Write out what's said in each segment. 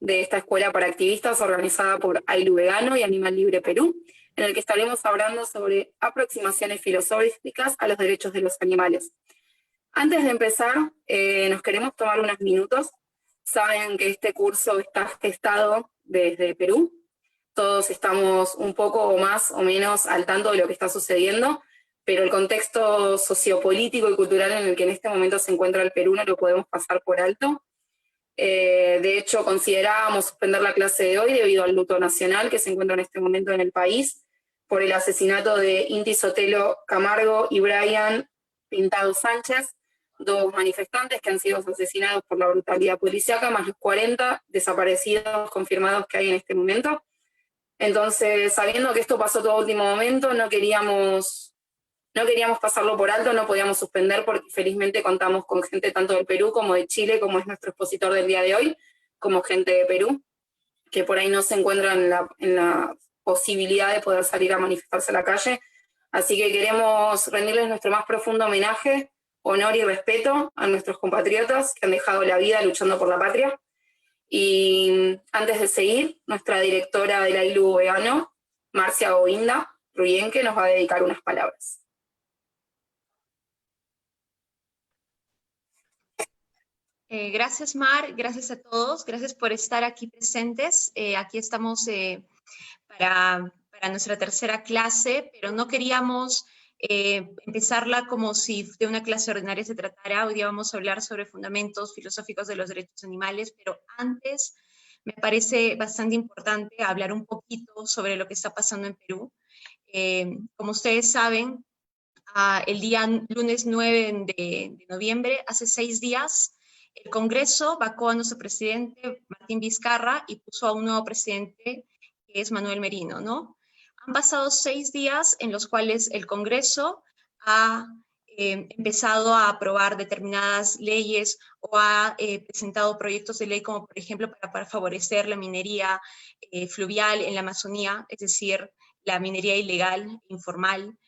de esta escuela para activistas organizada por AILU Vegano y Animal Libre Perú, en el que estaremos hablando sobre aproximaciones filosóficas a los derechos de los animales. Antes de empezar, nos queremos tomar unos minutos. Saben que este curso está gestado desde Perú. Todos estamos un poco o más o menos al tanto de lo que está sucediendo, pero el contexto sociopolítico y cultural en el que en este momento se encuentra el Perú no lo podemos pasar por alto. De hecho, considerábamos suspender la clase de hoy debido al luto nacional que se encuentra en este momento en el país por el asesinato de Inti Sotelo Camargo y Brian Pintado Sánchez, dos manifestantes que han sido asesinados por la brutalidad policíaca, más los 40 desaparecidos confirmados que hay en este momento. Entonces, sabiendo que esto pasó todo a último momento, no queríamos pasarlo por alto, no podíamos suspender porque felizmente contamos con gente tanto del Perú como de Chile, como es nuestro expositor del día de hoy, como gente de Perú, que por ahí no se encuentran en la posibilidad de poder salir a manifestarse a la calle. Así que queremos rendirles nuestro más profundo homenaje, honor y respeto a nuestros compatriotas que han dejado la vida luchando por la patria. Y antes de seguir, nuestra directora del AILU Vegano, Marcia Govinda Ruyenque, nos va a dedicar unas palabras. Gracias, Mar, gracias a todos, gracias por estar aquí presentes. Aquí estamos para nuestra tercera clase, pero no queríamos empezarla como si de una clase ordinaria se tratara. Hoy día vamos a hablar sobre fundamentos filosóficos de los derechos animales, pero antes me parece bastante importante hablar un poquito sobre lo que está pasando en Perú. Como ustedes saben, el día lunes 9 de noviembre, hace 6 días, el Congreso vacó a nuestro presidente Martín Vizcarra y puso a un nuevo presidente que es Manuel Merino, ¿no? Han pasado 6 días en los cuales el Congreso ha empezado a aprobar determinadas leyes o ha presentado proyectos de ley como por ejemplo para favorecer la minería fluvial en la Amazonía, es decir, la minería ilegal, informal.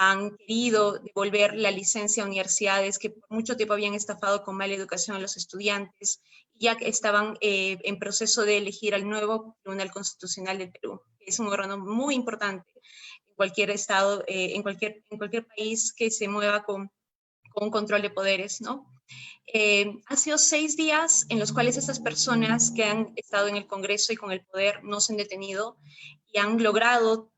Han querido devolver la licencia a universidades que por mucho tiempo habían estafado con mala educación a los estudiantes, ya que estaban en proceso de elegir al nuevo Tribunal Constitucional del Perú, que es un órgano muy importante en cualquier estado, en cualquier país que se mueva con un control de poderes, ¿no? Han sido 6 días en los cuales esas personas que han estado en el Congreso y con el poder no se han detenido y han logrado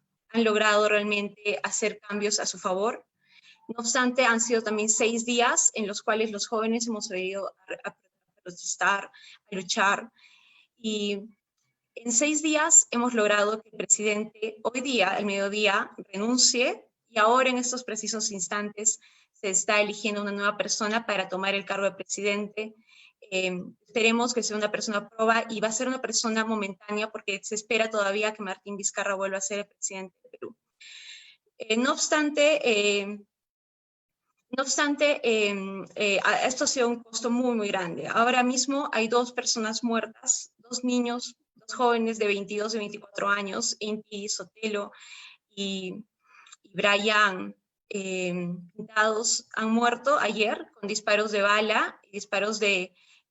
realmente hacer cambios a su favor. No obstante, han sido también 6 días en los cuales los jóvenes hemos salido a protestar, a luchar, y en 6 días hemos logrado que el presidente hoy día, al mediodía, renuncie, y ahora en estos precisos instantes se está eligiendo una nueva persona para tomar el cargo de presidente. Esperemos que sea una persona proba y va a ser una persona momentánea porque se espera todavía que Martín Vizcarra vuelva a ser el presidente de Perú. No obstante, esto ha sido un costo muy, muy grande. Ahora mismo hay 2 personas muertas, 2 niños, 2 jóvenes de 22 y 24 años, Inti Sotelo y Brian Pintados, han muerto ayer con disparos de bala, disparos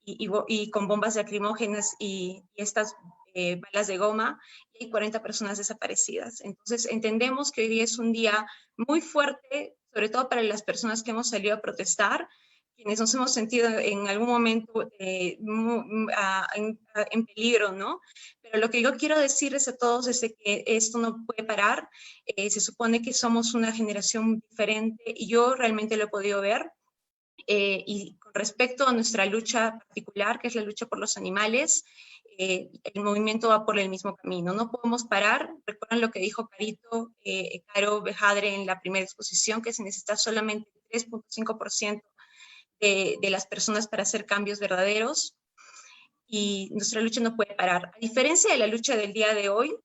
y con bombas lacrimógenas y estas balas de goma, y hay 40 personas desaparecidas. Entonces entendemos que hoy día es un día muy fuerte, sobre todo para las personas que hemos salido a protestar, quienes nos hemos sentido en algún momento en peligro, ¿no? Pero lo que yo quiero decirles a todos es que esto no puede parar. Se supone que somos una generación diferente y yo realmente lo he podido ver. Y con respecto a nuestra lucha particular, que es la lucha por los animales, el movimiento va por el mismo camino. No podemos parar. Recuerdan lo que dijo Caro Bejadre en la primera exposición, que se necesita solamente 3.5% de las personas para hacer cambios verdaderos, y nuestra lucha no puede parar. A diferencia de la lucha del día de hoy,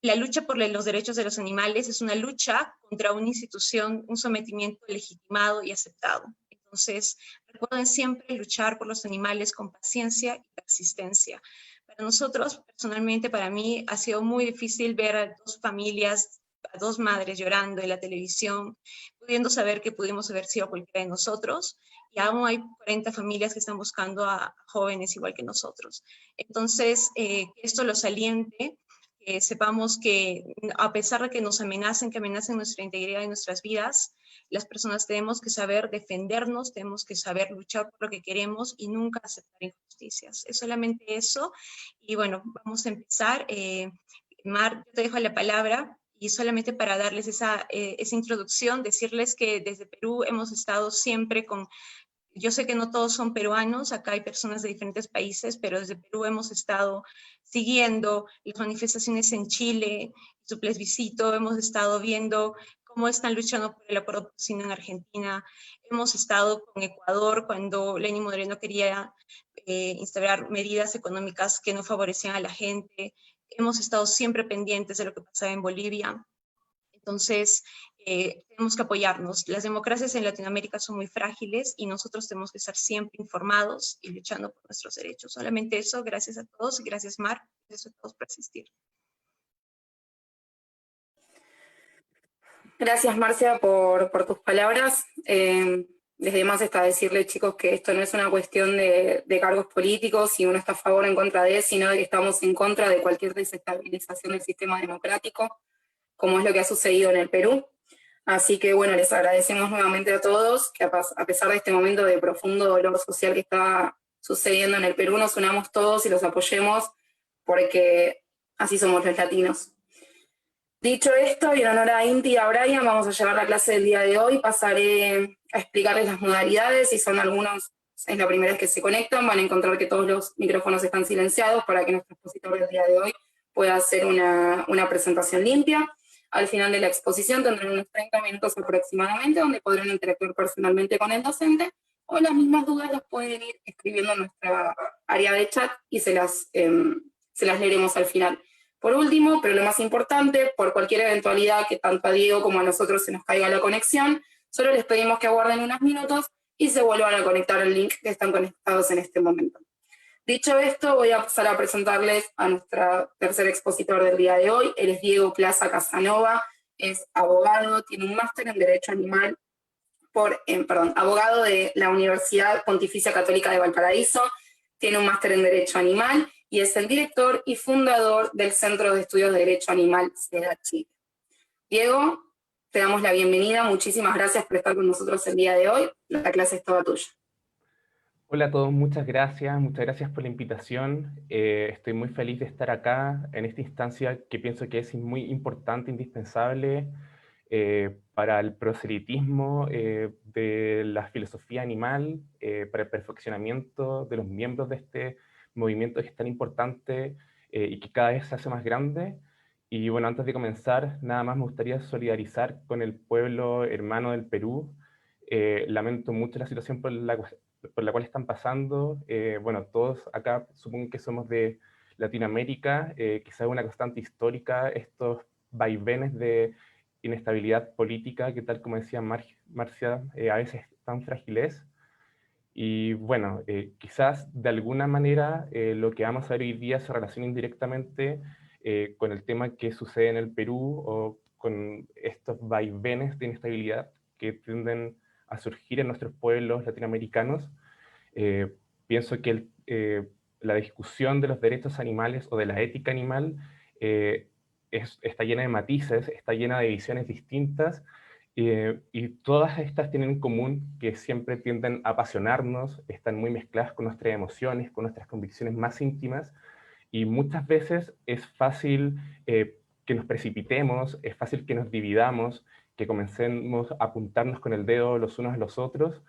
la lucha por los derechos de los animales es una lucha contra una institución, un sometimiento legitimado y aceptado. Entonces, recuerden siempre luchar por los animales con paciencia y persistencia. Para nosotros, personalmente, para mí, ha sido muy difícil ver a 2 familias a dos madres llorando en la televisión, pudiendo saber que pudimos haber sido cualquiera de nosotros, y aún hay 40 familias que están buscando a jóvenes igual que nosotros. Entonces, que esto los aliente, que sepamos que a pesar de que nos amenacen, que amenacen nuestra integridad y nuestras vidas, las personas tenemos que saber defendernos, tenemos que saber luchar por lo que queremos y nunca aceptar injusticias. Es solamente eso. Y bueno, vamos a empezar. Mar, yo te dejo la palabra y solamente para darles esa introducción, decirles que desde Perú hemos estado siempre con... Yo sé que no todos son peruanos, acá hay personas de diferentes países, pero desde Perú hemos estado siguiendo las manifestaciones en Chile, su plebiscito, hemos estado viendo cómo están luchando por el acuerdo porcino en Argentina, hemos estado con Ecuador cuando Lenín Moreno quería instaurar medidas económicas que no favorecían a la gente, hemos estado siempre pendientes de lo que pasaba en Bolivia. Entonces, tenemos que apoyarnos. Las democracias en Latinoamérica son muy frágiles y nosotros tenemos que estar siempre informados y luchando por nuestros derechos. Solamente eso, gracias a todos y gracias Mar, gracias a todos por asistir. Gracias, Marcia, por tus palabras. Desde más está decirle, chicos, que esto no es una cuestión de cargos políticos, si uno está a favor o en contra de, sino de que estamos en contra de cualquier desestabilización del sistema democrático, como es lo que ha sucedido en el Perú. Así que, bueno, les agradecemos nuevamente a todos que a pesar de este momento de profundo dolor social que está sucediendo en el Perú, nos unamos todos y los apoyemos, porque así somos los latinos. Dicho esto, y en honor a Inti y a Brian, vamos a llevar la clase del día de hoy. Pasaré a explicarles las modalidades, si son algunos, es la primera vez que se conectan, van a encontrar que todos los micrófonos están silenciados para que nuestro expositor del día de hoy pueda hacer una presentación limpia. Al final de la exposición tendrán unos 30 minutos aproximadamente, donde podrán interactuar personalmente con el docente, o las mismas dudas las pueden ir escribiendo en nuestra área de chat y se las leeremos al final. Por último, pero lo más importante, por cualquier eventualidad que tanto a Diego como a nosotros se nos caiga la conexión, solo les pedimos que aguarden unos minutos y se vuelvan a conectar al link que están conectados en este momento. Dicho esto, voy a pasar a presentarles a nuestra tercer expositor del día de hoy. Él es Diego Plaza Casanova, es abogado, tiene un máster en Derecho Animal abogado de la Universidad Pontificia Católica de Valparaíso, tiene un máster en Derecho Animal y es el director y fundador del Centro de Estudios de Derecho Animal, CEDA Chile. Diego, te damos la bienvenida, muchísimas gracias por estar con nosotros el día de hoy, la clase es toda tuya. Hola a todos, muchas gracias por la invitación. Estoy muy feliz de estar acá en esta instancia que pienso que es muy importante, indispensable para el proselitismo de la filosofía animal, para el perfeccionamiento de los miembros de este movimiento que es tan importante y que cada vez se hace más grande. Y bueno, antes de comenzar, nada más me gustaría solidarizar con el pueblo hermano del Perú. Lamento mucho la situación por la cual están pasando. Bueno, todos acá supongo que somos de Latinoamérica, quizás una constante histórica, estos vaivenes de inestabilidad política que, tal como decía Marcia, a veces tan frágiles. Y bueno, quizás de alguna manera lo que vamos a ver hoy día se relaciona indirectamente con el tema que sucede en el Perú o con estos vaivenes de inestabilidad que tienden a surgir en nuestros pueblos latinoamericanos. Pienso que la discusión de los derechos animales o de la ética animal está llena de matices, está llena de visiones distintas, y todas estas tienen en común que siempre tienden a apasionarnos, están muy mezcladas con nuestras emociones, con nuestras convicciones más íntimas, y muchas veces es fácil que nos precipitemos, es fácil que nos dividamos, que comencemos a apuntarnos con el dedo los unos a los otros,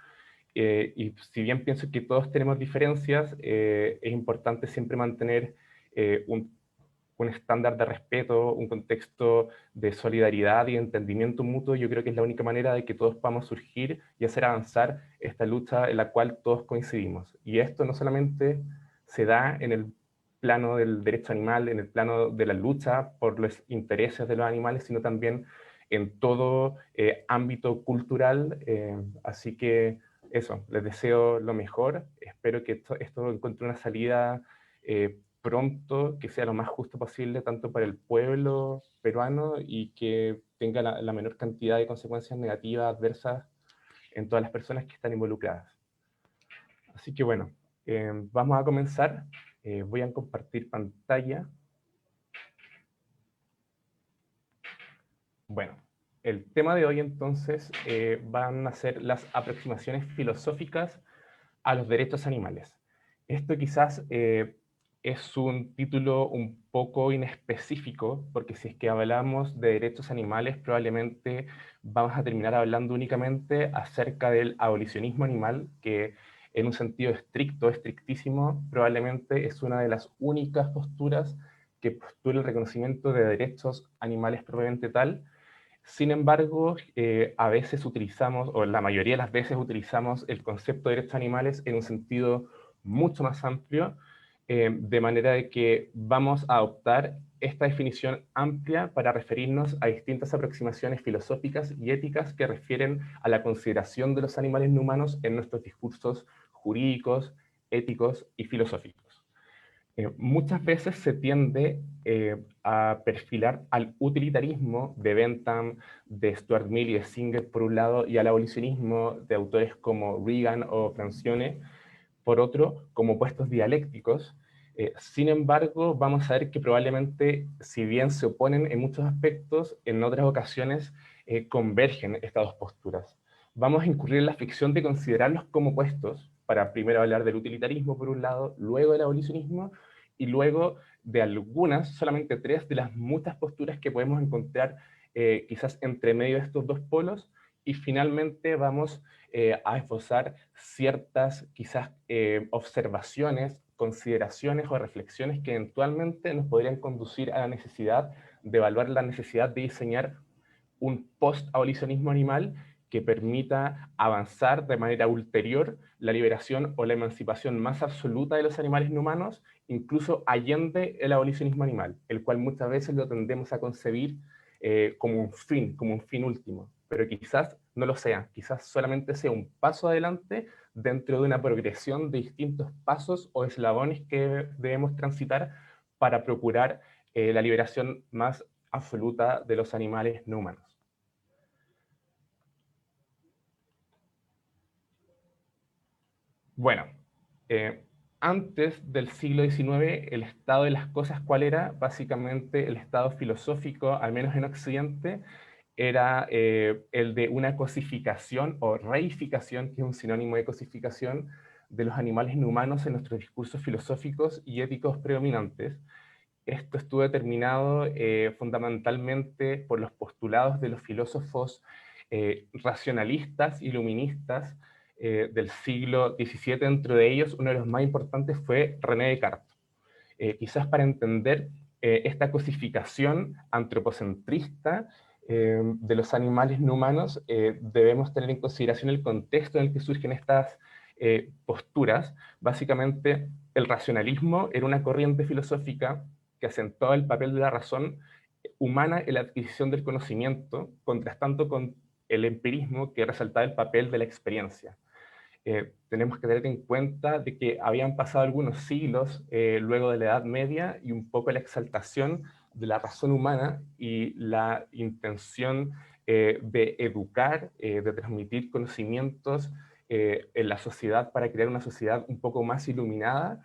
y si bien pienso que todos tenemos diferencias, es importante siempre mantener un estándar de respeto, un contexto de solidaridad y entendimiento mutuo. Yo creo que es la única manera de que todos podamos surgir y hacer avanzar esta lucha en la cual todos coincidimos. Y esto no solamente se da en el plano del derecho animal, en el plano de la lucha por los intereses de los animales, sino también en todo ámbito cultural. Así que eso, les deseo lo mejor. Espero que esto encuentre una salida pronto, que sea lo más justo posible, tanto para el pueblo peruano y que tenga la menor cantidad de consecuencias negativas, adversas, en todas las personas que están involucradas. Así que bueno, vamos a comenzar. Voy a compartir pantalla. Bueno, el tema de hoy entonces van a ser las aproximaciones filosóficas a los derechos animales. Esto quizás es un título un poco inespecífico, porque si es que hablamos de derechos animales, probablemente vamos a terminar hablando únicamente acerca del abolicionismo animal, que en un sentido estricto, estrictísimo, probablemente es una de las únicas posturas que postula el reconocimiento de derechos animales propiamente tal. Sin embargo, a veces utilizamos, o la mayoría de las veces utilizamos el concepto de derechos animales en un sentido mucho más amplio, de manera de que vamos a adoptar esta definición amplia para referirnos a distintas aproximaciones filosóficas y éticas que refieren a la consideración de los animales no humanos en nuestros discursos jurídicos, éticos y filosóficos. Muchas veces se tiende a perfilar al utilitarismo de Bentham, de Stuart Mill y de Singer por un lado, y al abolicionismo de autores como Reagan o Francione por otro, como opuestos dialécticos. Sin embargo, vamos a ver que probablemente, si bien se oponen en muchos aspectos, en otras ocasiones convergen estas dos posturas. Vamos a incurrir en la ficción de considerarlos como opuestos, para primero hablar del utilitarismo por un lado, luego del abolicionismo, y luego de algunas, solamente tres, de las muchas posturas que podemos encontrar quizás entre medio de estos dos polos, y finalmente vamos a esbozar ciertas quizás observaciones, consideraciones o reflexiones que eventualmente nos podrían conducir a la necesidad de evaluar la necesidad de diseñar un post-abolicionismo animal que permita avanzar de manera ulterior la liberación o la emancipación más absoluta de los animales no humanos, incluso allende el abolicionismo animal, el cual muchas veces lo tendemos a concebir como un fin último, pero quizás no lo sea, quizás solamente sea un paso adelante dentro de una progresión de distintos pasos o eslabones que debemos transitar para procurar la liberación más absoluta de los animales no humanos. Bueno, antes del siglo XIX, el estado de las cosas, ¿cuál era? Básicamente el estado filosófico, al menos en Occidente, era el de una cosificación o reificación, que es un sinónimo de cosificación, de los animales no humanos en nuestros discursos filosóficos y éticos predominantes. Esto estuvo determinado fundamentalmente por los postulados de los filósofos racionalistas, iluministas del siglo XVII. Dentro de ellos, uno de los más importantes fue René Descartes. Quizás para entender esta cosificación antropocentrista de los animales no humanos, debemos tener en consideración el contexto en el que surgen estas posturas. Básicamente, el racionalismo era una corriente filosófica que acentuaba el papel de la razón humana en la adquisición del conocimiento, contrastando con el empirismo que resaltaba el papel de la experiencia. Tenemos que tener en cuenta de que habían pasado algunos siglos luego de la Edad Media y un poco la exaltación de la razón humana y la intención de educar, de transmitir conocimientos en la sociedad para crear una sociedad un poco más iluminada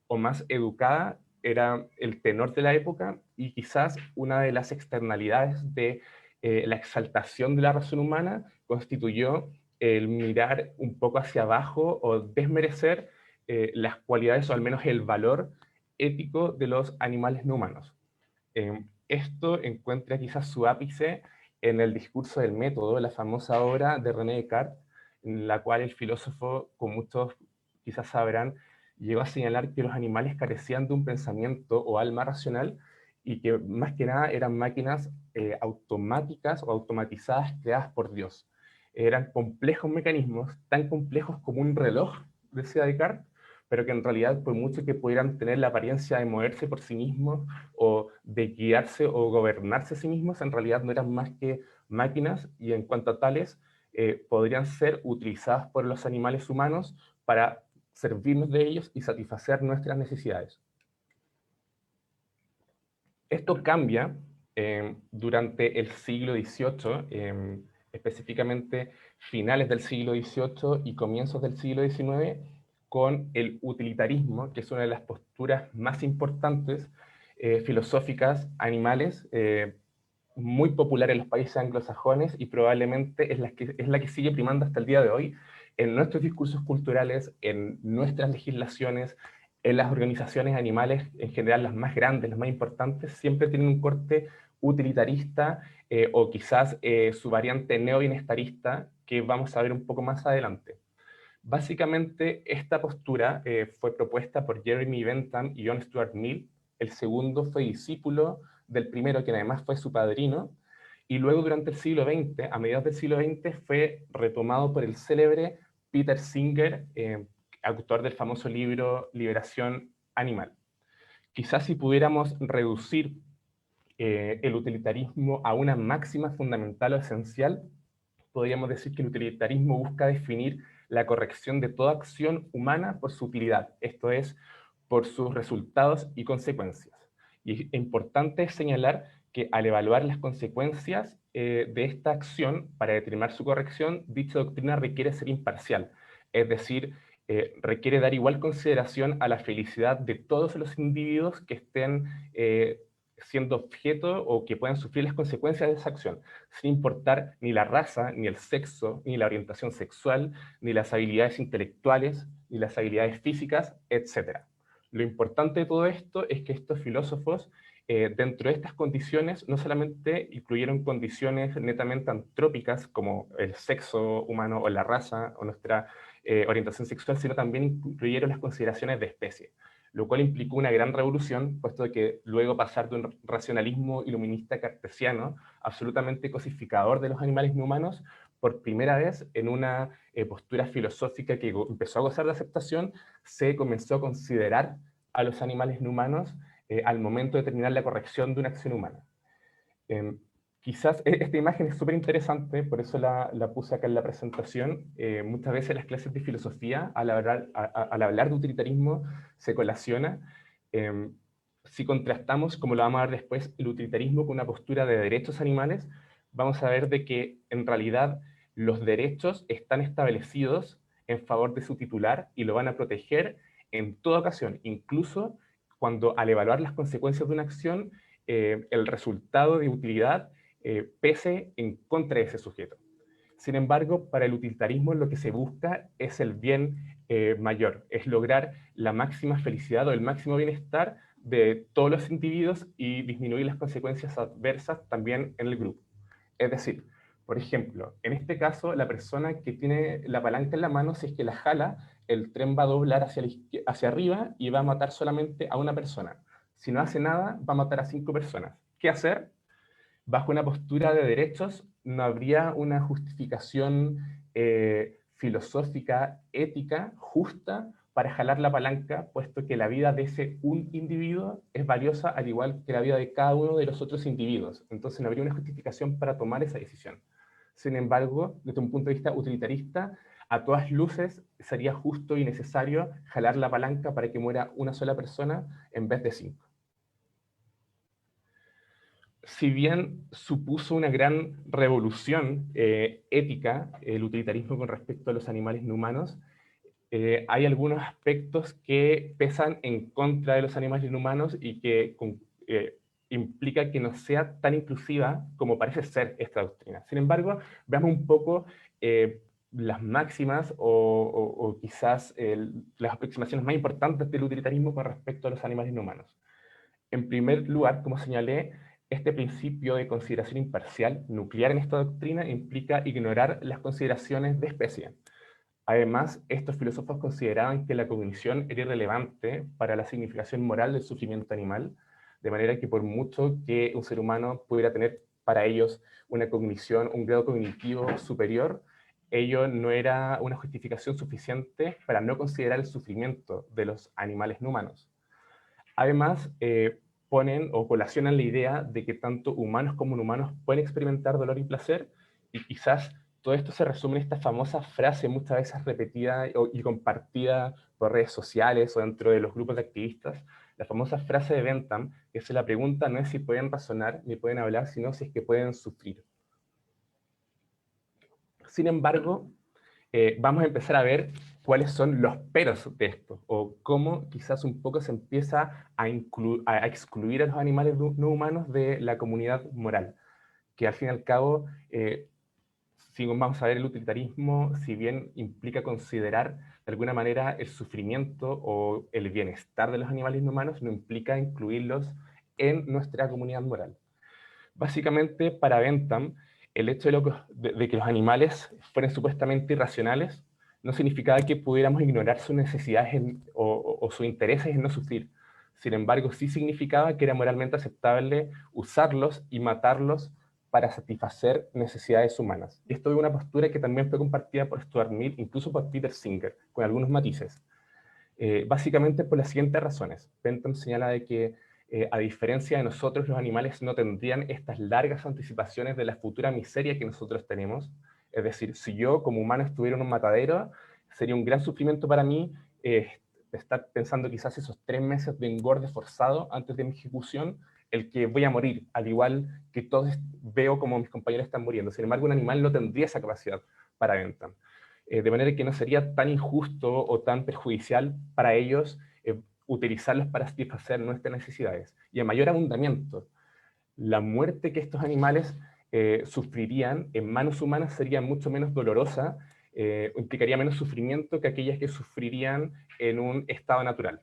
o más educada, era el tenor de la época, y quizás una de las externalidades de la exaltación de la razón humana constituyó el mirar un poco hacia abajo o desmerecer las cualidades o al menos el valor ético de los animales no humanos. Esto encuentra quizás su ápice en el discurso del método, la famosa obra de René Descartes, en la cual el filósofo, como muchos quizás sabrán, llegó a señalar que los animales carecían de un pensamiento o alma racional y que más que nada eran máquinas automáticas o automatizadas creadas por Dios. Eran complejos mecanismos, tan complejos como un reloj, decía Descartes, pero que en realidad, por mucho que pudieran tener la apariencia de moverse por sí mismos o de guiarse o gobernarse a sí mismos, en realidad no eran más que máquinas, y en cuanto a tales, podrían ser utilizadas por los animales humanos para servirnos de ellos y satisfacer nuestras necesidades. Esto cambia durante el siglo XVIII, específicamente finales del siglo XVIII y comienzos del siglo XIX, con el utilitarismo, que es una de las posturas más importantes filosóficas animales, muy popular en los países anglosajones y probablemente es la que sigue primando hasta el día de hoy en nuestros discursos culturales, en nuestras legislaciones, en las organizaciones animales, en general las más grandes, las más importantes, siempre tienen un corte utilitarista o quizás su variante neobienestarista, que vamos a ver un poco más adelante. Básicamente, esta postura fue propuesta por Jeremy Bentham y John Stuart Mill. El segundo fue discípulo del primero, quien además fue su padrino, y luego durante el siglo XX, a mediados del siglo XX, fue retomado por el célebre Peter Singer, autor del famoso libro Liberación Animal. Quizás si pudiéramos reducir el utilitarismo a una máxima fundamental o esencial, podríamos decir que el utilitarismo busca definir la corrección de toda acción humana por su utilidad, esto es, por sus resultados y consecuencias. Y es importante señalar que al evaluar las consecuencias de esta acción para determinar su corrección, dicha doctrina requiere ser imparcial, es decir, requiere dar igual consideración a la felicidad de todos los individuos que estén siendo objeto o que puedan sufrir las consecuencias de esa acción, sin importar ni la raza, ni el sexo, ni la orientación sexual, ni las habilidades intelectuales, ni las habilidades físicas, etc. Lo importante de todo esto es que estos filósofos, dentro de estas condiciones, no solamente incluyeron condiciones netamente antrópicas, como el sexo humano o la raza o nuestra orientación sexual, sino también incluyeron las consideraciones de especie, lo cual implicó una gran revolución, puesto que luego pasar de un racionalismo iluminista cartesiano absolutamente cosificador de los animales no humanos, por primera vez en una postura filosófica que empezó a gozar de aceptación, se comenzó a considerar a los animales no humanos al momento de terminar la corrección de una acción humana. Quizás esta imagen es súper interesante, por eso la puse acá en la presentación. Muchas veces en las clases de filosofía, al hablar de utilitarismo, se colaciona. Si contrastamos, como lo vamos a ver después, el utilitarismo con una postura de derechos animales, vamos a ver de que en realidad los derechos están establecidos en favor de su titular y lo van a proteger en toda ocasión, incluso cuando al evaluar las consecuencias de una acción, el resultado de utilidad pese en contra de ese sujeto. Sin embargo, para el utilitarismo lo que se busca es el bien mayor, es lograr la máxima felicidad o el máximo bienestar de todos los individuos y disminuir las consecuencias adversas también en el grupo. Es decir, por ejemplo, en este caso, la persona que tiene la palanca en la mano, si es que la jala, el tren va a doblar hacia arriba y va a matar solamente a una persona. Si no hace nada, va a matar a 5 personas. ¿Qué hacer? Bajo una postura de derechos, no habría una justificación filosófica, ética, justa para jalar la palanca, puesto que la vida de ese un individuo es valiosa al igual que la vida de cada uno de los otros individuos. Entonces no habría una justificación para tomar esa decisión. Sin embargo, desde un punto de vista utilitarista, a todas luces sería justo y necesario jalar la palanca para que muera una sola persona en vez de 5. Si bien supuso una gran revolución ética, el utilitarismo con respecto a los animales no humanos, hay algunos aspectos que pesan en contra de los animales no humanos y que implica que no sea tan inclusiva como parece ser esta doctrina. Sin embargo, veamos un poco las máximas o quizás las aproximaciones más importantes del utilitarismo con respecto a los animales no humanos. En primer lugar, como señalé, este principio de consideración imparcial nuclear en esta doctrina implica ignorar las consideraciones de especie. Además, estos filósofos consideraban que la cognición era irrelevante para la significación moral del sufrimiento animal, de manera que por mucho que un ser humano pudiera tener para ellos una cognición, un grado cognitivo superior, ello no era una justificación suficiente para no considerar el sufrimiento de los animales no humanos. Además, ponen o colacionan la idea de que tanto humanos como no humanos pueden experimentar dolor y placer, y quizás todo esto se resume en esta famosa frase muchas veces repetida y compartida por redes sociales o dentro de los grupos de activistas, La famosa frase de Bentham, que es: la pregunta no es si pueden razonar ni pueden hablar, sino si es que pueden sufrir. Sin embargo, vamos a empezar a ver cuáles son los peros de esto, o cómo quizás un poco se empieza a excluir a los animales no humanos de la comunidad moral, que al fin y al cabo, si vamos a ver el utilitarismo, si bien implica considerar de alguna manera el sufrimiento o el bienestar de los animales no humanos, no implica incluirlos en nuestra comunidad moral. Básicamente, para Bentham, el hecho de que los animales fueran supuestamente irracionales no significaba que pudiéramos ignorar sus necesidades o sus intereses en no sufrir. Sin embargo, sí significaba que era moralmente aceptable usarlos y matarlos para satisfacer necesidades humanas. Y esto es una postura que también fue compartida por Stuart Mill, incluso por Peter Singer, con algunos matices. Básicamente por las siguientes razones. Bentham señala de que, a diferencia de nosotros, los animales no tendrían estas largas anticipaciones de la futura miseria que nosotros tenemos. Es decir, si yo como humano estuviera en un matadero, sería un gran sufrimiento para mí estar pensando quizás esos 3 meses de engorde forzado antes de mi ejecución, el que voy a morir, al igual que todos veo como mis compañeros están muriendo. Sin embargo, un animal no tendría esa capacidad para Bentham. De manera que no sería tan injusto o tan perjudicial para ellos utilizarlos para satisfacer nuestras necesidades. Y a mayor abundamiento, la muerte que estos animales sufrirían en manos humanas sería mucho menos dolorosa, implicaría menos sufrimiento que aquellas que sufrirían en un estado natural.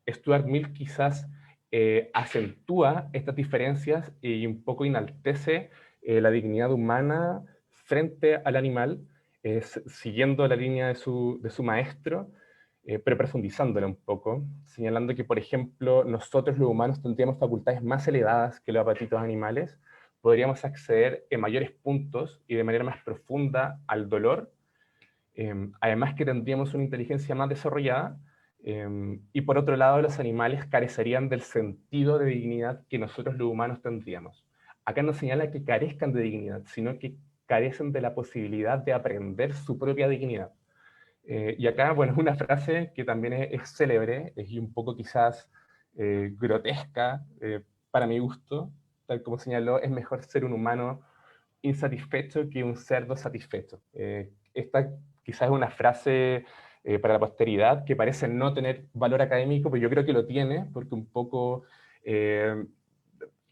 Stuart Mill quizás acentúa estas diferencias y un poco enaltece la dignidad humana frente al animal, siguiendo la línea de su maestro, pero profundizándola un poco, señalando que, por ejemplo, nosotros los humanos tendríamos facultades más elevadas que los apatitos animales, podríamos acceder en mayores puntos y de manera más profunda al dolor, además que tendríamos una inteligencia más desarrollada, y por otro lado los animales carecerían del sentido de dignidad que nosotros los humanos tendríamos. Acá no señala que carezcan de dignidad, sino que carecen de la posibilidad de aprender su propia dignidad. Y acá, bueno, es una frase que también es célebre, y un poco quizás grotesca para mi gusto, tal como señaló: es mejor ser un humano insatisfecho que un cerdo satisfecho. Esta quizás es una frase para la posteridad que parece no tener valor académico, pero yo creo que lo tiene, porque un poco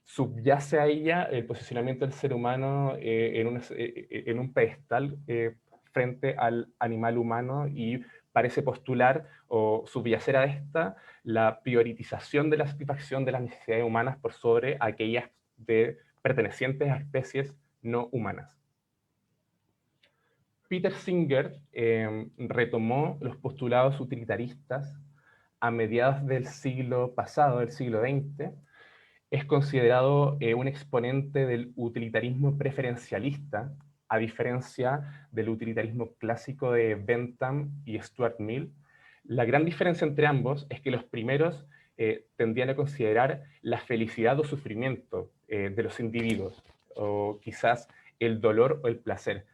subyace a ella el posicionamiento del ser humano en un pedestal frente al animal humano, y parece postular o subyacer a esta la priorización de la satisfacción de las necesidades humanas por sobre aquellas pertenecientes a especies no humanas. Peter Singer retomó los postulados utilitaristas a mediados del siglo pasado, del siglo XX. Es considerado un exponente del utilitarismo preferencialista, a diferencia del utilitarismo clásico de Bentham y Stuart Mill. La gran diferencia entre ambos es que los primeros tendían a considerar la felicidad o sufrimiento de los individuos, o quizás el dolor o el placer.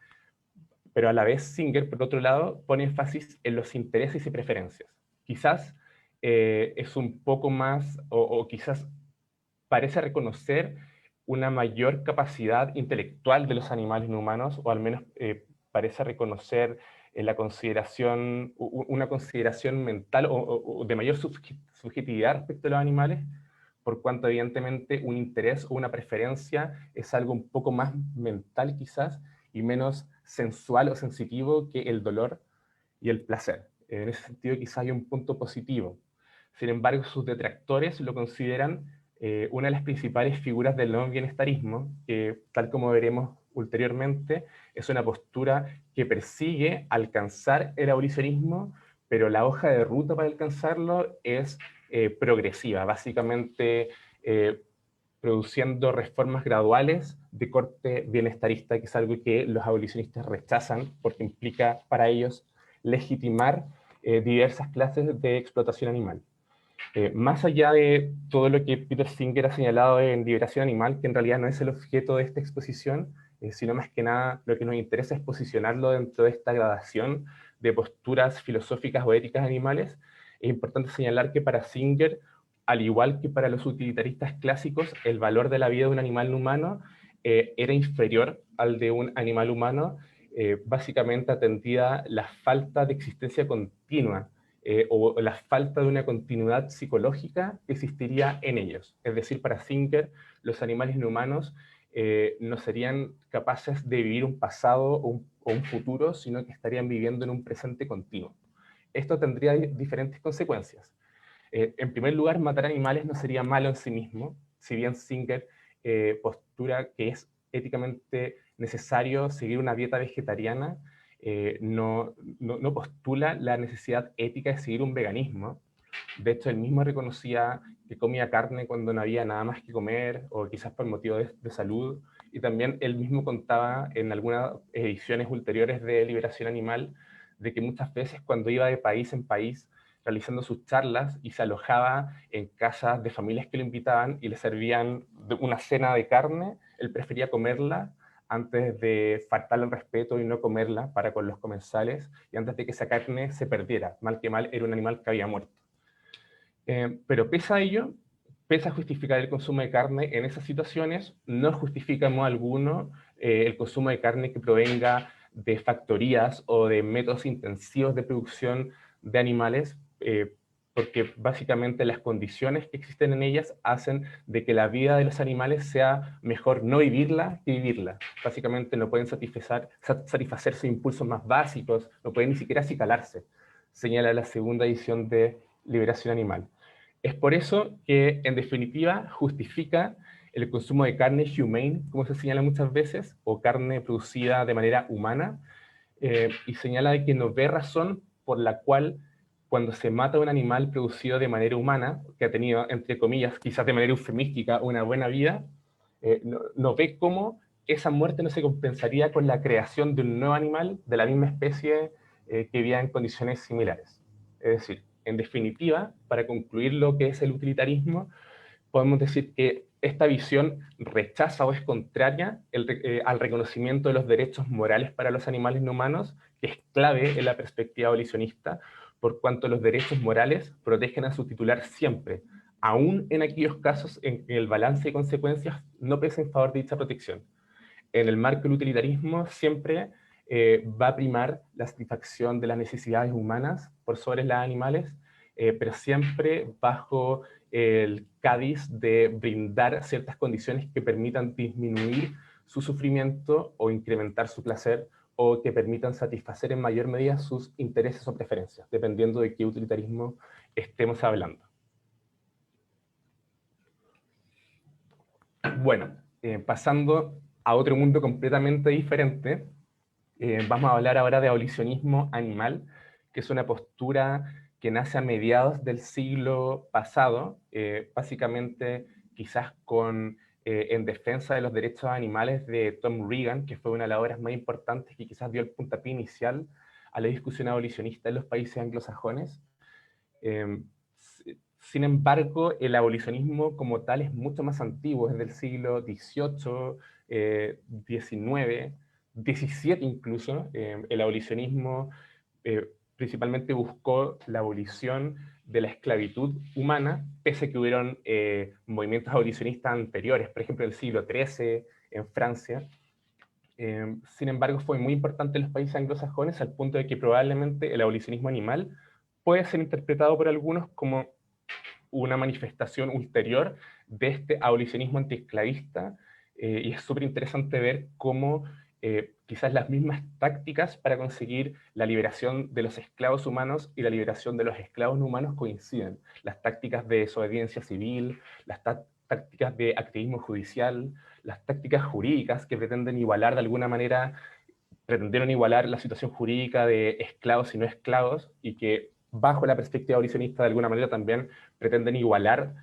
Pero a la vez Singer, por otro lado, pone énfasis en los intereses y preferencias. Quizás es un poco más, o quizás parece reconocer una mayor capacidad intelectual de los animales no humanos, o al menos parece reconocer una consideración mental o de mayor subjetividad respecto a los animales, por cuanto evidentemente un interés o una preferencia es algo un poco más mental quizás, y menos sensual o sensitivo que el dolor y el placer. En ese sentido quizás hay un punto positivo. Sin embargo, sus detractores lo consideran una de las principales figuras del no bienestarismo, que, tal como veremos ulteriormente, es una postura que persigue alcanzar el abolicionismo, pero la hoja de ruta para alcanzarlo es progresiva, básicamente produciendo reformas graduales de corte bienestarista, que es algo que los abolicionistas rechazan porque implica para ellos legitimar diversas clases de explotación animal. Más allá de todo lo que Peter Singer ha señalado en Liberación Animal, que en realidad no es el objeto de esta exposición, sino más que nada lo que nos interesa es posicionarlo dentro de esta gradación de posturas filosóficas o éticas animales, Es importante señalar que para Singer, al igual que para los utilitaristas clásicos, el valor de la vida de un animal no humano era inferior al de un animal humano, básicamente atendía la falta de existencia continua o la falta de una continuidad psicológica que existiría en ellos. Es decir, para Singer, los animales no humanos no serían capaces de vivir un pasado o un futuro, sino que estarían viviendo en un presente continuo. Esto tendría diferentes consecuencias. En primer lugar, matar animales no sería malo en sí mismo, si bien Singer postura que es éticamente necesario seguir una dieta vegetariana, no postula la necesidad ética de seguir un veganismo. De hecho, él mismo reconocía que comía carne cuando no había nada más que comer, o quizás por motivo de salud, y también él mismo contaba en algunas ediciones ulteriores de Liberación Animal, de que muchas veces cuando iba de país en país realizando sus charlas y se alojaba en casas de familias que lo invitaban y le servían una cena de carne, él prefería comerla antes de faltarle el respeto y no comerla para con los comensales, y antes de que esa carne se perdiera. Mal que mal, era un animal que había muerto. Pero pese a ello, pese a justificar el consumo de carne en esas situaciones, no justifica en modo alguno el consumo de carne que provenga de factorías o de métodos intensivos de producción de animales, porque básicamente las condiciones que existen en ellas hacen de que la vida de los animales sea mejor no vivirla que vivirla. Básicamente no pueden satisfacer sus impulsos más básicos, no pueden ni siquiera acicalarse, señala la segunda edición de Liberación Animal. Es por eso que, en definitiva, justifica el consumo de carne humane, como se señala muchas veces, o carne producida de manera humana, y señala que no ve razón por la cual cuando se mata un animal producido de manera humana, que ha tenido, entre comillas, quizás de manera eufemística, una buena vida, no ve cómo esa muerte no se compensaría con la creación de un nuevo animal de la misma especie que vivía en condiciones similares. Es decir, en definitiva, para concluir lo que es el utilitarismo, podemos decir que esta visión rechaza o es contraria al reconocimiento de los derechos morales para los animales no humanos, que es clave en la perspectiva abolicionista, por cuanto los derechos morales protegen a su titular siempre, aún en aquellos casos en que el balance de consecuencias no pesa en favor de dicha protección. En el marco del utilitarismo siempre va a primar la satisfacción de las necesidades humanas por sobre las animales, pero siempre bajo el cádiz de brindar ciertas condiciones que permitan disminuir su sufrimiento o incrementar su placer, o que permitan satisfacer en mayor medida sus intereses o preferencias, dependiendo de qué utilitarismo estemos hablando. Bueno, pasando a otro mundo completamente diferente, vamos a hablar ahora de abolicionismo animal, que es una postura que nace a mediados del siglo pasado, básicamente quizás en defensa de los derechos animales de Tom Regan, que fue una de las obras más importantes que quizás dio el puntapié inicial a la discusión abolicionista en los países anglosajones. Sin embargo, el abolicionismo como tal es mucho más antiguo, es del siglo XVIII, XIX, XVII incluso. El abolicionismo principalmente buscó la abolición de la esclavitud humana, pese a que hubieron movimientos abolicionistas anteriores, por ejemplo, en el siglo XIII en Francia. Sin embargo, fue muy importante en los países anglosajones, al punto de que probablemente el abolicionismo animal puede ser interpretado por algunos como una manifestación ulterior de este abolicionismo antiesclavista, y es súper interesante ver cómo quizás las mismas tácticas para conseguir la liberación de los esclavos humanos y la liberación de los esclavos no humanos coinciden. Las tácticas de desobediencia civil, las tácticas de activismo judicial, las tácticas jurídicas que pretenden igualar de alguna manera, pretendieron igualar la situación jurídica de esclavos y no esclavos, y que bajo la perspectiva abolicionista de alguna manera también pretenden igualar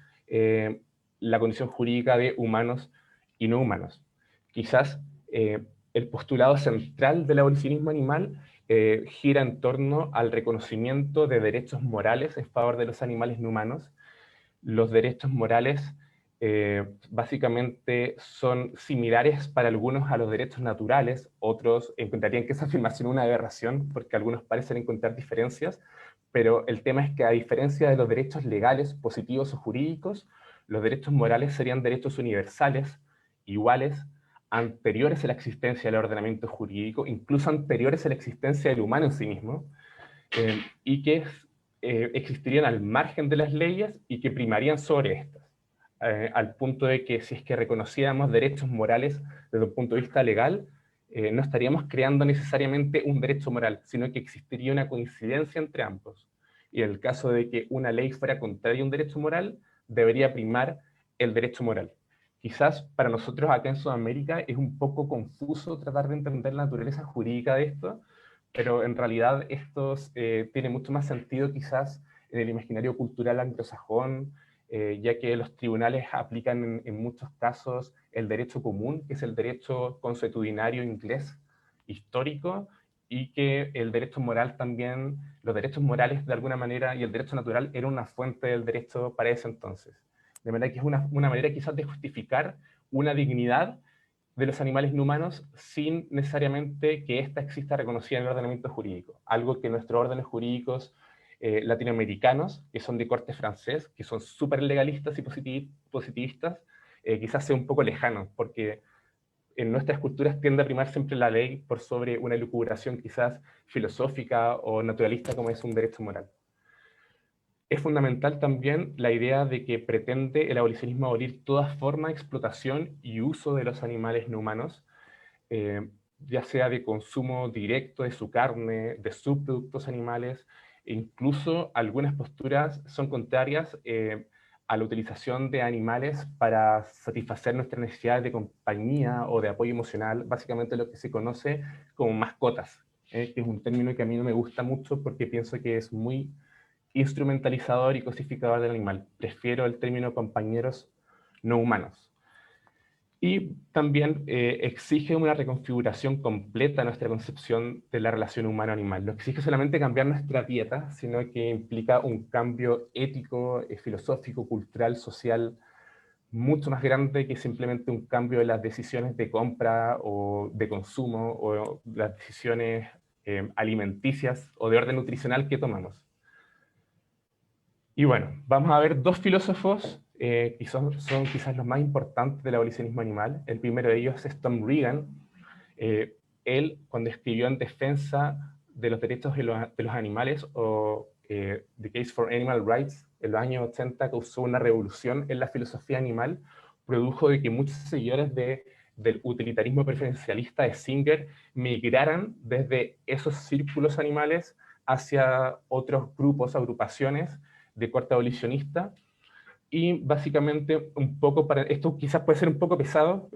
la condición jurídica de humanos y no humanos. Quizás el postulado central del abolicionismo animal gira en torno al reconocimiento de derechos morales en favor de los animales no humanos. Los derechos morales básicamente son similares para algunos a los derechos naturales, otros encontrarían que esa afirmación es una aberración, porque algunos parecen encontrar diferencias, pero el tema es que a diferencia de los derechos legales, positivos o jurídicos, los derechos morales serían derechos universales, iguales, anteriores a la existencia del ordenamiento jurídico, incluso anteriores a la existencia del humano en sí mismo, y que existirían al margen de las leyes y que primarían sobre estas, al punto de que si es que reconociéramos derechos morales desde un punto de vista legal, no estaríamos creando necesariamente un derecho moral, sino que existiría una coincidencia entre ambos. Y en el caso de que una ley fuera contraria a un derecho moral, debería primar el derecho moral. Quizás para nosotros acá en Sudamérica es un poco confuso tratar de entender la naturaleza jurídica de esto, pero en realidad esto tiene mucho más sentido quizás en el imaginario cultural anglosajón, ya que los tribunales aplican en muchos casos el derecho común, que es el derecho consuetudinario inglés histórico, y que el derecho moral también, los derechos morales de alguna manera, y el derecho natural era una fuente del derecho para ese entonces. De manera que es una manera quizás de justificar una dignidad de los animales no humanos sin necesariamente que ésta exista reconocida en el ordenamiento jurídico. Algo que nuestros órdenes jurídicos latinoamericanos, que son de corte francés, que son súper legalistas y positivistas, quizás sea un poco lejano, porque en nuestras culturas tiende a primar siempre la ley por sobre una elucubración quizás filosófica o naturalista como es un derecho moral. Es fundamental también la idea de que pretende el abolicionismo abolir toda forma de explotación y uso de los animales no humanos, ya sea de consumo directo de su carne, de subproductos animales, e incluso algunas posturas son contrarias a la utilización de animales para satisfacer nuestras necesidades de compañía o de apoyo emocional, básicamente lo que se conoce como mascotas, que es un término que a mí no me gusta mucho porque pienso que es muy instrumentalizador y cosificador del animal. Prefiero el término compañeros no humanos. Y también exige una reconfiguración completa de nuestra concepción de la relación humano-animal. No exige solamente cambiar nuestra dieta, sino que implica un cambio ético, filosófico, cultural, social, mucho más grande que simplemente un cambio de las decisiones de compra o de consumo o las decisiones alimenticias o de orden nutricional que tomamos. Y bueno, vamos a ver dos filósofos que son quizás los más importantes del abolicionismo animal. El primero de ellos es Tom Regan. Él, cuando escribió en defensa de los derechos de los animales, o The Case for Animal Rights, en los años 80 causó una revolución en la filosofía animal, produjo de que muchos seguidores del utilitarismo preferencialista de Singer migraran desde esos círculos animales hacia otros grupos, agrupaciones, de corte abolicionista, y básicamente un poco para, esto quizás puede ser un poco pesado,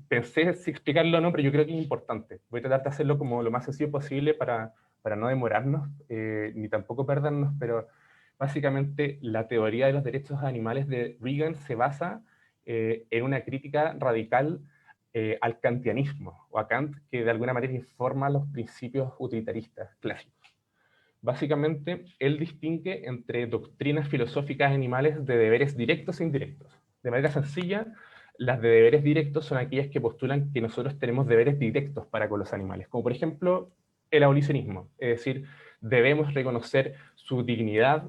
pensé si explicarlo o no, pero yo creo que es importante. Voy a tratar de hacerlo como lo más sencillo posible para no demorarnos, ni tampoco perdernos, pero básicamente la teoría de los derechos animales de Regan se basa en una crítica radical al kantianismo, o a Kant, que de alguna manera informa los principios utilitaristas clásicos. Básicamente, él distingue entre doctrinas filosóficas animales de deberes directos e indirectos. De manera sencilla, las de deberes directos son aquellas que postulan que nosotros tenemos deberes directos para con los animales, como por ejemplo el abolicionismo, es decir, debemos reconocer su dignidad,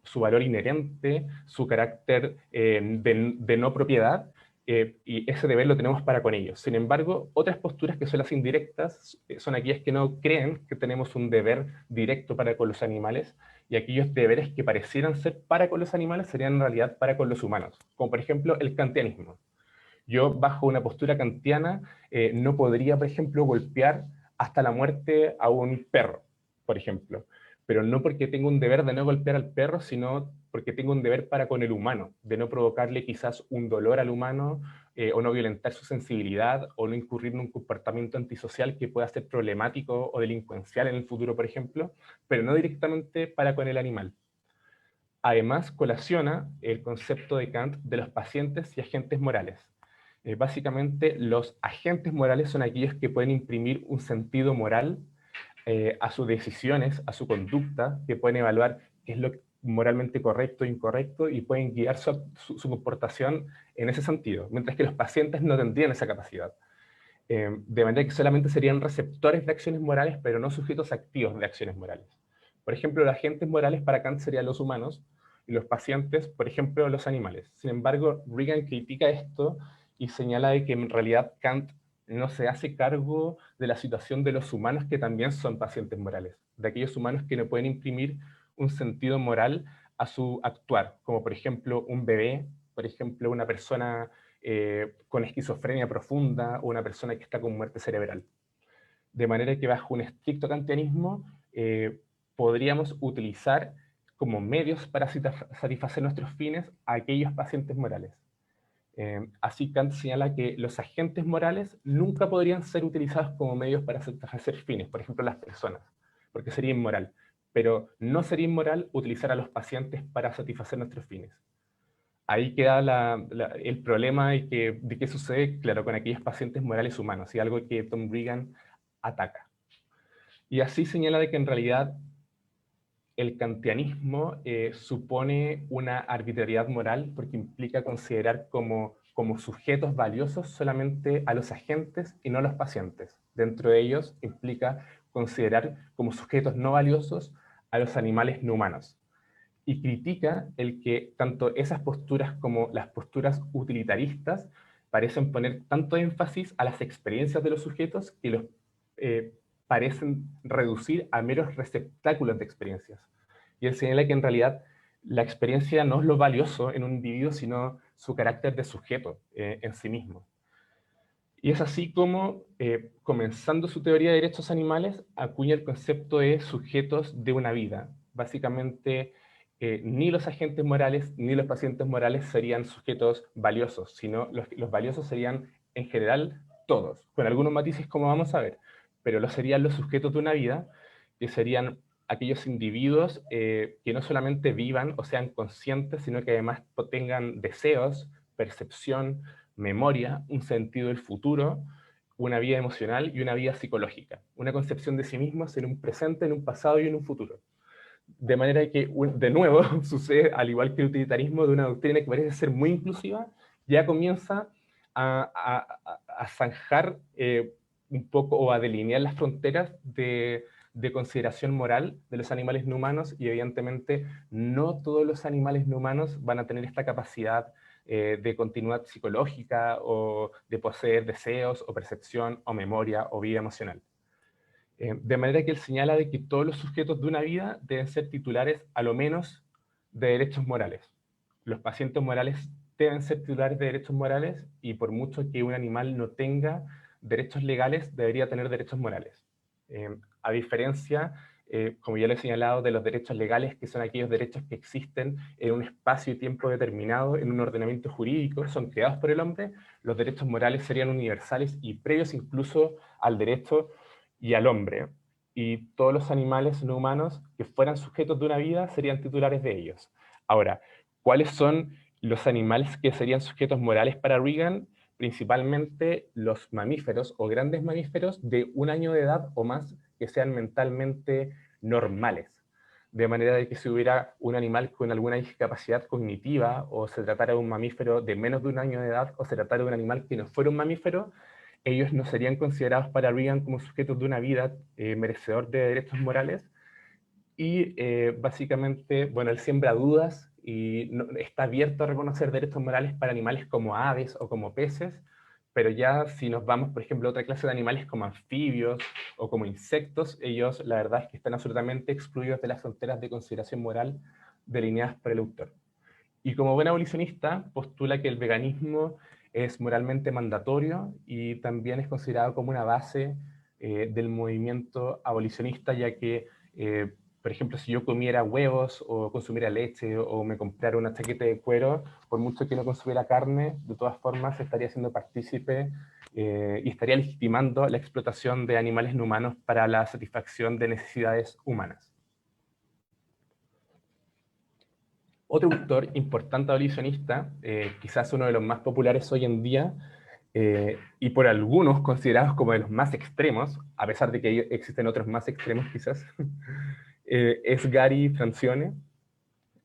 su valor inherente, su carácter de no propiedad, y ese deber lo tenemos para con ellos. Sin embargo, otras posturas que son las indirectas son aquellas que no creen que tenemos un deber directo para con los animales, y aquellos deberes que parecieran ser para con los animales serían en realidad para con los humanos, como por ejemplo el kantianismo. Yo, bajo una postura kantiana, no podría, por ejemplo, golpear hasta la muerte a un perro, por ejemplo, pero no porque tengo un deber de no golpear al perro, sino porque tengo un deber para con el humano, de no provocarle quizás un dolor al humano, o no violentar su sensibilidad, o no incurrir en un comportamiento antisocial que pueda ser problemático o delincuencial en el futuro, por ejemplo, pero no directamente para con el animal. Además, colaciona el concepto de Kant de los pacientes y agentes morales. Básicamente, los agentes morales son aquellos que pueden imprimir un sentido moral a sus decisiones, a su conducta, que pueden evaluar qué es lo moralmente correcto e incorrecto y pueden guiar su comportación en ese sentido, mientras que los pacientes no tendrían esa capacidad. De manera que solamente serían receptores de acciones morales, pero no sujetos activos de acciones morales. Por ejemplo, los agentes morales para Kant serían los humanos, y los pacientes, por ejemplo, los animales. Sin embargo, Reagan critica esto y señala de que en realidad Kant no se hace cargo de la situación de los humanos que también son pacientes morales, de aquellos humanos que no pueden imprimir un sentido moral a su actuar, como por ejemplo un bebé, por ejemplo una persona con esquizofrenia profunda o una persona que está con muerte cerebral. De manera que bajo un estricto kantianismo podríamos utilizar como medios para satisfacer nuestros fines a aquellos pacientes morales. Así Kant señala que los agentes morales nunca podrían ser utilizados como medios para satisfacer fines, por ejemplo las personas, porque sería inmoral. Pero no sería inmoral utilizar a los pacientes para satisfacer nuestros fines. Ahí queda el problema de qué sucede, claro, con aquellos pacientes morales humanos, y algo que Tom Reagan ataca. Y así señala de que en realidad el kantianismo supone una arbitrariedad moral porque implica considerar como sujetos valiosos solamente a los agentes y no a los pacientes. Dentro de ellos implica considerar como sujetos no valiosos a los animales no humanos. Y critica el que tanto esas posturas como las posturas utilitaristas parecen poner tanto énfasis a las experiencias de los sujetos que los parecen reducir a meros receptáculos de experiencias. Y él señala que en realidad la experiencia no es lo valioso en un individuo, sino su carácter de sujeto en sí mismo. Y es así como, comenzando su teoría de derechos animales, acuña el concepto de sujetos de una vida. Básicamente, ni los agentes morales ni los pacientes morales serían sujetos valiosos, sino los valiosos serían en general todos, con algunos matices como vamos a ver, pero serían los sujetos de una vida, que serían aquellos individuos que no solamente vivan o sean conscientes, sino que además tengan deseos, percepción, memoria, un sentido del futuro, una vida emocional y una vida psicológica. Una concepción de sí mismos en un presente, en un pasado y en un futuro. De manera que, de nuevo, sucede, al igual que el utilitarismo de una doctrina que parece ser muy inclusiva, ya comienza a zanjar un poco o a delinear las fronteras de consideración moral de los animales no humanos, y evidentemente no todos los animales no humanos van a tener esta capacidad de continuidad psicológica o de poseer deseos o percepción o memoria o vida emocional. De manera que él señala de que todos los sujetos de una vida deben ser titulares a lo menos de derechos morales. Los pacientes morales deben ser titulares de derechos morales, y por mucho que un animal no tenga derechos legales, debería tener derechos morales. A diferencia, como ya lo he señalado, de los derechos legales, que son aquellos derechos que existen en un espacio y tiempo determinado, en un ordenamiento jurídico, son creados por el hombre, los derechos morales serían universales y previos incluso al derecho y al hombre. Y todos los animales no humanos que fueran sujetos de una vida serían titulares de ellos. Ahora, ¿cuáles son los animales que serían sujetos morales para Reagan? Principalmente los mamíferos o grandes mamíferos de 1 año de edad o más, que sean mentalmente normales. De manera de que si hubiera un animal con alguna discapacidad cognitiva, o se tratara de un mamífero de menos de 1 año de edad, o se tratara de un animal que no fuera un mamífero, ellos no serían considerados para Reagan como sujetos de una vida merecedor de derechos morales. Y básicamente, bueno, él siembra dudas y está abierto a reconocer derechos morales para animales como aves o como peces, pero ya si nos vamos, por ejemplo, a otra clase de animales como anfibios o como insectos, ellos la verdad es que están absolutamente excluidos de las fronteras de consideración moral delineadas por el autor. Y como buen abolicionista, postula que el veganismo es moralmente mandatorio y también es considerado como una base del movimiento abolicionista, ya que, por ejemplo, si yo comiera huevos o consumiera leche o me comprara una chaqueta de cuero, por mucho que no consumiera carne, de todas formas estaría siendo partícipe y estaría legitimando la explotación de animales no humanos para la satisfacción de necesidades humanas. Otro autor importante abolicionista, quizás uno de los más populares hoy en día, y por algunos considerados como de los más extremos, a pesar de que existen otros más extremos quizás, es Gary Francione.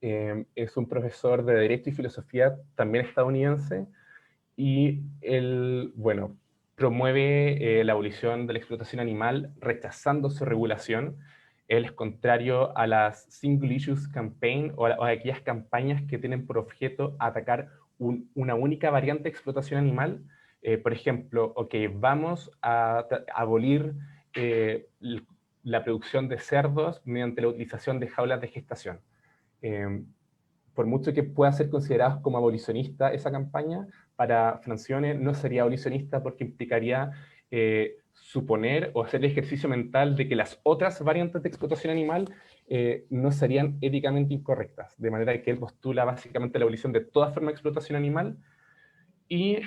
Es un profesor de Derecho y Filosofía también estadounidense, y él, bueno, promueve la abolición de la explotación animal, rechazando su regulación, Él es contrario a las Single Issues Campaign o a aquellas campañas que tienen por objeto atacar una única variante de explotación animal. Por ejemplo, vamos a abolir la producción de cerdos mediante la utilización de jaulas de gestación. Por mucho que pueda ser considerada como abolicionista esa campaña, para Francione no sería abolicionista porque implicaría suponer o hacer el ejercicio mental de que las otras variantes de explotación animal no serían éticamente incorrectas, de manera que él postula básicamente la abolición de toda forma de explotación animal, y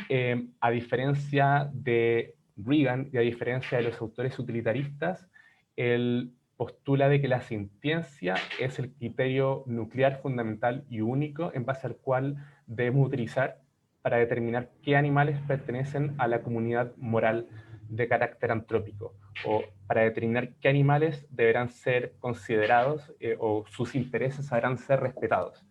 a diferencia de Reagan y a diferencia de los autores utilitaristas, él postula de que la sintiencia es el criterio nuclear fundamental y único en base al cual debemos utilizar para determinar qué animales pertenecen a la comunidad moral de carácter antrópico, o para determinar qué animales deberán ser considerados o sus intereses deberán ser respetados.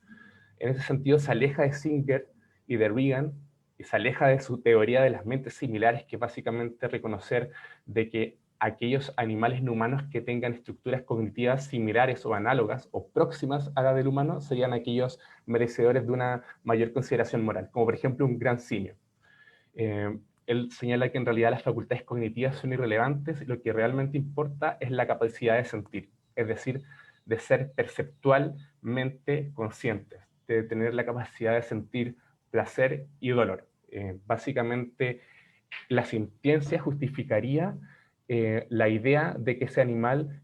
En ese sentido se aleja de Singer y de Reagan y se aleja de su teoría de las mentes similares, que es básicamente reconocer de que aquellos animales no humanos que tengan estructuras cognitivas similares o análogas o próximas a la del humano serían aquellos merecedores de una mayor consideración moral, como por ejemplo un gran simio. Él señala que en realidad las facultades cognitivas son irrelevantes y lo que realmente importa es la capacidad de sentir, es decir, de ser perceptualmente conscientes, de tener la capacidad de sentir placer y dolor. Básicamente, la sintiencia justificaría la idea de que ese animal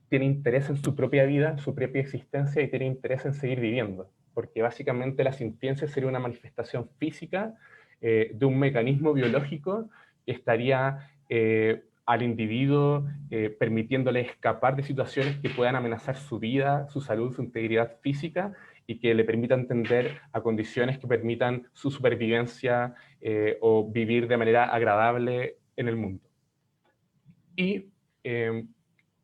tiene interés en su propia vida, su propia existencia, y tiene interés en seguir viviendo, porque básicamente la sintiencia sería una manifestación física de un mecanismo biológico que estaría al individuo permitiéndole escapar de situaciones que puedan amenazar su vida, su salud, su integridad física, y que le permitan tender a condiciones que permitan su supervivencia o vivir de manera agradable en el mundo. Y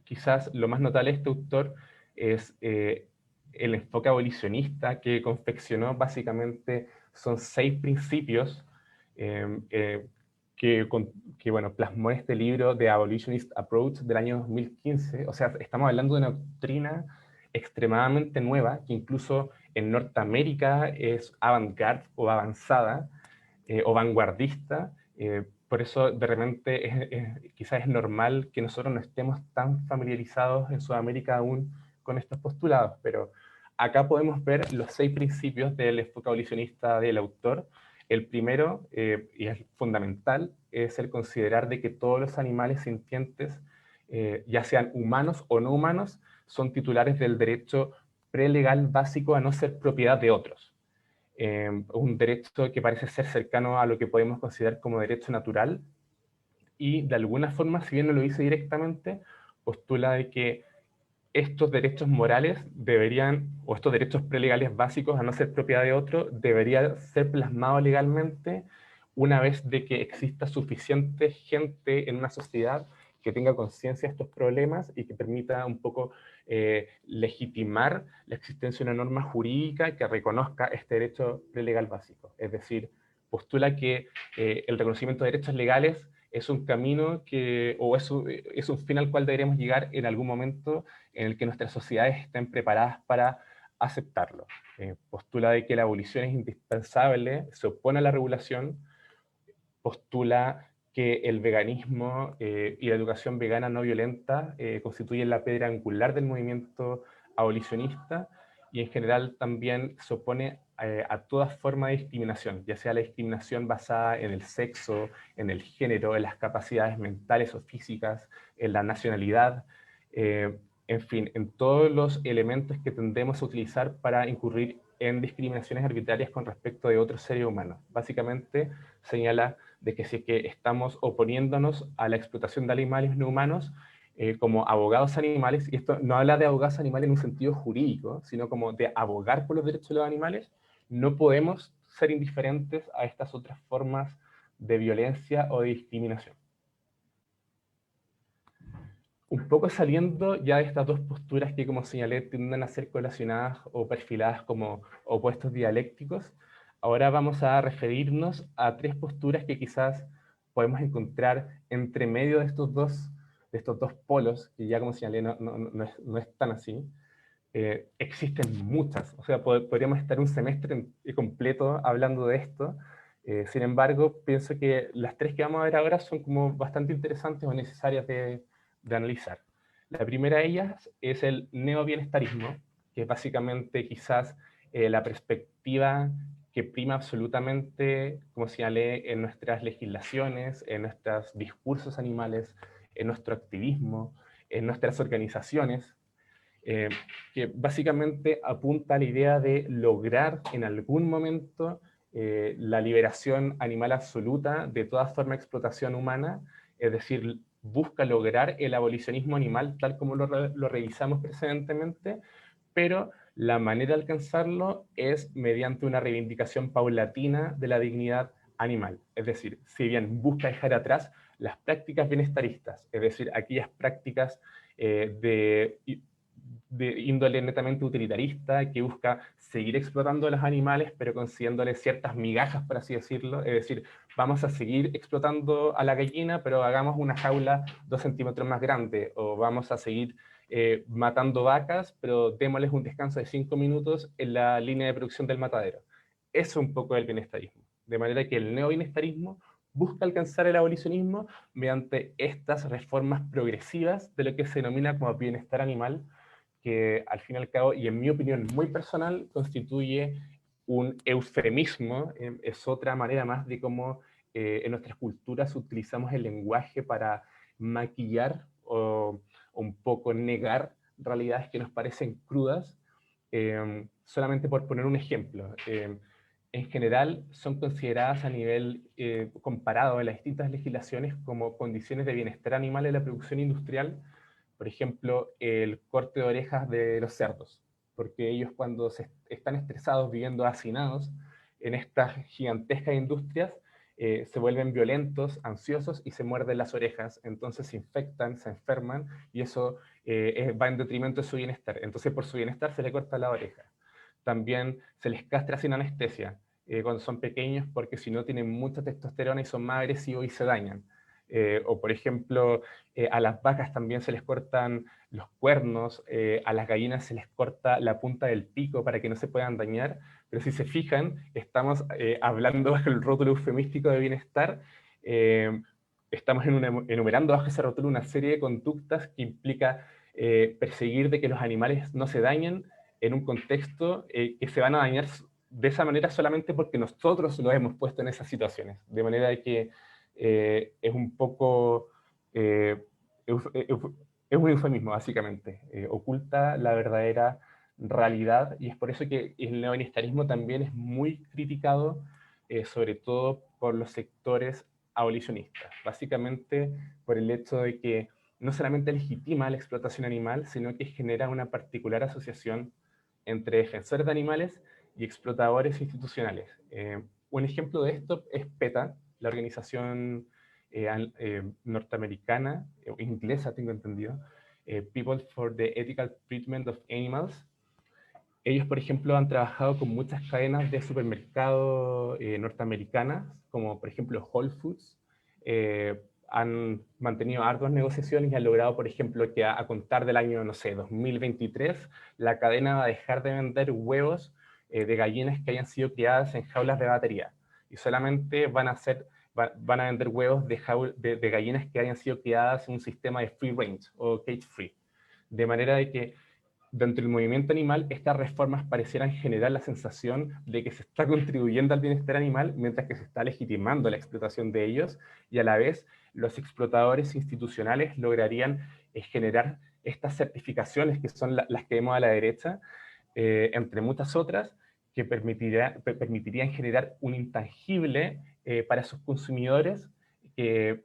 quizás lo más notable de este autor es el enfoque abolicionista que confeccionó. Básicamente son 6 principios que bueno, plasmó este libro de Abolitionist Approach del año 2015. O sea, estamos hablando de una doctrina extremadamente nueva, que incluso en Norteamérica es avant-garde o avanzada o vanguardista. Por eso de repente quizás es normal que nosotros no estemos tan familiarizados en Sudamérica aún con estos postulados, pero acá podemos ver los 6 principios del enfoque abolicionista del autor. El primero, y es fundamental, es el considerar de que todos los animales sintientes, ya sean humanos o no humanos, son titulares del derecho prelegal básico a no ser propiedad de otros. Un derecho que parece ser cercano a lo que podemos considerar como derecho natural, y de alguna forma, si bien no lo dice directamente, postula de que estos derechos morales deberían, o estos derechos prelegales básicos a no ser propiedad de otro, debería ser plasmado legalmente una vez de que exista suficiente gente en una sociedad que tenga conciencia de estos problemas y que permita un poco legitimar la existencia de una norma jurídica que reconozca este derecho prelegal básico. Es decir, postula que el reconocimiento de derechos legales es un camino es un fin al cual deberemos llegar en algún momento en el que nuestras sociedades estén preparadas para aceptarlo. Postula de que la abolición es indispensable, se opone a la regulación, postula que el veganismo y la educación vegana no violenta constituyen la piedra angular del movimiento abolicionista, y en general también se opone a toda forma de discriminación, ya sea la discriminación basada en el sexo, en el género, en las capacidades mentales o físicas, en la nacionalidad, en fin, en todos los elementos que tendemos a utilizar para incurrir en discriminaciones arbitrarias con respecto de otros seres humanos. Básicamente señala de que si es que estamos oponiéndonos a la explotación de animales no humanos como abogados animales, y esto no habla de abogados animales en un sentido jurídico, sino como de abogar por los derechos de los animales, no podemos ser indiferentes a estas otras formas de violencia o de discriminación. Un poco saliendo ya de estas dos posturas que, como señalé, tienden a ser correlacionadas o perfiladas como opuestos dialécticos, ahora vamos a referirnos a 3 posturas que quizás podemos encontrar entre medio de estos dos de estos dos polos, que ya como señalé no es tan así, existen muchas. O sea, podríamos estar un semestre completo hablando de esto. Sin embargo, pienso que las tres que vamos a ver ahora son como bastante interesantes o necesarias de analizar. La primera de ellas es el neobienestarismo, que es básicamente quizás la perspectiva que prima absolutamente, como señalé, en nuestras legislaciones, en nuestros discursos animales, en nuestro activismo, en nuestras organizaciones, eh, que básicamente apunta a la idea de lograr en algún momento la liberación animal absoluta de toda forma de explotación humana, es decir, busca lograr el abolicionismo animal tal como lo revisamos precedentemente, pero la manera de alcanzarlo es mediante una reivindicación paulatina de la dignidad animal. Es decir, si bien busca dejar atrás las prácticas bienestaristas, es decir, aquellas prácticas de índole netamente utilitarista, que busca seguir explotando a los animales, pero consiguiéndoles ciertas migajas, por así decirlo. Es decir, vamos a seguir explotando a la gallina, pero hagamos una jaula 2 centímetros más grande, o vamos a seguir matando vacas, pero démosles un descanso de 5 minutos en la línea de producción del matadero. Eso es un poco el bienestarismo. De manera que el neobienestarismo busca alcanzar el abolicionismo mediante estas reformas progresivas de lo que se denomina como bienestar animal, que al fin y al cabo, y en mi opinión muy personal, constituye un eufemismo, es otra manera más de cómo en nuestras culturas utilizamos el lenguaje para maquillar o un poco negar realidades que nos parecen crudas, solamente por poner un ejemplo. En general son consideradas a nivel comparado en las distintas legislaciones como condiciones de bienestar animal en la producción industrial, por ejemplo, el corte de orejas de los cerdos, porque ellos cuando están estresados viviendo hacinados en estas gigantescas industrias, se vuelven violentos, ansiosos y se muerden las orejas, entonces se infectan, se enferman y eso va en detrimento de su bienestar. Entonces por su bienestar se le corta la oreja. También se les castra sin anestesia cuando son pequeños, porque si no tienen mucha testosterona y son más agresivos y se dañan. O por ejemplo, a las vacas también se les cortan los cuernos, a las gallinas se les corta la punta del pico para que no se puedan dañar, pero si se fijan, estamos hablando bajo el rótulo eufemístico de bienestar, estamos enumerando bajo ese rótulo una serie de conductas que implica perseguir de que los animales no se dañen en un contexto que se van a dañar de esa manera solamente porque nosotros los hemos puesto en esas situaciones, de manera de que es un poco, es un eufemismo básicamente, oculta la verdadera realidad y es por eso que el neobienestarismo también es muy criticado, sobre todo por los sectores abolicionistas, básicamente por el hecho de que no solamente legitima la explotación animal, sino que genera una particular asociación entre defensores de animales y explotadores institucionales. Un ejemplo de esto es PETA, la organización norteamericana, inglesa tengo entendido, People for the Ethical Treatment of Animals. Ellos, por ejemplo, han trabajado con muchas cadenas de supermercados norteamericanas, como por ejemplo Whole Foods. Han mantenido arduas negociaciones y han logrado, por ejemplo, que a contar del año, no sé, 2023, la cadena va a dejar de vender huevos de gallinas que hayan sido criadas en jaulas de batería. Y solamente van a vender huevos de gallinas que hayan sido criadas en un sistema de free range o cage free. De manera de que dentro del movimiento animal, estas reformas parecieran generar la sensación de que se está contribuyendo al bienestar animal, mientras que se está legitimando la explotación de ellos, y a la vez los explotadores institucionales lograrían generar estas certificaciones que son las que vemos a la derecha, entre muchas otras, que permitirían generar un intangible para sus consumidores que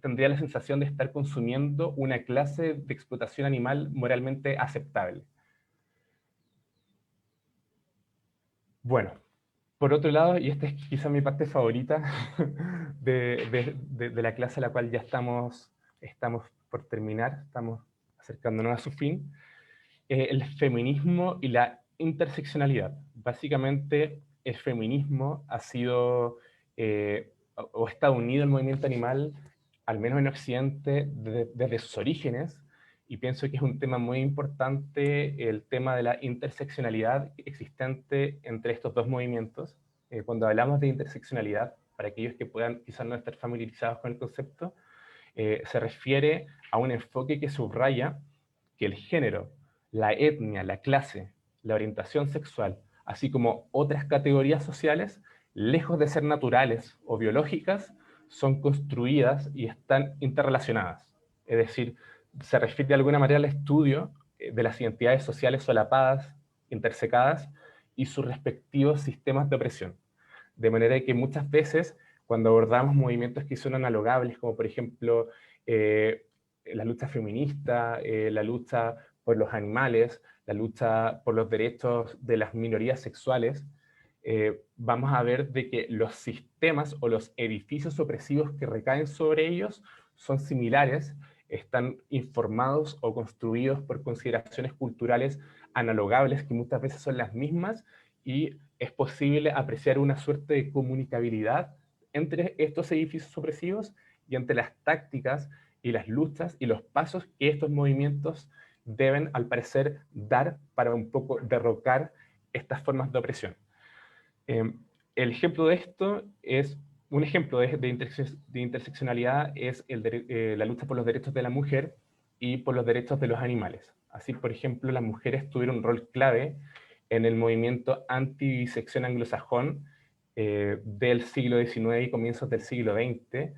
tendría la sensación de estar consumiendo una clase de explotación animal moralmente aceptable. Bueno, por otro lado, y esta es quizá mi parte favorita de la clase a la cual ya estamos por terminar, estamos acercándonos a su fin, el feminismo y la interseccionalidad. Básicamente, el feminismo ha sido o está unido al movimiento animal al menos en Occidente, desde sus orígenes, y pienso que es un tema muy importante el tema de la interseccionalidad existente entre estos dos movimientos. Cuando hablamos de interseccionalidad, para aquellos que puedan quizás no estar familiarizados con el concepto, se refiere a un enfoque que subraya que el género, la etnia, la clase, la orientación sexual, así como otras categorías sociales, lejos de ser naturales o biológicas, son construidas y están interrelacionadas. Es decir, se refiere de alguna manera al estudio de las identidades sociales solapadas, intersecadas, y sus respectivos sistemas de opresión. De manera que muchas veces, cuando abordamos movimientos que son analogables, como por ejemplo la lucha feminista, la lucha por los animales, la lucha por los derechos de las minorías sexuales, vamos a ver de que los sistemas o los edificios opresivos que recaen sobre ellos son similares, están informados o construidos por consideraciones culturales analogables que muchas veces son las mismas, y es posible apreciar una suerte de comunicabilidad entre estos edificios opresivos y entre las tácticas y las luchas y los pasos que estos movimientos deben, al parecer, dar para un poco derrocar estas formas de opresión. El ejemplo de esto es, un ejemplo de interseccionalidad es la lucha por los derechos de la mujer y por los derechos de los animales. Así, por ejemplo, las mujeres tuvieron un rol clave en el movimiento anti-vivisección anglosajón del siglo XIX y comienzos del siglo XX.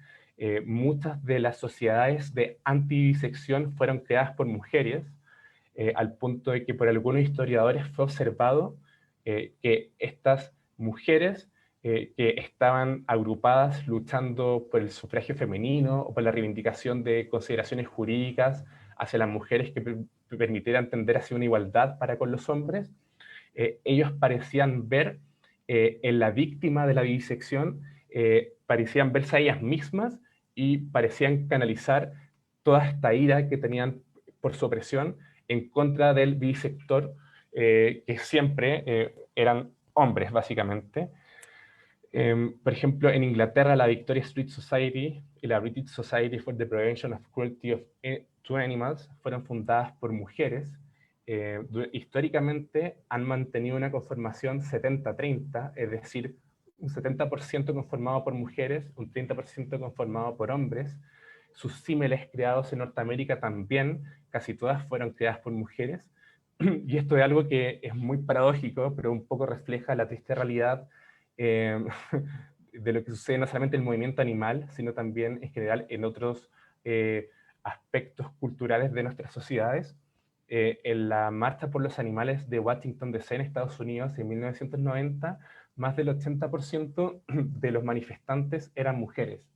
Muchas de las sociedades de anti-vivisección fueron creadas por mujeres, al punto de que por algunos historiadores fue observado que estas mujeres que estaban agrupadas luchando por el sufragio femenino o por la reivindicación de consideraciones jurídicas hacia las mujeres que permitieran tender hacia una igualdad para con los hombres, ellos parecían ver en la víctima de la vivisección, parecían verse a ellas mismas y parecían canalizar toda esta ira que tenían por su opresión en contra del vivisector, que siempre eran hombres, básicamente. Por ejemplo, en Inglaterra, la Victoria Street Society y la British Society for the Prevention of Cruelty to Animals fueron fundadas por mujeres. Históricamente han mantenido una conformación 70-30, es decir, un 70% conformado por mujeres, un 30% conformado por hombres. Sus símiles creados en Norteamérica también, casi todas fueron creadas por mujeres. Y esto es algo que es muy paradójico, pero un poco refleja la triste realidad eh, de lo que sucede no solamente en el movimiento animal, sino también en general en otros aspectos culturales de nuestras sociedades. En la Marcha por los Animales de Washington DC en Estados Unidos en 1990, más del 80% de los manifestantes eran mujeres.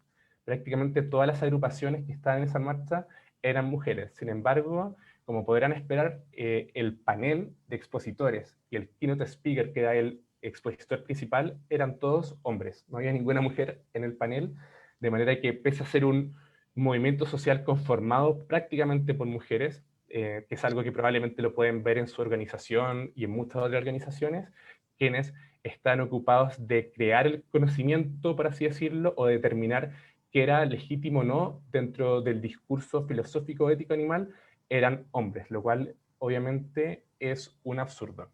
Prácticamente todas las agrupaciones que estaban en esa marcha eran mujeres. Sin embargo, como podrán esperar, el panel de expositores y el keynote speaker, que era el expositor principal, eran todos hombres. No había ninguna mujer en el panel, de manera que pese a ser un movimiento social conformado prácticamente por mujeres, que es algo que probablemente lo pueden ver en su organización y en muchas otras organizaciones, quienes están ocupados de crear el conocimiento, por así decirlo, o de determinar qué era legítimo o no dentro del discurso filosófico ético animal, eran hombres, lo cual obviamente es un absurdo.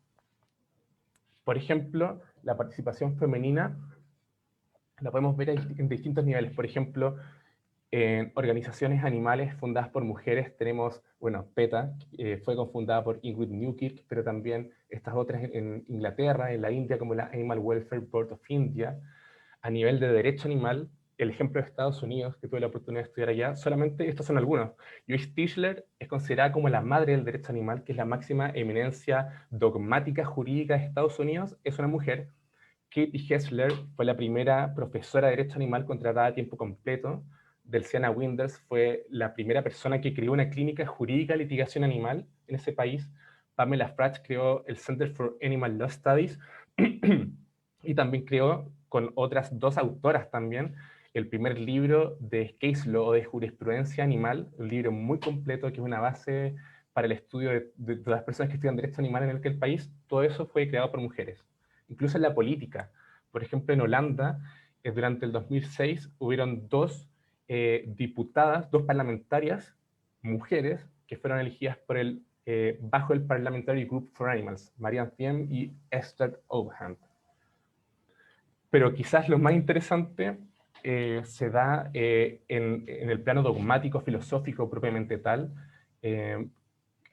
Por ejemplo, la participación femenina la podemos ver en distintos niveles. Por ejemplo, en organizaciones animales fundadas por mujeres tenemos, bueno, PETA, fue cofundada por Ingrid Newkirk, pero también estas otras en Inglaterra, en la India, como la Animal Welfare Board of India. A nivel de derecho animal, el ejemplo de Estados Unidos, que tuve la oportunidad de estudiar allá, solamente estos son algunos. Joyce Tischler es considerada como la madre del derecho animal, que es la máxima eminencia dogmática jurídica de Estados Unidos, es una mujer. Katie Hessler fue la primera profesora de derecho animal contratada a tiempo completo. Delciana Winders fue la primera persona que creó una clínica jurídica de litigación animal en ese país. Pamela Fratch creó el Center for Animal Law Studies y también creó, con otras dos autoras también, el primer libro de case law o de jurisprudencia animal, un libro muy completo que es una base para el estudio de las personas que estudian derecho animal en aquel país. Todo eso fue creado por mujeres. Incluso en la política. Por ejemplo, en Holanda, durante el 2006, hubieron dos diputadas, 2 parlamentarias, mujeres, que fueron elegidas por bajo el Parliamentary Group for Animals, Marianne Thieme y Esther Ouwehand. Pero quizás lo más interesante se da en el plano dogmático, filosófico propiamente tal.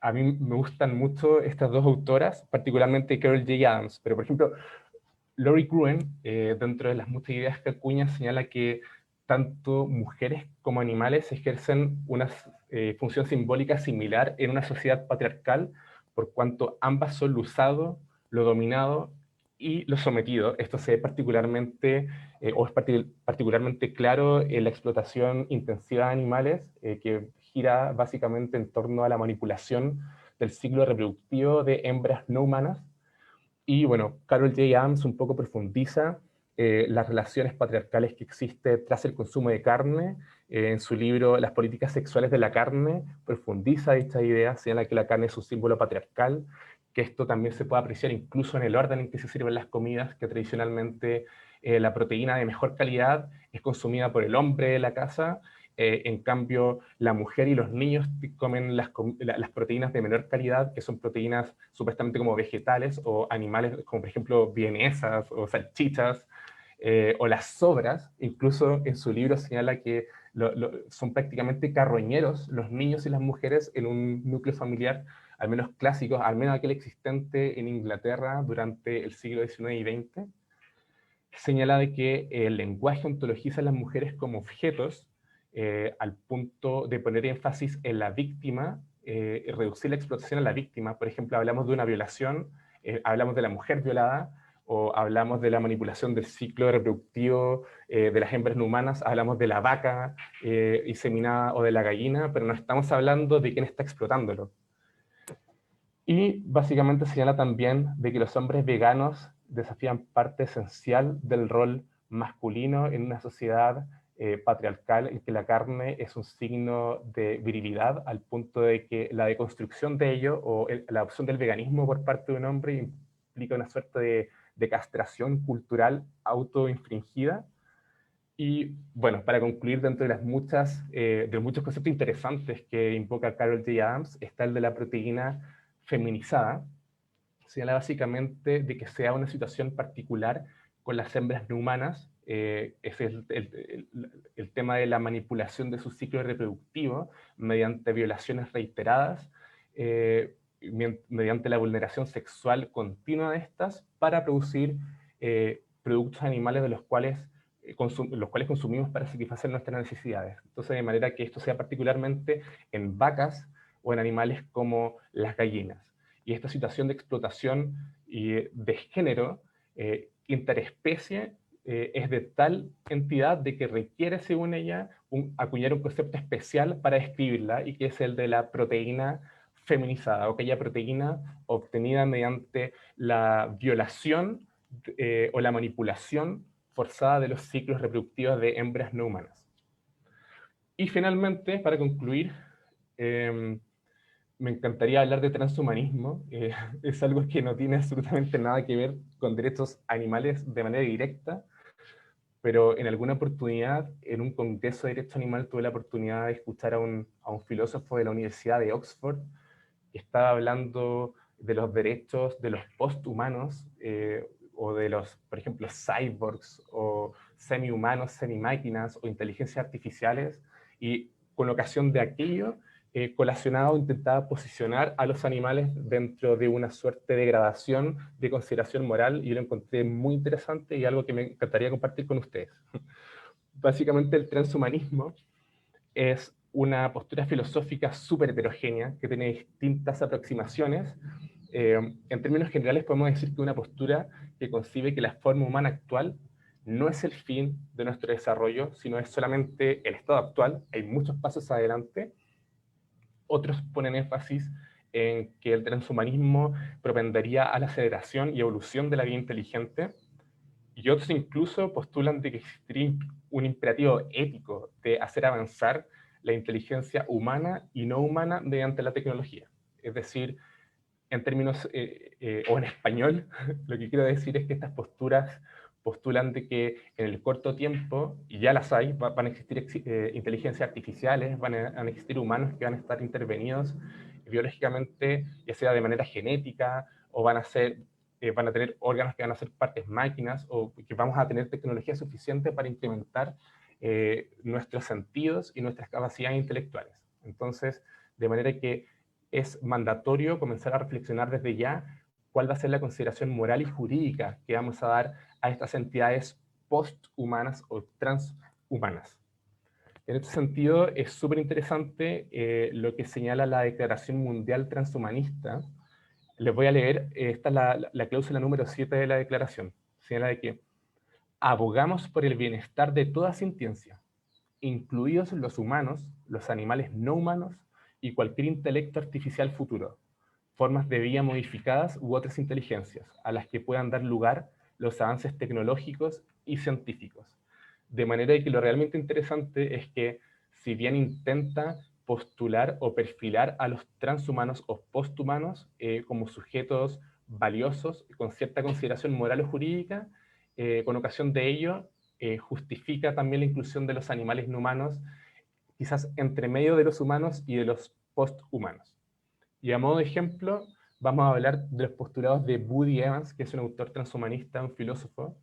A mí me gustan mucho estas 2 autoras, particularmente Carol J. Adams, pero por ejemplo, Laurie Gruen, dentro de las muchas ideas que acuña, señala que tanto mujeres como animales ejercen una función simbólica similar en una sociedad patriarcal, por cuanto ambas son lo usado, lo dominado y lo sometido. Esto se ve particularmente, particularmente claro en la explotación intensiva de animales, que gira básicamente en torno a la manipulación del ciclo reproductivo de hembras no humanas. Y bueno, Carol J. Adams un poco profundiza las relaciones patriarcales que existen tras el consumo de carne. En su libro Las políticas sexuales de la carne, profundiza esta idea, señala que la carne es un símbolo patriarcal, que esto también se puede apreciar incluso en el orden en que se sirven las comidas, que tradicionalmente la proteína de mejor calidad es consumida por el hombre de la casa, en cambio la mujer y los niños comen las proteínas de menor calidad, que son proteínas supuestamente como vegetales o animales, como por ejemplo vienesas o salchichas, o las sobras. Incluso en su libro señala que son prácticamente carroñeros los niños y las mujeres en un núcleo familiar, al menos clásico, al menos aquel existente en Inglaterra durante el siglo XIX y XX. Señala de que el lenguaje ontologiza a las mujeres como objetos, al punto de poner énfasis en la víctima, y reducir la explotación a la víctima. Por ejemplo, hablamos de una violación, hablamos de la mujer violada, o hablamos de la manipulación del ciclo reproductivo de las hembras no humanas, hablamos de la vaca inseminada o de la gallina, pero no estamos hablando de quién está explotándolo. Y básicamente señala también de que los hombres veganos desafían parte esencial del rol masculino en una sociedad patriarcal en que la carne es un signo de virilidad, al punto de que la deconstrucción de ello o la opción del veganismo por parte de un hombre implica una suerte de castración cultural autoinfringida. Y bueno, para concluir, dentro de de los muchos conceptos interesantes que invoca Carol J. Adams, está el de la proteína feminizada. Señala básicamente de que sea una situación particular con las hembras no humanas. Es el tema de la manipulación de su ciclo reproductivo mediante violaciones reiteradas, mediante la vulneración sexual continua de estas, para producir productos animales de los cuales consumimos para satisfacer nuestras necesidades. Entonces, de manera que esto sea particularmente en vacas o en animales como las gallinas. Y esta situación de explotación y de género interespecie es de tal entidad de que requiere, según ella, acuñar un concepto especial para describirla, y que es el de la proteína feminizada, o aquella proteína obtenida mediante la violación o la manipulación forzada de los ciclos reproductivos de hembras no humanas. Y finalmente, para concluir, me encantaría hablar de transhumanismo. Es algo que no tiene absolutamente nada que ver con derechos animales de manera directa, pero en alguna oportunidad, en un congreso de derecho animal, tuve la oportunidad de escuchar a un filósofo de la Universidad de Oxford que estaba hablando de los derechos de los posthumanos, o de los, por ejemplo, cyborgs, o semi-humanos, semi-máquinas, o inteligencias artificiales, y con ocasión de aquello, colacionado intentaba posicionar a los animales dentro de una suerte de gradación de consideración moral, y yo lo encontré muy interesante y algo que me encantaría compartir con ustedes. Básicamente el transhumanismo es una postura filosófica súper heterogénea que tiene distintas aproximaciones. En términos generales podemos decir que una postura que concibe que la forma humana actual no es el fin de nuestro desarrollo, sino es solamente el estado actual. Hay muchos pasos adelante. Otros ponen énfasis en que el transhumanismo propendería a la aceleración y evolución de la vida inteligente, y otros incluso postulan de que existiría un imperativo ético de hacer avanzar la inteligencia humana y no humana mediante la tecnología. Es decir, en términos, o en español, lo que quiero decir es que estas posturas postulan de que en el corto tiempo, y ya las hay, van a existir inteligencias artificiales, van a existir humanos que van a estar intervenidos biológicamente, ya sea de manera genética, o van a tener órganos que van a ser partes máquinas, o que vamos a tener tecnología suficiente para incrementar nuestros sentidos y nuestras capacidades intelectuales. Entonces, de manera que es mandatorio comenzar a reflexionar desde ya cuál va a ser la consideración moral y jurídica que vamos a dar a estas entidades posthumanas o transhumanas. En este sentido, es súper interesante lo que señala la Declaración Mundial Transhumanista. Les voy a leer, esta es la cláusula número 7 de la declaración. Señala de que abogamos por el bienestar de toda sintiencia, incluidos los humanos, los animales no humanos y cualquier intelecto artificial futuro, formas de vida modificadas u otras inteligencias, a las que puedan dar lugar los avances tecnológicos y científicos. De manera que lo realmente interesante es que, si bien intenta postular o perfilar a los transhumanos o posthumanos como sujetos valiosos, con cierta consideración moral o jurídica, con ocasión de ello, justifica también la inclusión de los animales no humanos, quizás entre medio de los humanos y de los posthumanos. Y a modo de ejemplo, vamos a hablar de los postulados de Woody Evans, que es un autor transhumanista, un filósofo,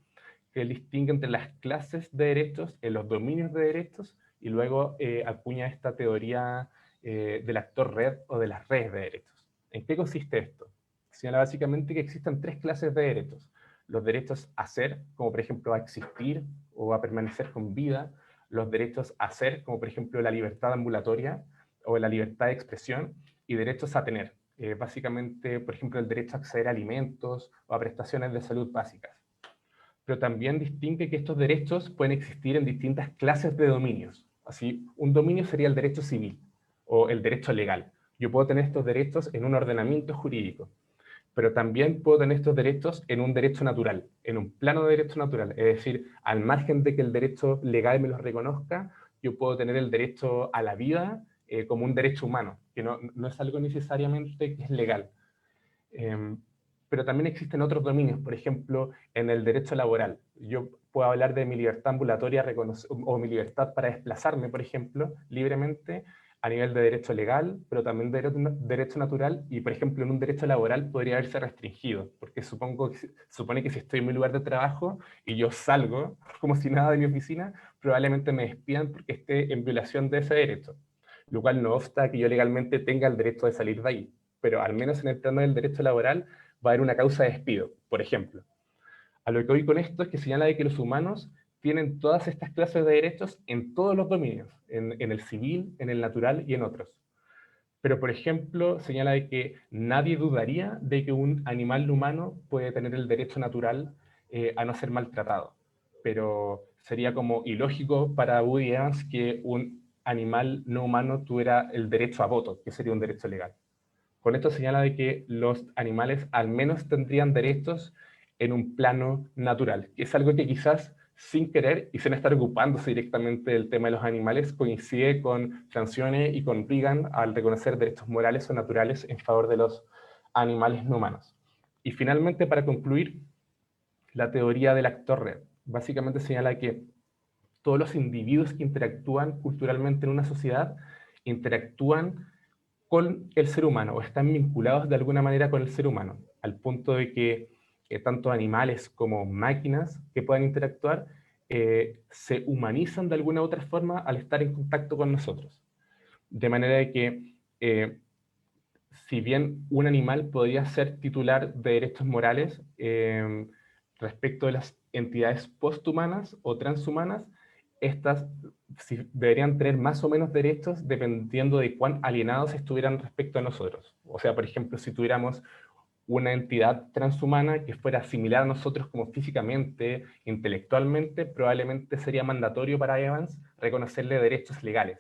que él distingue entre las clases de derechos, en los dominios de derechos, y luego acuña esta teoría del actor red o de las redes de derechos. ¿En qué consiste esto? Señala básicamente que existen tres clases de derechos. Los derechos a ser, como por ejemplo a existir o a permanecer con vida. Los derechos a ser, como por ejemplo la libertad ambulatoria o la libertad de expresión. Y derechos a tener, básicamente, por ejemplo, el derecho a acceder a alimentos o a prestaciones de salud básicas. Pero también distingue que estos derechos pueden existir en distintas clases de dominios. Así, un dominio sería el derecho civil o el derecho legal. Yo puedo tener estos derechos en un ordenamiento jurídico, pero también puedo tener estos derechos en un derecho natural, en un plano de derecho natural. Es decir, al margen de que el derecho legal me lo reconozca, yo puedo tener el derecho a la vida como un derecho humano, que no es algo necesariamente que es legal. Pero también existen otros dominios, por ejemplo, en el derecho laboral. Yo puedo hablar de mi libertad ambulatoria o mi libertad para desplazarme, por ejemplo, libremente a nivel de derecho legal, pero también de derecho natural, y por ejemplo en un derecho laboral podría haberse restringido, porque supone que si estoy en mi lugar de trabajo y yo salgo como si nada de mi oficina, probablemente me despidan porque esté en violación de ese derecho, lo cual no obsta que yo legalmente tenga el derecho de salir de ahí, pero al menos en el plano del derecho laboral va a haber una causa de despido, por ejemplo. A lo que voy con esto es que señala de que los humanos tienen todas estas clases de derechos en todos los dominios, en el civil, en el natural y en otros. Pero, por ejemplo, señala de que nadie dudaría de que un animal humano puede tener el derecho natural a no ser maltratado. Pero sería como ilógico para Woody Evans que un animal no humano tuviera el derecho a voto, que sería un derecho legal. Con esto señala de que los animales al menos tendrían derechos en un plano natural, que es algo que quizás sin querer y sin estar ocupándose directamente del tema de los animales, coincide con Francione y con Reagan al reconocer derechos morales o naturales en favor de los animales no humanos. Y finalmente, para concluir, la teoría del actor red. Básicamente señala que todos los individuos que interactúan culturalmente en una sociedad interactúan con el ser humano o están vinculados de alguna manera con el ser humano, al punto de que tanto animales como máquinas que puedan interactuar se humanizan de alguna u otra forma al estar en contacto con nosotros. De manera de que, si bien un animal podría ser titular de derechos morales respecto de las entidades posthumanas o transhumanas, estas deberían tener más o menos derechos dependiendo de cuán alienados estuvieran respecto a nosotros. O sea, por ejemplo, si tuviéramos una entidad transhumana que fuera similar a nosotros como físicamente, intelectualmente, probablemente sería mandatorio para Evans reconocerle derechos legales.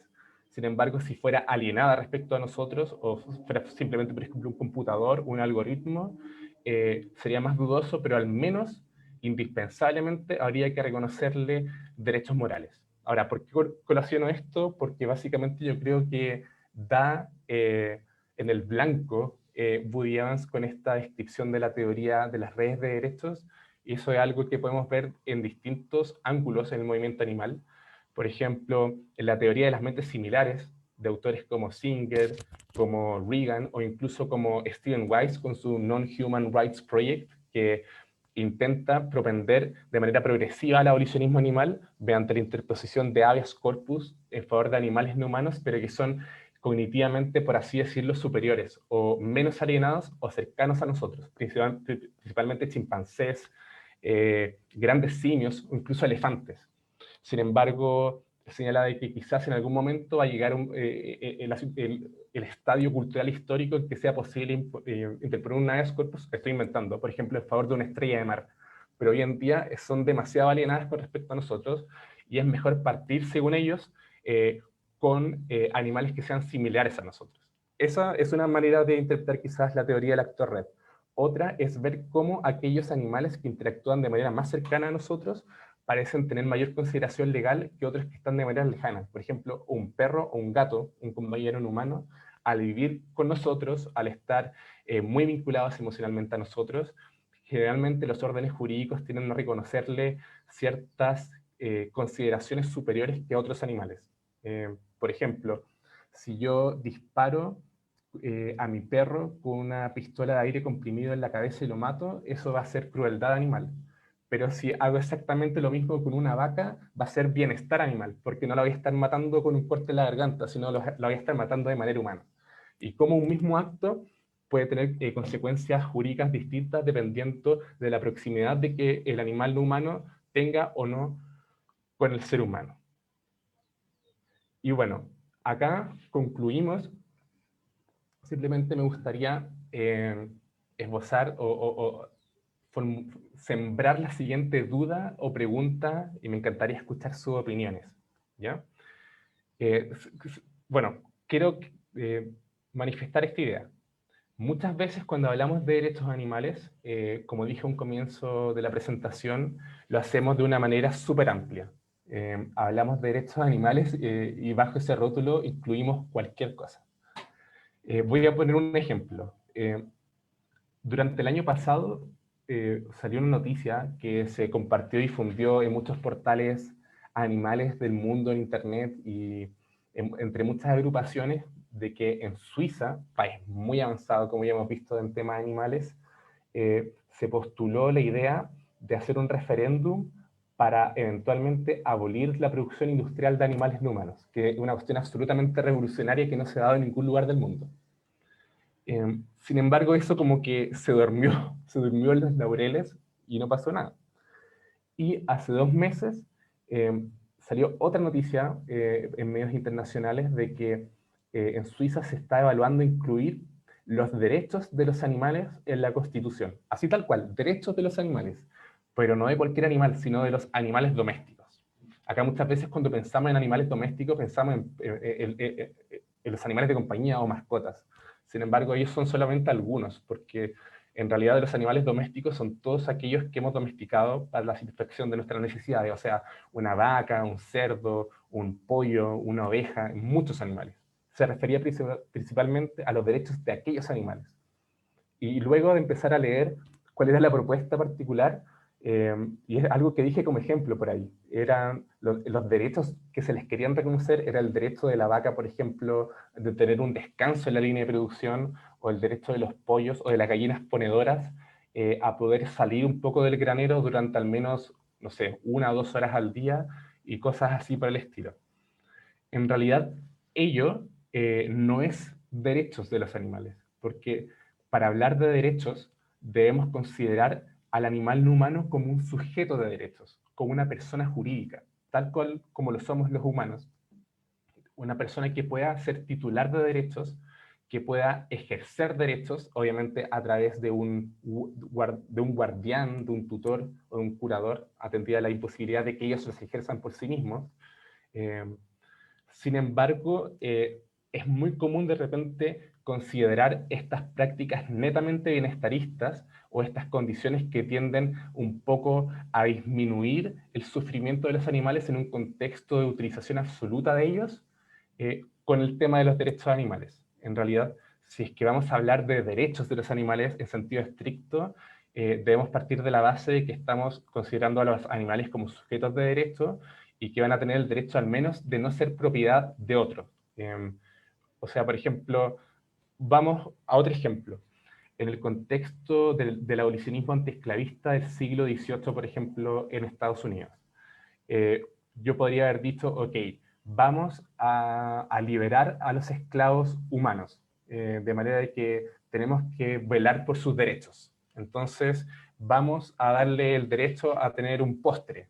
Sin embargo, si fuera alienada respecto a nosotros, o fuera simplemente, por ejemplo, un computador, un algoritmo, sería más dudoso, pero al menos, indispensablemente, habría que reconocerle derechos morales. Ahora, ¿por qué colaciono esto? Porque básicamente yo creo que da en el blanco Woody Evans con esta descripción de la teoría de las redes de derechos, Y eso es algo que podemos ver en distintos ángulos en el movimiento animal. Por ejemplo, en la teoría de las mentes similares, de autores como Singer, como Reagan, o incluso como Stephen Wise con su Non-Human Rights Project, que intenta propender de manera progresiva al abolicionismo animal mediante la interposición de habeas corpus en favor de animales no humanos, pero que son cognitivamente, por así decirlo, superiores, o menos alienados o cercanos a nosotros, principalmente chimpancés, grandes simios o incluso elefantes. Sin embargo, señala de que quizás en algún momento va a llegar el estadio cultural histórico en que sea posible interponer un habeas corpus, estoy inventando, por ejemplo, en favor de una estrella de mar. Pero hoy en día son demasiado alienadas con respecto a nosotros y es mejor partir, según ellos, con animales que sean similares a nosotros. Esa es una manera de interpretar quizás la teoría del actor red. Otra es ver cómo aquellos animales que interactúan de manera más cercana a nosotros parecen tener mayor consideración legal que otros que están de manera lejana. Por ejemplo, un perro o un gato, un compañero humano, al vivir con nosotros, al estar muy vinculados emocionalmente a nosotros, generalmente los órdenes jurídicos tienden a reconocerle ciertas consideraciones superiores que a otros animales. Por ejemplo, si yo disparo a mi perro con una pistola de aire comprimido en la cabeza y lo mato, eso va a ser crueldad animal. Pero si hago exactamente lo mismo con una vaca, va a ser bienestar animal, porque no la voy a estar matando con un corte en la garganta, sino la voy a estar matando de manera humana. Y como un mismo acto puede tener consecuencias jurídicas distintas dependiendo de la proximidad de que el animal no humano tenga o no con el ser humano. Y bueno, acá concluimos. Simplemente me gustaría esbozar o sembrar la siguiente duda o pregunta y me encantaría escuchar sus opiniones. ¿Ya? Bueno, quiero manifestar esta idea. Muchas veces cuando hablamos de derechos animales, como dije a un comienzo de la presentación, lo hacemos de una manera súper amplia. Hablamos de derechos animales y bajo ese rótulo incluimos cualquier cosa. Voy a poner un ejemplo. Durante el año pasado salió una noticia que se compartió y difundió en muchos portales animales del mundo en internet y entre muchas agrupaciones de que en Suiza, país muy avanzado como ya hemos visto en temas animales, se postuló la idea de hacer un referéndum para eventualmente abolir la producción industrial de animales no humanos, que es una cuestión absolutamente revolucionaria que no se ha dado en ningún lugar del mundo. Sin embargo, eso como que se durmió en los laureles y no pasó nada. Y hace 2 meses salió otra noticia en medios internacionales de que en Suiza se está evaluando incluir los derechos de los animales en la Constitución. Así tal cual, derechos de los animales. Pero no de cualquier animal, sino de los animales domésticos. Acá muchas veces cuando pensamos en animales domésticos pensamos en los animales de compañía o mascotas. Sin embargo, ellos son solamente algunos, porque en realidad los animales domésticos son todos aquellos que hemos domesticado para la satisfacción de nuestras necesidades, o sea, una vaca, un cerdo, un pollo, una oveja, muchos animales. Se refería principalmente a los derechos de aquellos animales. Y luego de empezar a leer cuál era la propuesta particular, y es algo que dije como ejemplo por ahí, eran los derechos que se les querían reconocer, era el derecho de la vaca, por ejemplo, de tener un descanso en la línea de producción, o el derecho de los pollos o de las gallinas ponedoras a poder salir un poco del granero durante al menos, no sé, 1 o 2 horas al día y cosas así por el estilo. En realidad, ello no es derechos de los animales, porque para hablar de derechos debemos considerar al animal no humano como un sujeto de derechos, como una persona jurídica, tal cual como lo somos los humanos. Una persona que pueda ser titular de derechos, que pueda ejercer derechos, obviamente a través de un guardián, de un tutor o de un curador, atendida a la imposibilidad de que ellos los ejerzan por sí mismos. Sin embargo, es muy común de repente considerar estas prácticas netamente bienestaristas o estas condiciones que tienden un poco a disminuir el sufrimiento de los animales en un contexto de utilización absoluta de ellos con el tema de los derechos animales. En realidad, si es que vamos a hablar de derechos de los animales en sentido estricto, debemos partir de la base de que estamos considerando a los animales como sujetos de derecho y que van a tener el derecho al menos de no ser propiedad de otros. O sea, por ejemplo, vamos a otro ejemplo. En el contexto del abolicionismo antiesclavista del siglo XVIII, por ejemplo, en Estados Unidos. Yo podría haber dicho, ok, vamos a liberar a los esclavos humanos, de manera de que tenemos que velar por sus derechos. Entonces, vamos a darle el derecho a tener un postre,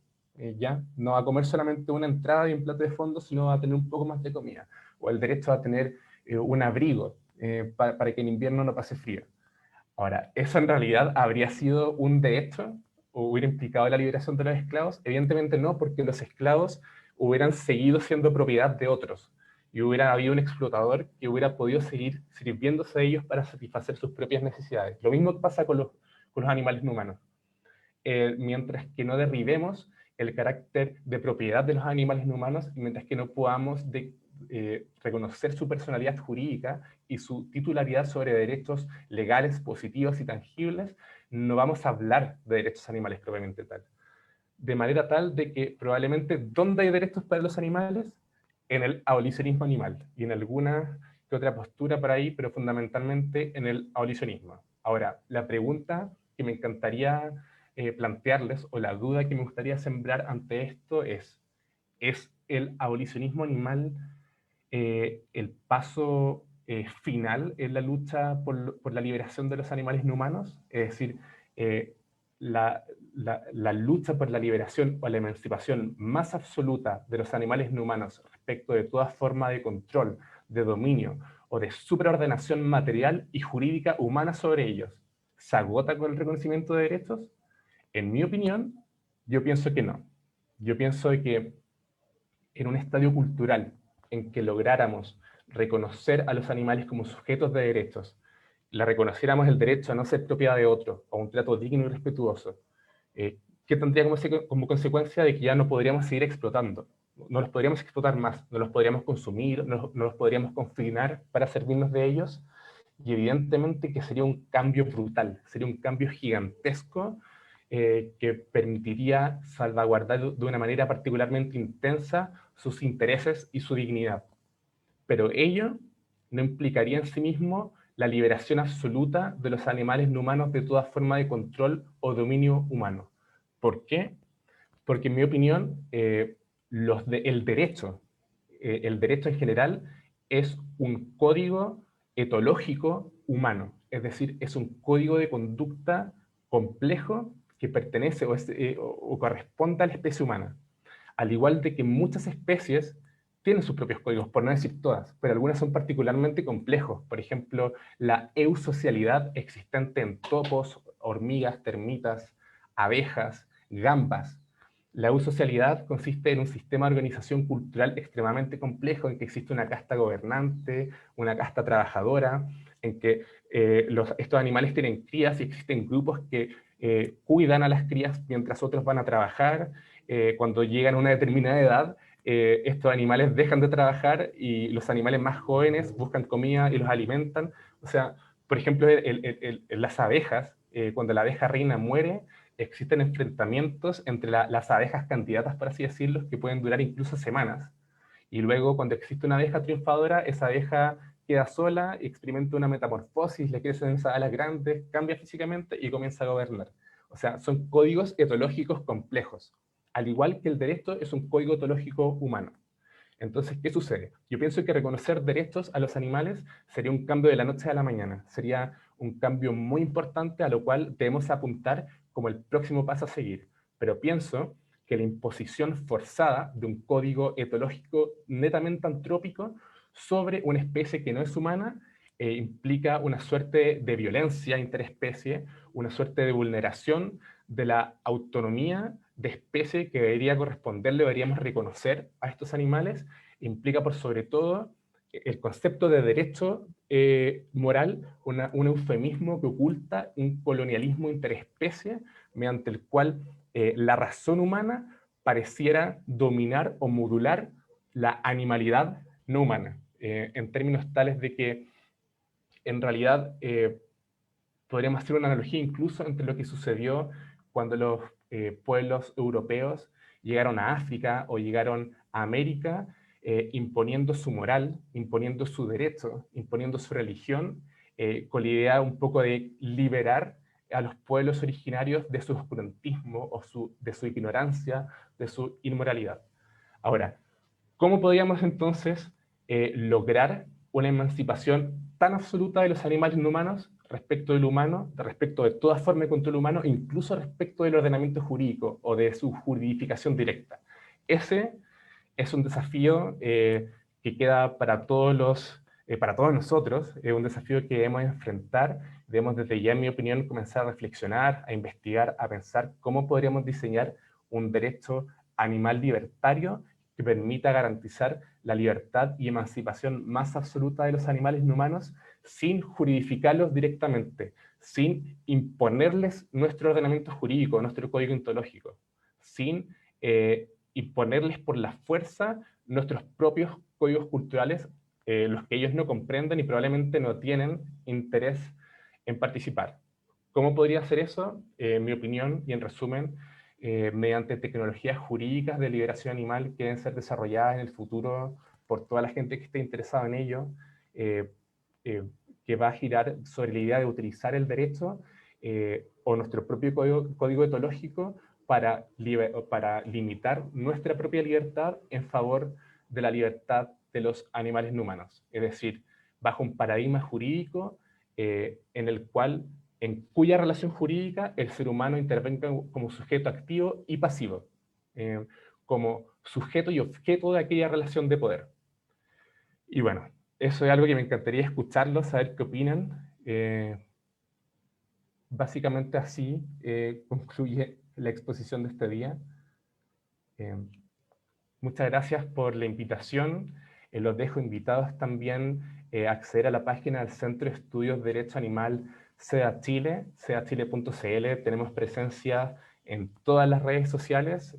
¿ya? No a comer solamente una entrada y un plato de fondo, sino a tener un poco más de comida. O el derecho a tener un abrigo, para que en invierno no pase frío. Ahora, ¿eso en realidad habría sido un derecho o hubiera implicado la liberación de los esclavos? Evidentemente no, porque los esclavos hubieran seguido siendo propiedad de otros y hubiera habido un explotador que hubiera podido seguir sirviéndose de ellos para satisfacer sus propias necesidades. Lo mismo pasa con los animales no humanos. Mientras que no derribemos el carácter de propiedad de los animales no humanos, mientras que no podamos reconocer su personalidad jurídica y su titularidad sobre derechos legales, positivos y tangibles, no vamos a hablar de derechos animales propiamente tal. De manera tal de que probablemente, ¿dónde hay derechos para los animales? En el abolicionismo animal y en alguna que otra postura por ahí, pero fundamentalmente en el abolicionismo. Ahora, la pregunta que me encantaría plantearles, o la duda que me gustaría sembrar ante esto ¿es el abolicionismo animal el paso final en la lucha por la liberación de los animales no humanos? Es decir, la lucha por la liberación o la emancipación más absoluta de los animales no humanos respecto de toda forma de control, de dominio o de supraordenación material y jurídica humana sobre ellos, ¿se agota con el reconocimiento de derechos? En mi opinión, yo pienso que no. Yo pienso que en un estadio cultural en que lográramos reconocer a los animales como sujetos de derechos, le reconociéramos el derecho a no ser propiedad de otro, a un trato digno y respetuoso, ¿qué tendría como consecuencia de que ya no podríamos seguir explotando? No los podríamos explotar más, no los podríamos consumir, no los podríamos confinar para servirnos de ellos, y evidentemente que sería un cambio brutal, sería un cambio gigantesco que permitiría salvaguardar de una manera particularmente intensa sus intereses y su dignidad. Pero ello no implicaría en sí mismo la liberación absoluta de los animales no humanos de toda forma de control o dominio humano. ¿Por qué? Porque en mi opinión, el derecho en general es un código etológico humano, es decir, es un código de conducta complejo que pertenece o corresponde a la especie humana. Al igual de que muchas especies tienen sus propios códigos, por no decir todas, pero algunas son particularmente complejos. Por ejemplo, la eusocialidad existente en topos, hormigas, termitas, abejas, gambas. La eusocialidad consiste en un sistema de organización cultural extremadamente complejo en que existe una casta gobernante, una casta trabajadora, en que estos animales tienen crías y existen grupos que cuidan a las crías mientras otros van a trabajar. Cuando llegan a una determinada edad, estos animales dejan de trabajar y los animales más jóvenes buscan comida y los alimentan. O sea, por ejemplo, las abejas, cuando la abeja reina muere, existen enfrentamientos entre las abejas candidatas, por así decirlo, que pueden durar incluso semanas. Y luego, cuando existe una abeja triunfadora, esa abeja queda sola, experimenta una metamorfosis, le crecen esas alas grandes, cambia físicamente y comienza a gobernar. O sea, son códigos etológicos complejos. Al igual que el derecho es un código etológico humano. Entonces, ¿qué sucede? Yo pienso que reconocer derechos a los animales sería un cambio de la noche a la mañana. Sería un cambio muy importante a lo cual debemos apuntar como el próximo paso a seguir. Pero pienso que la imposición forzada de un código etológico netamente antrópico sobre una especie que no es humana implica una suerte de violencia interespecie, una suerte de vulneración de la autonomía de especie que debería corresponderle, deberíamos reconocer a estos animales, implica por sobre todo el concepto de derecho moral, un eufemismo que oculta un colonialismo interespecie mediante el cual la razón humana pareciera dominar o modular la animalidad no humana, en términos tales de que en realidad Podríamos hacer una analogía incluso entre lo que sucedió cuando los pueblos europeos llegaron a África o llegaron a América, imponiendo su moral, imponiendo su derecho, imponiendo su religión, con la idea un poco de liberar a los pueblos originarios de su oscurantismo o de su ignorancia, de su inmoralidad. Ahora, ¿cómo podríamos entonces lograr una emancipación tan absoluta de los animales no humanos respecto del humano, respecto de toda forma de control humano, incluso respecto del ordenamiento jurídico o de su juridificación directa? Ese es un desafío que queda para todos nosotros, es un desafío que debemos enfrentar, debemos desde ya, en mi opinión, comenzar a reflexionar, a investigar, a pensar cómo podríamos diseñar un derecho animal libertario que permita garantizar la libertad y emancipación más absoluta de los animales no humanos sin juridificarlos directamente, sin imponerles nuestro ordenamiento jurídico, nuestro código ontológico, sin imponerles por la fuerza nuestros propios códigos culturales, los que ellos no comprenden y probablemente no tienen interés en participar. ¿Cómo podría hacer eso? En mi opinión, y en resumen, mediante tecnologías jurídicas de liberación animal que deben ser desarrolladas en el futuro por toda la gente que esté interesada en ello, que va a girar sobre la idea de utilizar el derecho o nuestro propio código etológico para limitar nuestra propia libertad en favor de la libertad de los animales no humanos. Es decir, bajo un paradigma jurídico en cuya relación jurídica el ser humano intervenga como sujeto activo y pasivo, como sujeto y objeto de aquella relación de poder. Y bueno, eso es algo que me encantaría escucharlos, saber qué opinan. Básicamente así concluye la exposición de este día. Muchas gracias por la invitación. Los dejo invitados también a acceder a la página del Centro de Estudios de Derecho Animal CEDA Chile, cedachile.cl. Tenemos presencia en todas las redes sociales.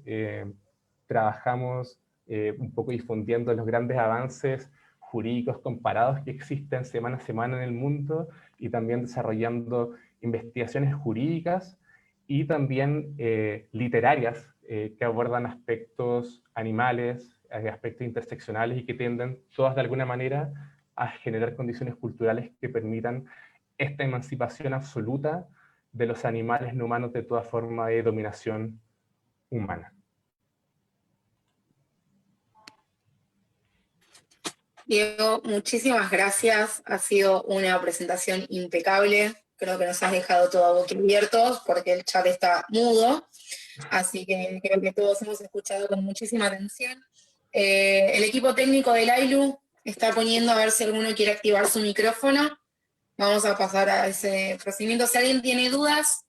Trabajamos un poco difundiendo los grandes avances jurídicos comparados que existen semana a semana en el mundo y también desarrollando investigaciones jurídicas y también literarias que abordan aspectos animales, aspectos interseccionales y que tienden todas de alguna manera a generar condiciones culturales que permitan esta emancipación absoluta de los animales no humanos de toda forma de dominación humana. Diego, muchísimas gracias. Ha sido una presentación impecable. Creo que nos has dejado todo boquiabiertos porque el chat está mudo. Así que creo que todos hemos escuchado con muchísima atención. El equipo técnico del AILU está poniendo a ver si alguno quiere activar su micrófono. Vamos a pasar a ese procedimiento. Si alguien tiene dudas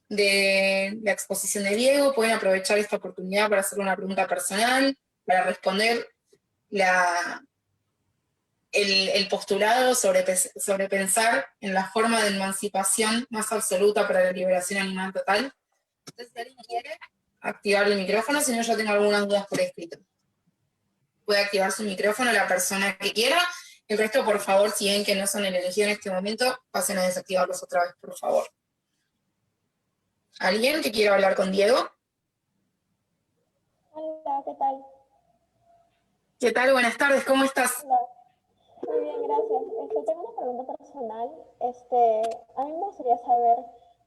de la exposición de Diego, pueden aprovechar esta oportunidad para hacer una pregunta personal, para responder el postulado sobre pensar en la forma de emancipación más absoluta para la liberación animal total. Entonces, si alguien quiere activar el micrófono, si no, yo tengo algunas dudas por escrito. Puede activar su micrófono la persona que quiera. El resto, por favor, si ven que no son el elegido en este momento, pasen a desactivarlos otra vez, por favor. ¿Alguien que quiera hablar con Diego? Hola, ¿qué tal? ¿Qué tal? Buenas tardes, ¿cómo estás? Hola. Muy bien, gracias. Tengo una pregunta personal. A mí me gustaría saber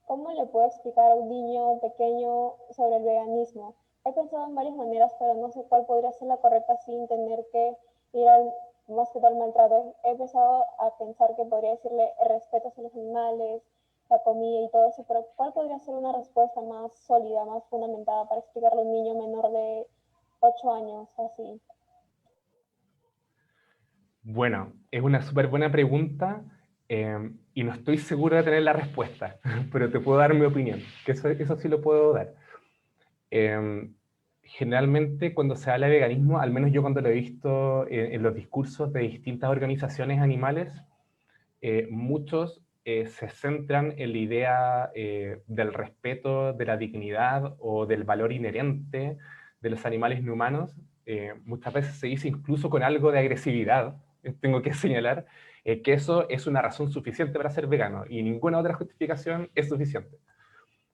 cómo le puedo explicar a un niño pequeño sobre el veganismo. He pensado en varias maneras, pero no sé cuál podría ser la correcta sin tener que ir más que todo al maltrato. He empezado a pensar que podría decirle respeto hacia los animales, la comida y todo eso, pero ¿cuál podría ser una respuesta más sólida, más fundamentada para explicarle a un niño menor de 8 años, así? Bueno, es una súper buena pregunta y no estoy seguro de tener la respuesta, pero te puedo dar mi opinión, que eso sí lo puedo dar. Generalmente cuando se habla de veganismo, al menos yo cuando lo he visto en los discursos de distintas organizaciones animales, muchos se centran en la idea del respeto, de la dignidad o del valor inherente de los animales no humanos. Muchas veces se dice incluso con algo de agresividad, tengo que señalar, que eso es una razón suficiente para ser vegano y ninguna otra justificación es suficiente.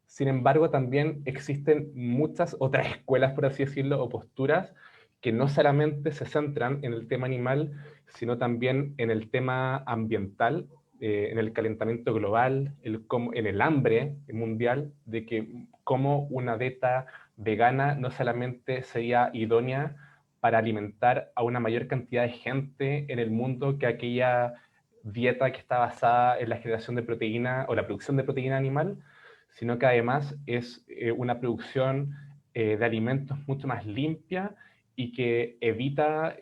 Sin embargo, también existen muchas otras escuelas, por así decirlo, o posturas que no solamente se centran en el tema animal, sino también en el tema ambiental, en el calentamiento global, en el hambre mundial, de que como una dieta vegana no solamente sería idónea para alimentar a una mayor cantidad de gente en el mundo que aquella dieta que está basada en la generación de proteína o la producción de proteína animal, sino que además es una producción de alimentos mucho más limpia y que evita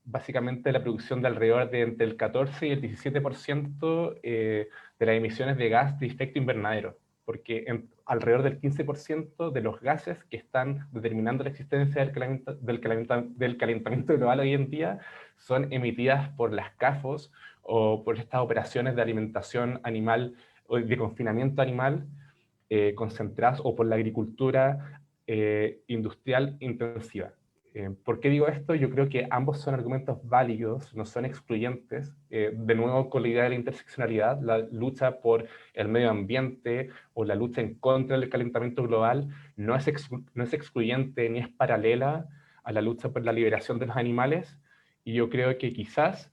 básicamente la producción de alrededor de entre el 14 y el 17% de las emisiones de gas de efecto invernadero, porque alrededor del 15% de los gases que están determinando la existencia del calentamiento global hoy en día son emitidas por las CAFOs o por estas operaciones de alimentación animal o de confinamiento animal concentradas o por la agricultura industrial intensiva. ¿Por qué digo esto? Yo creo que ambos son argumentos válidos, no son excluyentes. De nuevo, con la idea de la interseccionalidad, la lucha por el medio ambiente o la lucha en contra del calentamiento global no es excluyente ni es paralela a la lucha por la liberación de los animales. Y yo creo que quizás,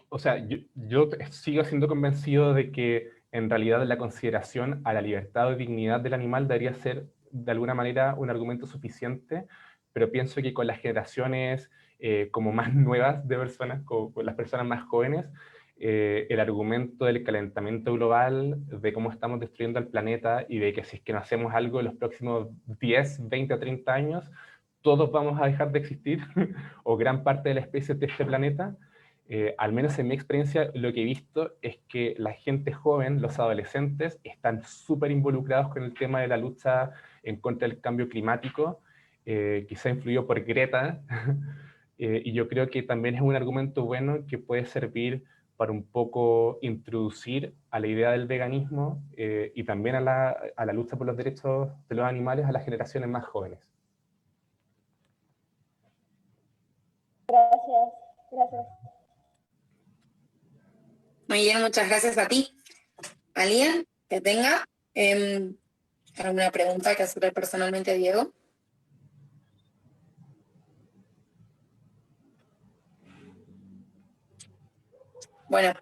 o sea, yo sigo siendo convencido de que en realidad la consideración a la libertad o dignidad del animal debería ser de alguna manera un argumento suficiente, pero pienso que con las generaciones como más nuevas de personas, con las personas más jóvenes, el argumento del calentamiento global, de cómo estamos destruyendo el planeta y de que si es que no hacemos algo en los próximos 10, 20 o 30 años, todos vamos a dejar de existir, o gran parte de la especie de este planeta. Al menos en mi experiencia, lo que he visto es que la gente joven, los adolescentes, están súper involucrados con el tema de la lucha en contra del cambio climático, quizá influido por Greta, y yo creo que también es un argumento bueno que puede servir para un poco introducir a la idea del veganismo y también a la lucha por los derechos de los animales a las generaciones más jóvenes. Gracias, gracias. Muy bien, muchas gracias a ti. ¿Alguien que tenga alguna pregunta que hacerle personalmente a Diego? Bueno,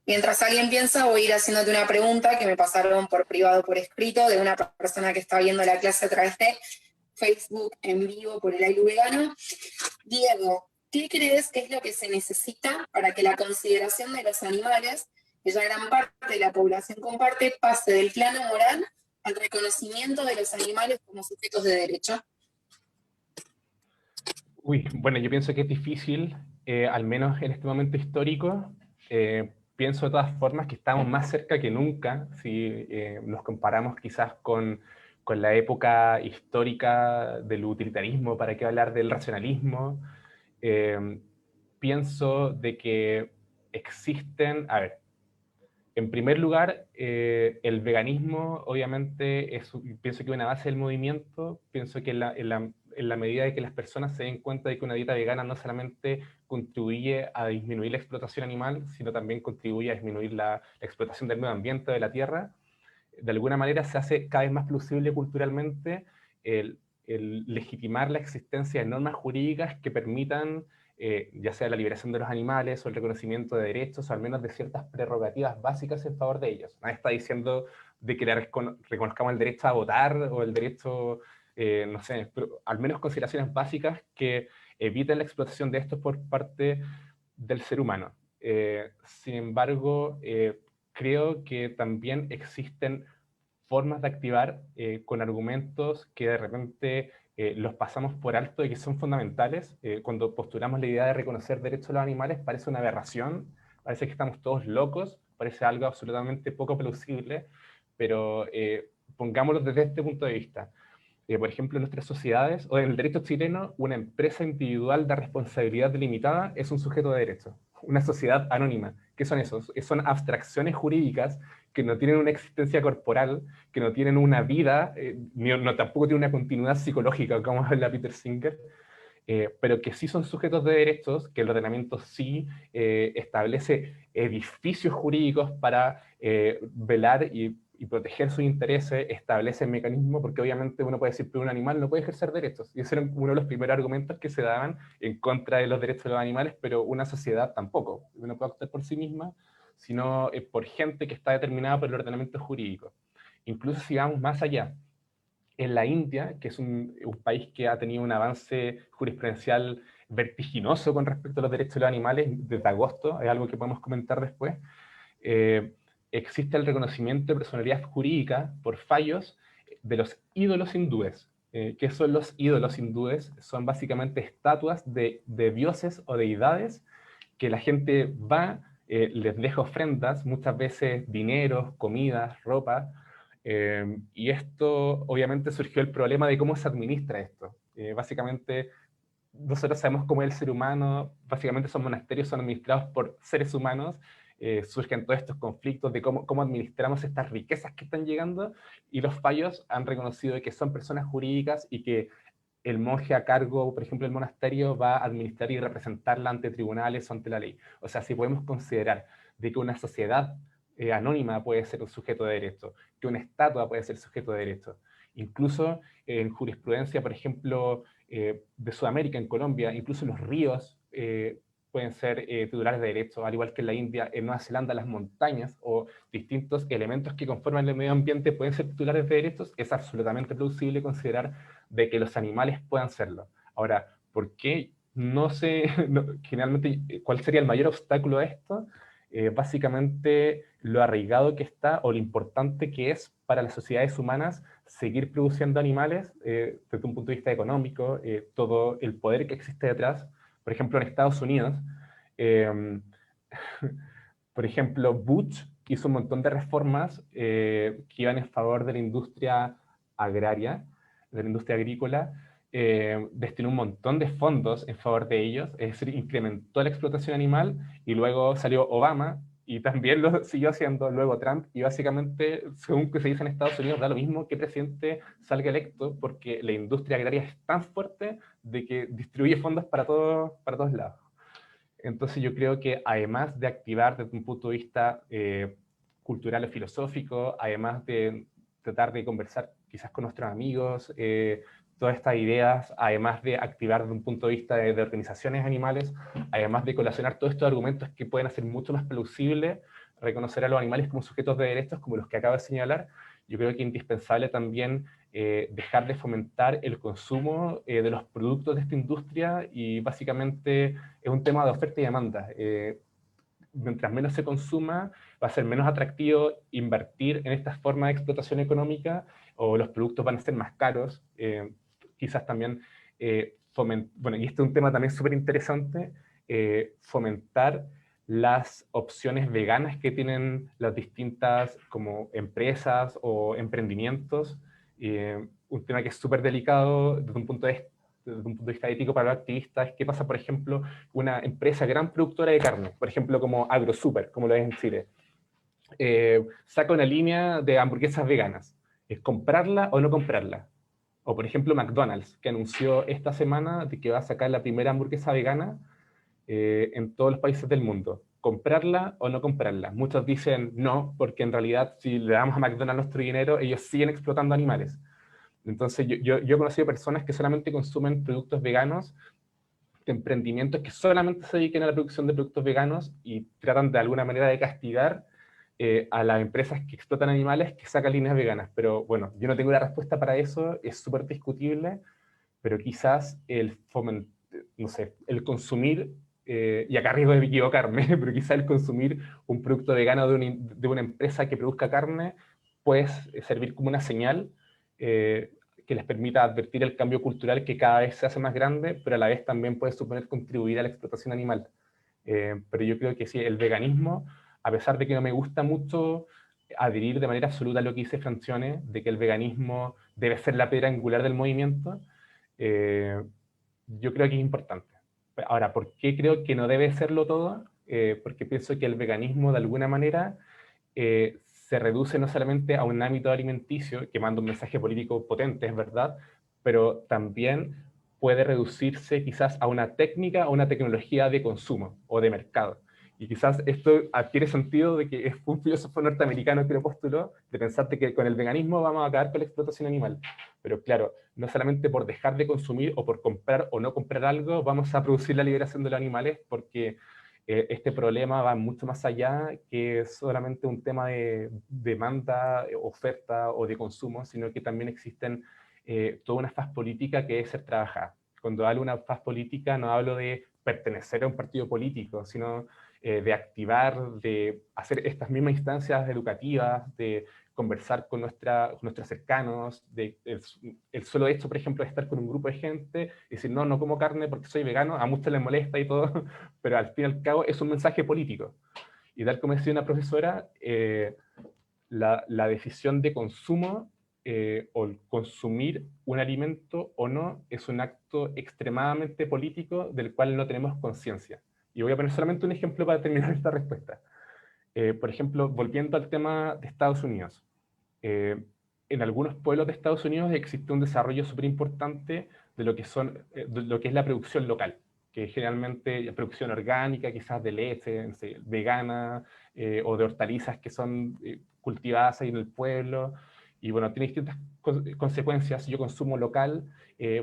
mientras alguien piensa, voy a ir haciéndote una pregunta que me pasaron por privado, por escrito, de una persona que está viendo la clase a través de Facebook en vivo por el AILU Vegano. Diego, ¿qué crees que es lo que se necesita para que la consideración de los animales, que ya gran parte de la población comparte, pase del plano moral al reconocimiento de los animales como sujetos de derecho? Uy, bueno, yo pienso que es difícil, al menos en este momento histórico. Pienso de todas formas que estamos más cerca que nunca, si nos comparamos quizás con la época histórica del utilitarismo, para qué hablar del racionalismo. Pienso de que existen, a ver, en primer lugar, el veganismo obviamente pienso que es una base del movimiento, pienso que en la medida de que las personas se den cuenta de que una dieta vegana no solamente contribuye a disminuir la explotación animal, sino también contribuye a disminuir la explotación del medio ambiente, de la tierra, de alguna manera se hace cada vez más plausible culturalmente el legitimar la existencia de normas jurídicas que permitan ya sea la liberación de los animales o el reconocimiento de derechos, o al menos de ciertas prerrogativas básicas en favor de ellos. Nadie está diciendo de que reconozcamos el derecho a votar o el derecho, no sé, pero al menos consideraciones básicas que eviten la explotación de estos por parte del ser humano. Sin embargo, creo que también existen formas de activar con argumentos que de repente los pasamos por alto y que son fundamentales. Cuando postulamos la idea de reconocer derechos a los animales parece una aberración, parece que estamos todos locos, parece algo absolutamente poco plausible, pero pongámoslo desde este punto de vista. Por ejemplo, en nuestras sociedades, o en el derecho chileno, una empresa individual de responsabilidad delimitada es un sujeto de derecho. Una sociedad anónima. ¿Qué son esos? Son abstracciones jurídicas que no tienen una existencia corporal, que no tienen una vida, tampoco tienen una continuidad psicológica, como habla Peter Singer, pero que sí son sujetos de derechos, que el ordenamiento sí establece edificios jurídicos para velar y proteger sus intereses, establece mecanismos, porque obviamente uno puede decir que un animal no puede ejercer derechos, y ese era uno de los primeros argumentos que se daban en contra de los derechos de los animales, pero una sociedad tampoco, no puede actuar por sí misma, sino por gente que está determinada por el ordenamiento jurídico. Incluso si vamos más allá, en la India, que es un país que ha tenido un avance jurisprudencial vertiginoso con respecto a los derechos de los animales desde agosto, es algo que podemos comentar después, eh, existe el reconocimiento de personalidad jurídica por fallos de los ídolos hindúes. ¿Qué son los ídolos hindúes? Son básicamente estatuas de dioses o deidades que la gente va, les deja ofrendas, muchas veces dineros, comidas, ropa, y esto obviamente surgió el problema de cómo se administra esto. Básicamente nosotros sabemos cómo es el ser humano, básicamente son monasterios, son administrados por seres humanos, surgen todos estos conflictos de cómo administramos estas riquezas que están llegando, y los fallos han reconocido que son personas jurídicas y que el monje a cargo, por ejemplo, del monasterio, va a administrar y representarla ante tribunales o ante la ley. O sea, si podemos considerar de que una sociedad anónima puede ser un sujeto de derecho, que una estatua puede ser sujeto de derecho. Incluso en jurisprudencia, por ejemplo, de Sudamérica, en Colombia, incluso los ríos pueden ser titulares de derecho, al igual que en la India, en Nueva Zelanda, las montañas o distintos elementos que conforman el medio ambiente pueden ser titulares de derechos. Es absolutamente plausible considerar de que los animales puedan serlo. Ahora, ¿por qué no sé, generalmente, cuál sería el mayor obstáculo a esto? Básicamente lo arraigado que está o lo importante que es para las sociedades humanas seguir produciendo animales desde un punto de vista económico, todo el poder que existe detrás. Por ejemplo, en Estados Unidos, eh, por ejemplo, Bush hizo un montón de reformas que iban en favor de la industria agraria, de la industria agrícola, destinó un montón de fondos en favor de ellos, es decir, incrementó la explotación animal, y luego salió Obama y también lo siguió haciendo, luego Trump, y básicamente, según que se dice en Estados Unidos, da lo mismo que presidente salga electo, porque la industria agraria es tan fuerte de que distribuye fondos para todos lados. Entonces yo creo que además de activar desde un punto de vista cultural o filosófico, además de tratar de conversar quizás con nuestros amigos, todas estas ideas, además de activar desde un punto de vista de organizaciones animales, además de colacionar todos estos argumentos que pueden hacer mucho más plausible reconocer a los animales como sujetos de derechos, como los que acabo de señalar, yo creo que es indispensable también dejar de fomentar el consumo de los productos de esta industria, y básicamente es un tema de oferta y demanda. Mientras menos se consuma, va a ser menos atractivo invertir en estas formas de explotación económica, o los productos van a ser más caros. Quizás también, bueno, y este es un tema también súper interesante, fomentar las opciones veganas que tienen las distintas como empresas o emprendimientos, un tema que es súper delicado desde un punto de vista ético para los activistas. ¿Qué pasa, por ejemplo, una empresa gran productora de carne, por ejemplo, como AgroSuper, como lo es en Chile? Saca una línea de hamburguesas veganas. ¿Es comprarla o no comprarla? O, por ejemplo, McDonald's, que anunció esta semana de que va a sacar la primera hamburguesa vegana en todos los países del mundo. ¿Comprarla o no comprarla? Muchos dicen no, porque en realidad si le damos a McDonald's nuestro dinero, ellos siguen explotando animales. Entonces yo he conocido personas que solamente consumen productos veganos, de emprendimientos que solamente se dediquen a la producción de productos veganos, y tratan de alguna manera de castigar a las empresas que explotan animales que sacan líneas veganas. Pero bueno, yo no tengo la respuesta para eso, es súper discutible, pero quizás no sé, el consumir, y acá arriesgo de equivocarme, pero quizás el consumir un producto vegano de una empresa que produzca carne puede servir como una señal que les permita advertir el cambio cultural que cada vez se hace más grande, pero a la vez también puede suponer contribuir a la explotación animal. Pero yo creo que sí, el veganismo, a pesar de que no me gusta mucho adherir de manera absoluta a lo que dice Francione, de que el veganismo debe ser la piedra angular del movimiento, yo creo que es importante. Ahora, ¿por qué creo que no debe serlo todo? Porque pienso que el veganismo, de alguna manera, se reduce no solamente a un ámbito alimenticio, que manda un mensaje político potente, es verdad, pero también puede reducirse quizás a una técnica o una tecnología de consumo o de mercado. Y quizás esto adquiere sentido de que fue un filósofo norteamericano que lo postuló, de pensar que con el veganismo vamos a acabar con la explotación animal. Pero claro, no solamente por dejar de consumir o por comprar o no comprar algo, vamos a producir la liberación de los animales, porque este problema va mucho más allá que solamente un tema de demanda, oferta o de consumo, sino que también existen toda una faz política que debe ser trabajada. Cuando hablo de una faz política no hablo de pertenecer a un partido político, sino de activar, de hacer estas mismas instancias educativas, de conversar con nuestros cercanos, el solo hecho, por ejemplo, de estar con un grupo de gente y decir, no, no como carne porque soy vegano, a muchos les molesta y todo, pero al fin y al cabo es un mensaje político. Y tal como decía una profesora, la decisión de consumo o consumir un alimento o no es un acto extremadamente político del cual no tenemos conciencia. Y voy a poner solamente un ejemplo para terminar esta respuesta. Por ejemplo, volviendo al tema de Estados Unidos. En algunos pueblos de Estados Unidos existe un desarrollo súper importante de lo que es la producción local, que generalmente es producción orgánica, quizás de leche, no sé, vegana, o de hortalizas que son cultivadas ahí en el pueblo. Y bueno, tiene distintas consecuencias. Si yo consumo local,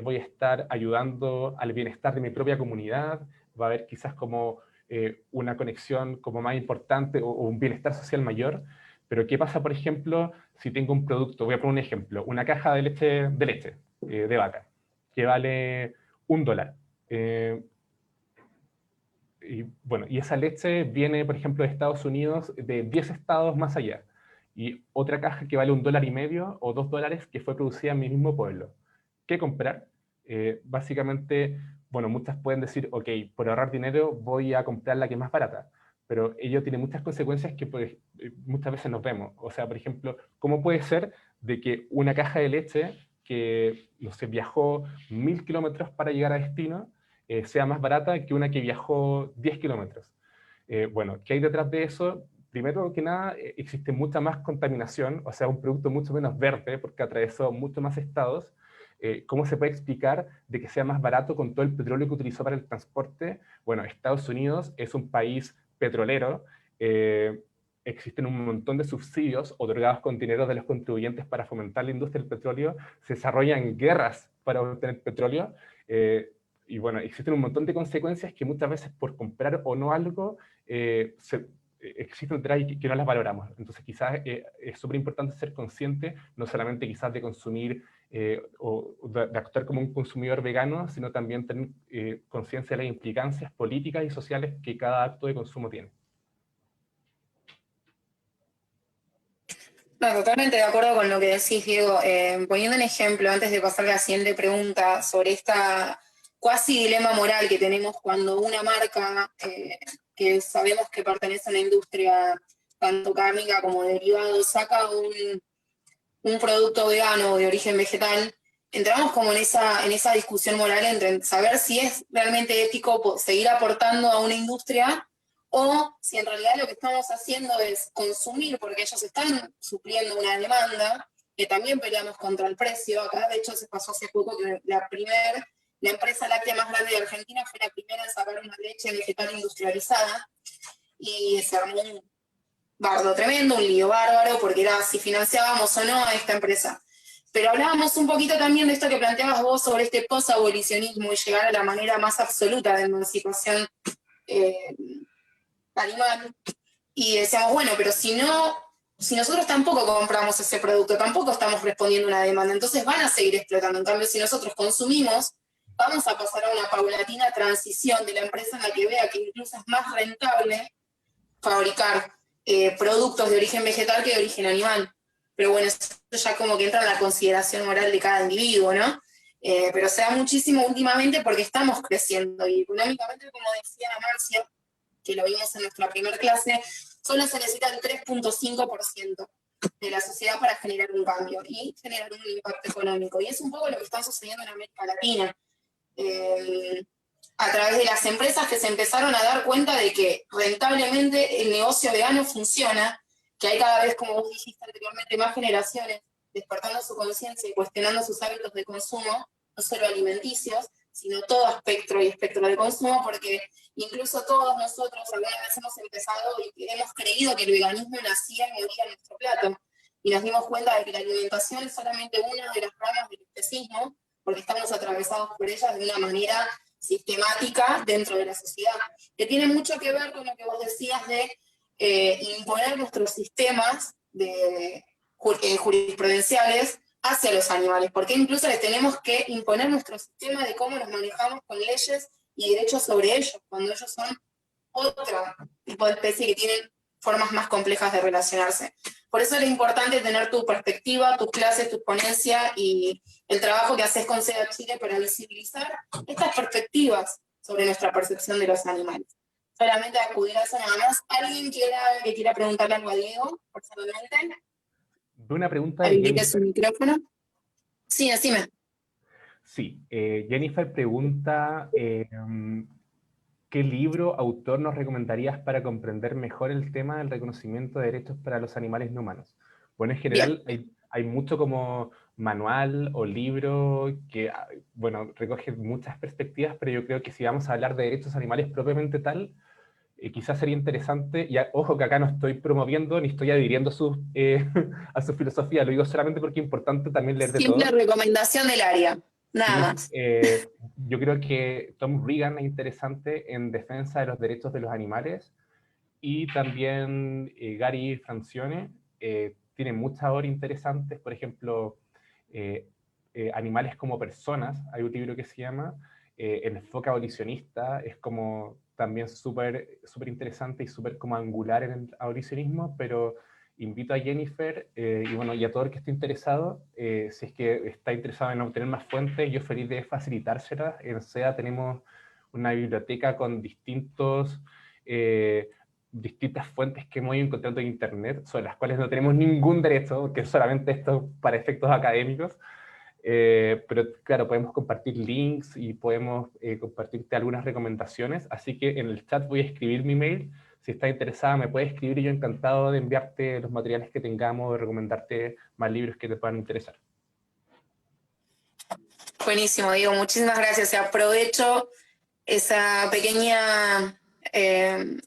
voy a estar ayudando al bienestar de mi propia comunidad, va a haber quizás como una conexión como más importante o un bienestar social mayor. Pero ¿qué pasa, por ejemplo, si tengo un producto? Voy a poner un ejemplo, una caja de leche de vaca, que vale $1. Y bueno, y esa leche viene, por ejemplo, de Estados Unidos, de 10 estados más allá. Y otra caja que vale $1.50 o $2 que fue producida en mi mismo pueblo. ¿Qué comprar? Básicamente, bueno, muchas pueden decir, ok, por ahorrar dinero voy a comprar la que es más barata, pero ello tiene muchas consecuencias que pues, muchas veces nos vemos. O sea, por ejemplo, ¿cómo puede ser de que una caja de leche que, no sé, viajó 1000 kilómetros para llegar a destino, sea más barata que una que viajó 10 kilómetros? Bueno, ¿qué hay detrás de eso? Primero que nada, existe mucha más contaminación, o sea, un producto mucho menos verde porque atravesó mucho más estados. ¿Cómo se puede explicar de que sea más barato con todo el petróleo que utilizó para el transporte? Bueno, Estados Unidos es un país petrolero, existen un montón de subsidios otorgados con dinero de los contribuyentes para fomentar la industria del petróleo, se desarrollan guerras para obtener petróleo, y bueno, existen un montón de consecuencias que muchas veces por comprar o no algo, existen detrás y que no las valoramos. Entonces quizás es súper importante ser consciente, no solamente quizás de consumir o de actuar como un consumidor vegano, sino también tener conciencia de las implicancias políticas y sociales que cada acto de consumo tiene. No, totalmente de acuerdo con lo que decís, Diego. Poniendo un ejemplo, antes de pasar a la siguiente pregunta, sobre esta cuasi dilema moral que tenemos cuando una marca que sabemos que pertenece a una industria tanto cárnica como de derivados saca un producto vegano o de origen vegetal, entramos como en esa discusión moral entre saber si es realmente ético seguir aportando a una industria o si en realidad lo que estamos haciendo es consumir porque ellos están supliendo una demanda, que también peleamos contra el precio. Acá, de hecho, se pasó hace poco que la empresa láctea más grande de Argentina fue la primera en sacar una leche vegetal industrializada y se armó un bardo tremendo, un lío bárbaro, porque era si financiábamos o no a esta empresa. Pero hablábamos un poquito también de esto que planteabas vos sobre este post-abolicionismo y llegar a la manera más absoluta de emancipación animal, y decíamos, bueno, pero si nosotros tampoco compramos ese producto, tampoco estamos respondiendo a una demanda, entonces van a seguir explotando. En cambio, si nosotros consumimos, vamos a pasar a una paulatina transición de la empresa en la que vea que incluso es más rentable fabricar productos de origen vegetal que de origen animal. Pero bueno, eso ya como que entra en la consideración moral de cada individuo, ¿no? Pero se da muchísimo últimamente porque estamos creciendo y económicamente, como decía Marcia, que lo vimos en nuestra primera clase, solo se necesita el 3.5% de la sociedad para generar un cambio y generar un impacto económico. Y es un poco lo que está sucediendo en América Latina. A través de las empresas que se empezaron a dar cuenta de que rentablemente el negocio vegano funciona, que hay cada vez, como vos dijiste anteriormente, más generaciones despertando su conciencia y cuestionando sus hábitos de consumo, no solo alimenticios, sino todo espectro y espectro de consumo, porque incluso todos nosotros alguna vez hemos empezado y hemos creído que el veganismo nacía y moría en nuestro plato, y nos dimos cuenta de que la alimentación es solamente una de las ramas del especismo, porque estamos atravesados por ellas de una manera sistemática dentro de la sociedad, que tiene mucho que ver con lo que vos decías de imponer nuestros sistemas jurisprudenciales hacia los animales, porque incluso les tenemos que imponer nuestro sistema de cómo nos manejamos con leyes y derechos sobre ellos, cuando ellos son otro tipo de especie que tienen formas más complejas de relacionarse. Por eso es importante tener tu perspectiva, tus clases, tu ponencia y el trabajo que haces con SEDA Chile para visibilizar estas perspectivas sobre nuestra percepción de los animales. Solamente acudir a eso nada más. ¿Alguien que quiera preguntarle algo a Diego, personalmente? Una pregunta de Habilite Jennifer. su micrófono. Sí, decime. Sí, Jennifer pregunta, ¿qué libro, autor nos recomendarías para comprender mejor el tema del reconocimiento de derechos para los animales no humanos? Bueno, en general hay mucho como manual o libro que, bueno, recoge muchas perspectivas, pero yo creo que si vamos a hablar de derechos animales propiamente tal, quizás sería interesante, y ojo que acá no estoy promoviendo ni estoy adhiriendo a su filosofía, lo digo solamente porque es importante también leer de todo. Simple recomendación del área, nada más. Yo creo que Tom Regan es interesante en defensa de los derechos de los animales, y también Gary Francione tiene muchas obras interesantes, por ejemplo, Animales como personas, hay un libro que se llama El enfoque abolicionista, es como también súper interesante y súper como angular en el abolicionismo, pero invito a Jennifer y bueno, y a todo el que esté interesado, si es que está interesado en obtener más fuentes, yo feliz de facilitárselas. En SEA tenemos una biblioteca con distintas fuentes que hemos ido encontrando en internet, sobre las cuales no tenemos ningún derecho, que es solamente esto para efectos académicos, pero claro, podemos compartir links y podemos compartirte algunas recomendaciones, así que en el chat voy a escribir mi mail. Si estás interesada me puedes escribir y yo encantado de enviarte los materiales que tengamos, de recomendarte más libros que te puedan interesar. Buenísimo, Diego, muchísimas gracias. Aprovecho esa pequeña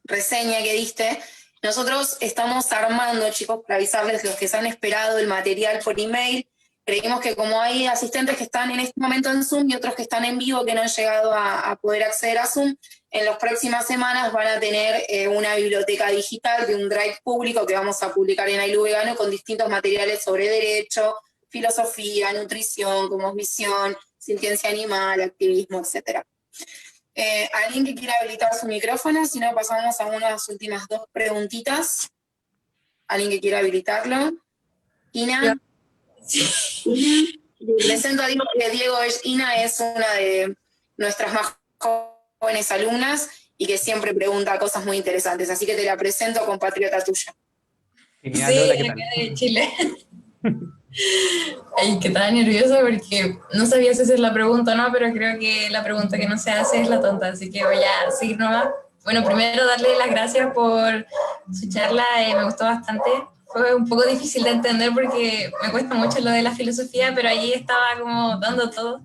reseña que diste. Nosotros estamos armando, chicos, para avisarles los que se han esperado el material por email. Creímos que como hay asistentes que están en este momento en Zoom y otros que están en vivo que no han llegado a poder acceder a Zoom, en las próximas semanas van a tener una biblioteca digital de un drive público que vamos a publicar en Ailu Vegano con distintos materiales sobre derecho, filosofía, nutrición, cosmovisión, ciencia animal, activismo, etc. ¿Alguien que quiera habilitar su micrófono? Si no, pasamos a unas últimas dos preguntitas. ¿Alguien que quiera habilitarlo? Ina. Presento a Diego, que Ina es una de nuestras más jóvenes alumnas y que siempre pregunta cosas muy interesantes, así que te la presento, compatriota tuya. Genial, sí, hola, ¿qué tal? Acá de Chile. Ay, que estaba nerviosa porque no sabía si hacer la pregunta o no, pero creo que la pregunta que no se hace es la tonta, así que voy a seguir nomás. Bueno, primero darle las gracias por su charla, me gustó bastante. Fue un poco difícil de entender porque me cuesta mucho lo de la filosofía, pero ahí estaba como dando todo.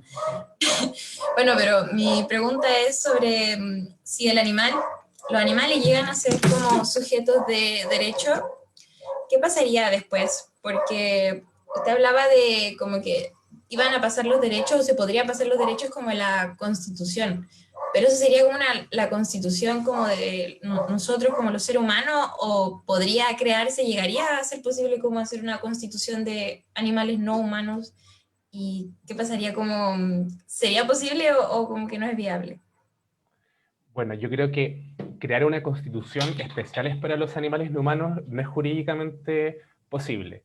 Bueno, pero mi pregunta es sobre si los animales llegan a ser como sujetos de derecho, ¿qué pasaría después? Porque usted hablaba de como que iban a pasar los derechos, o se podría pasar los derechos como en la Constitución, pero eso sería como la Constitución como de nosotros como los seres humanos, o podría crearse, llegaría a ser posible como hacer una Constitución de animales no humanos, y qué pasaría, como ¿sería posible o como que no es viable? Bueno, yo creo que crear una constitución especial para los animales no humanos no es jurídicamente posible.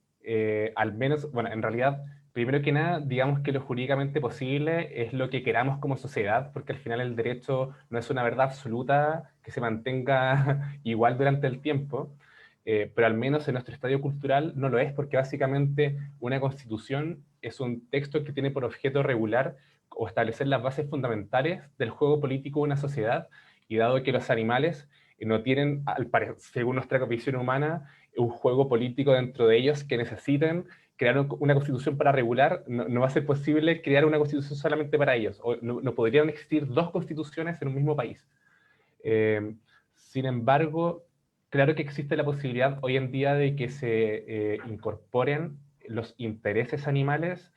Al menos, bueno, en realidad, primero que nada, digamos que lo jurídicamente posible es lo que queramos como sociedad, porque al final el derecho no es una verdad absoluta que se mantenga igual durante el tiempo, pero al menos en nuestro estadio cultural no lo es, porque básicamente una constitución es un texto que tiene por objeto regular o establecer las bases fundamentales del juego político de una sociedad, y dado que los animales no tienen, según nuestra visión humana, un juego político dentro de ellos que necesiten crear una constitución para regular, no va a ser posible crear una constitución solamente para ellos, o no podrían existir dos constituciones en un mismo país. Sin embargo, claro que existe la posibilidad hoy en día de que se incorporen los intereses animales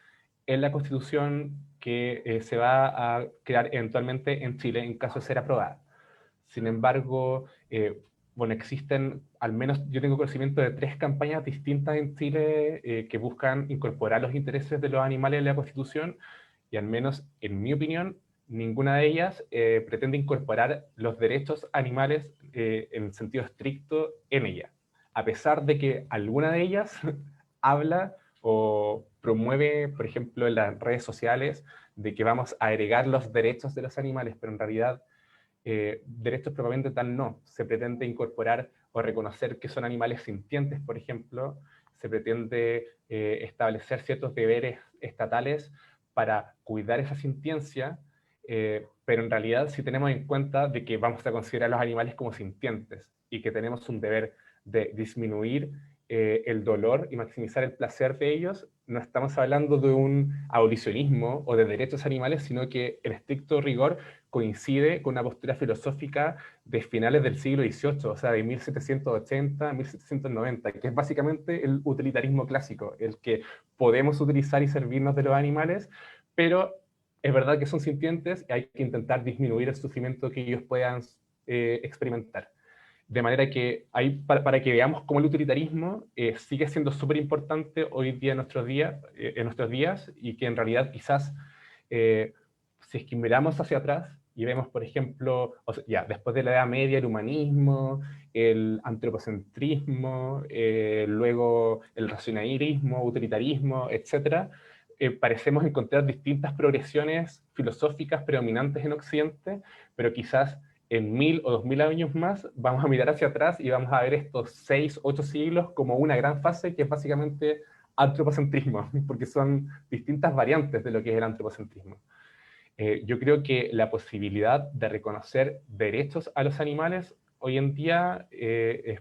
en la constitución que se va a crear eventualmente en Chile en caso de ser aprobada. Sin embargo, bueno, existen, al menos yo tengo conocimiento de 3 campañas distintas en Chile que buscan incorporar los intereses de los animales en la Constitución, y al menos en mi opinión, ninguna de ellas pretende incorporar los derechos animales en sentido estricto en ella, a pesar de que alguna de ellas habla o promueve, por ejemplo, en las redes sociales, de que vamos a agregar los derechos de los animales, pero en realidad derechos propiamente tal no. Se pretende incorporar o reconocer que son animales sintientes, por ejemplo. Se pretende establecer ciertos deberes estatales para cuidar esa sintiencia, pero en realidad si tenemos en cuenta de que vamos a considerar a los animales como sintientes y que tenemos un deber de disminuir el dolor y maximizar el placer de ellos, no estamos hablando de un abolicionismo o de derechos animales, sino que el estricto rigor coincide con una postura filosófica de finales del siglo XVIII, o sea, de 1780 a 1790, que es básicamente el utilitarismo clásico, el que podemos utilizar y servirnos de los animales, pero es verdad que son sintientes y hay que intentar disminuir el sufrimiento que ellos puedan experimentar. De manera que, para que veamos cómo el utilitarismo sigue siendo súper importante hoy día en nuestros días, y que en realidad quizás, si es que miramos hacia atrás y vemos, por ejemplo, o sea, ya, después de la Edad Media, el humanismo, el antropocentrismo, luego el racionalismo, utilitarismo, etc., parecemos encontrar distintas progresiones filosóficas predominantes en Occidente, pero quizás en 1000 o 2000 años más vamos a mirar hacia atrás y vamos a ver estos 6, 8 siglos como una gran fase que es básicamente antropocentrismo, porque son distintas variantes de lo que es el antropocentrismo. Yo creo que la posibilidad de reconocer derechos a los animales hoy en día es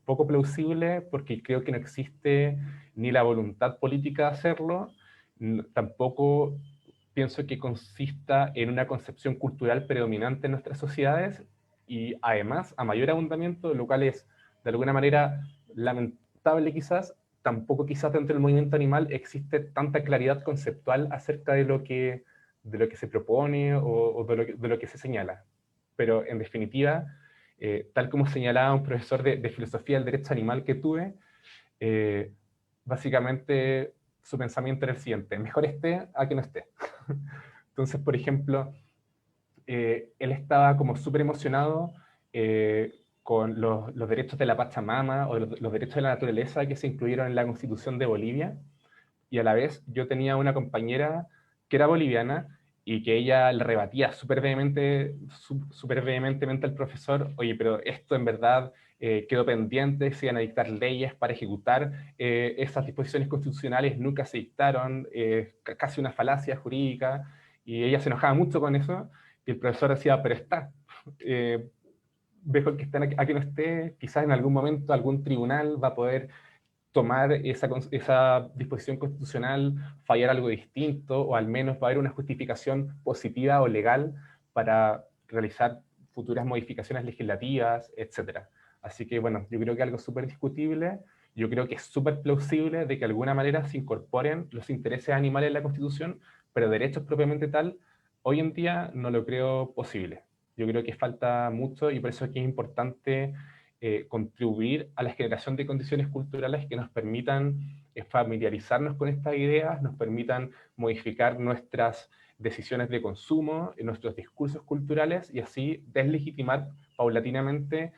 poco plausible, porque creo que no existe ni la voluntad política de hacerlo, tampoco pienso que consista en una concepción cultural predominante en nuestras sociedades, y además, a mayor abundamiento, lo cual es de alguna manera lamentable quizás, tampoco quizás dentro del movimiento animal existe tanta claridad conceptual acerca de lo que se propone o de lo que se señala. Pero en definitiva, tal como señalaba un profesor de filosofía del derecho animal que tuve, básicamente su pensamiento era el siguiente: mejor esté a que no esté. Entonces, por ejemplo, él estaba como súper emocionado con los derechos de la Pachamama o los derechos de la naturaleza que se incluyeron en la Constitución de Bolivia, y a la vez yo tenía una compañera que era boliviana y que ella le rebatía súper vehementemente al profesor: oye, pero esto en verdad quedó pendiente, se iban a dictar leyes para ejecutar esas disposiciones constitucionales, nunca se dictaron, casi una falacia jurídica, y ella se enojaba mucho con eso, y el profesor decía: pero está, mejor que esté a que no esté, quizás en algún momento algún tribunal va a poder tomar esa disposición constitucional, fallar algo distinto, o al menos va a haber una justificación positiva o legal para realizar futuras modificaciones legislativas, etc. Así que bueno, yo creo que algo súper discutible, yo creo que es súper plausible de que de alguna manera se incorporen los intereses animales en la Constitución, pero derechos propiamente tal, hoy en día no lo creo posible. Yo creo que falta mucho, y por eso es que es importante contribuir a la generación de condiciones culturales que nos permitan familiarizarnos con estas ideas, nos permitan modificar nuestras decisiones de consumo, nuestros discursos culturales, y así deslegitimar paulatinamente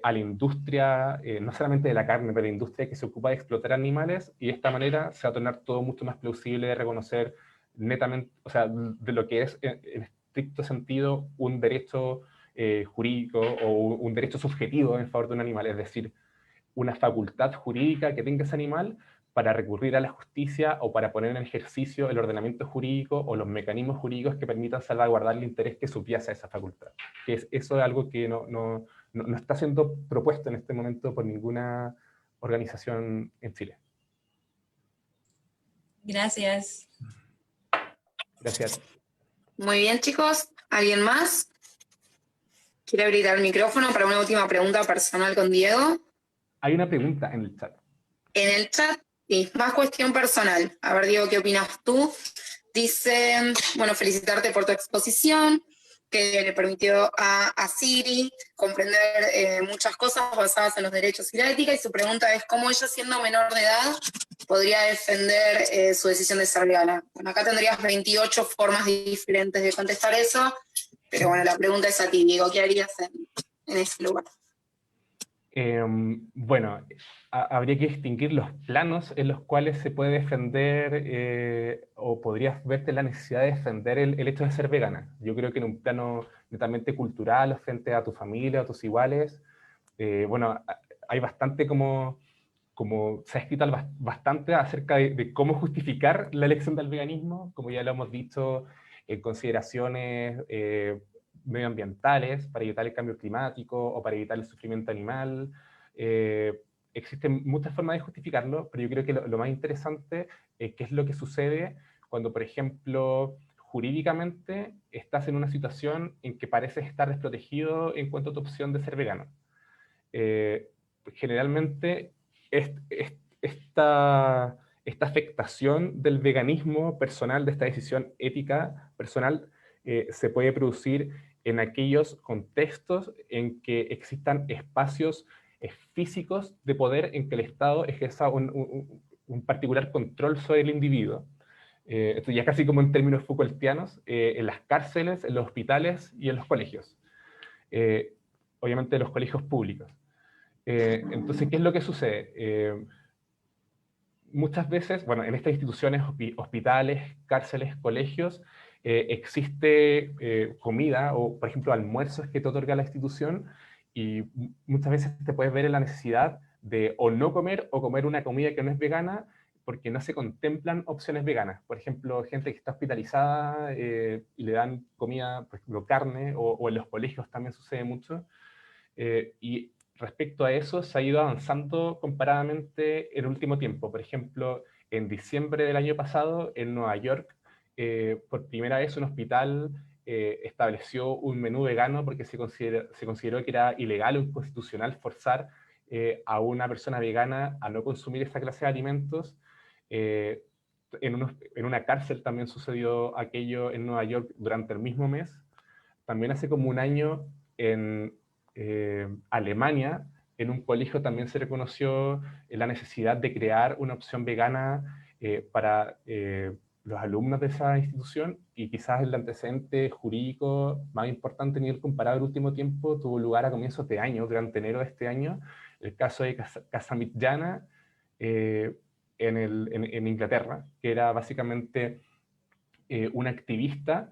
a la industria, no solamente de la carne, pero la industria que se ocupa de explotar animales, y de esta manera se va a tornar todo mucho más plausible de reconocer netamente, o sea, de lo que es en estricto sentido un derecho jurídico o un derecho subjetivo en favor de un animal, es decir, una facultad jurídica que tenga ese animal para recurrir a la justicia o para poner en ejercicio el ordenamiento jurídico o los mecanismos jurídicos que permitan salvaguardar el interés que subyace a esa facultad. Eso es algo que no está siendo propuesto en este momento por ninguna organización en Chile. Gracias. Gracias. Muy bien, chicos. ¿Alguien más? ¿Quiere abrir el micrófono para una última pregunta personal con Diego? Hay una pregunta en el chat. En el chat, sí, más cuestión personal. A ver, Diego, ¿qué opinas tú? Dice, bueno, felicitarte por tu exposición, que le permitió a Siri comprender muchas cosas basadas en los derechos y la ética, y su pregunta es cómo ella, siendo menor de edad, podría defender su decisión de ser vegana. Bueno, acá tendrías 28 formas diferentes de contestar eso, pero bueno, la pregunta es a ti, Diego, ¿qué harías en ese lugar? Bueno, habría que distinguir los planos en los cuales se puede defender o podrías verte la necesidad de defender el hecho de ser vegana. Yo creo que en un plano netamente cultural o frente a tu familia, a tus iguales, bueno, hay bastante como se ha escrito bastante acerca de cómo justificar la elección del veganismo, como ya lo hemos dicho, en consideraciones medioambientales, para evitar el cambio climático o para evitar el sufrimiento animal. Existen muchas formas de justificarlo, pero yo creo que lo más interesante es qué es lo que sucede cuando, por ejemplo, jurídicamente estás en una situación en que pareces estar desprotegido en cuanto a tu opción de ser vegano. Generalmente, esta afectación del veganismo personal, de esta decisión ética personal, se puede producir en aquellos contextos en que existan espacios físicos de poder en que el Estado ejerza un particular control sobre el individuo. Esto ya casi como en términos Foucaultianos, en las cárceles, en los hospitales y en los colegios. Obviamente los colegios públicos. Entonces, ¿qué es lo que sucede? Muchas veces, bueno, en estas instituciones, hospitales, cárceles, colegios, existe comida o, por ejemplo, almuerzos que te otorga la institución, y muchas veces te puedes ver en la necesidad de o no comer o comer una comida que no es vegana porque no se contemplan opciones veganas. Por ejemplo, gente que está hospitalizada y le dan comida, por ejemplo, carne, o en los colegios también sucede mucho. Y respecto a eso se ha ido avanzando comparadamente en el último tiempo. Por ejemplo, en diciembre del año pasado, en Nueva York, por primera vez un hospital estableció un menú vegano porque se consideró que era ilegal o inconstitucional forzar a una persona vegana a no consumir esa clase de alimentos. En una cárcel también sucedió aquello en Nueva York durante el mismo mes. También hace como un año en Alemania, en un colegio también se reconoció la necesidad de crear una opción vegana para los alumnos de esa institución, y quizás el antecedente jurídico más importante a nivel comparado el último tiempo tuvo lugar a comienzos de año, durante enero de este año, el caso de Casamigdana en Inglaterra, que era básicamente una activista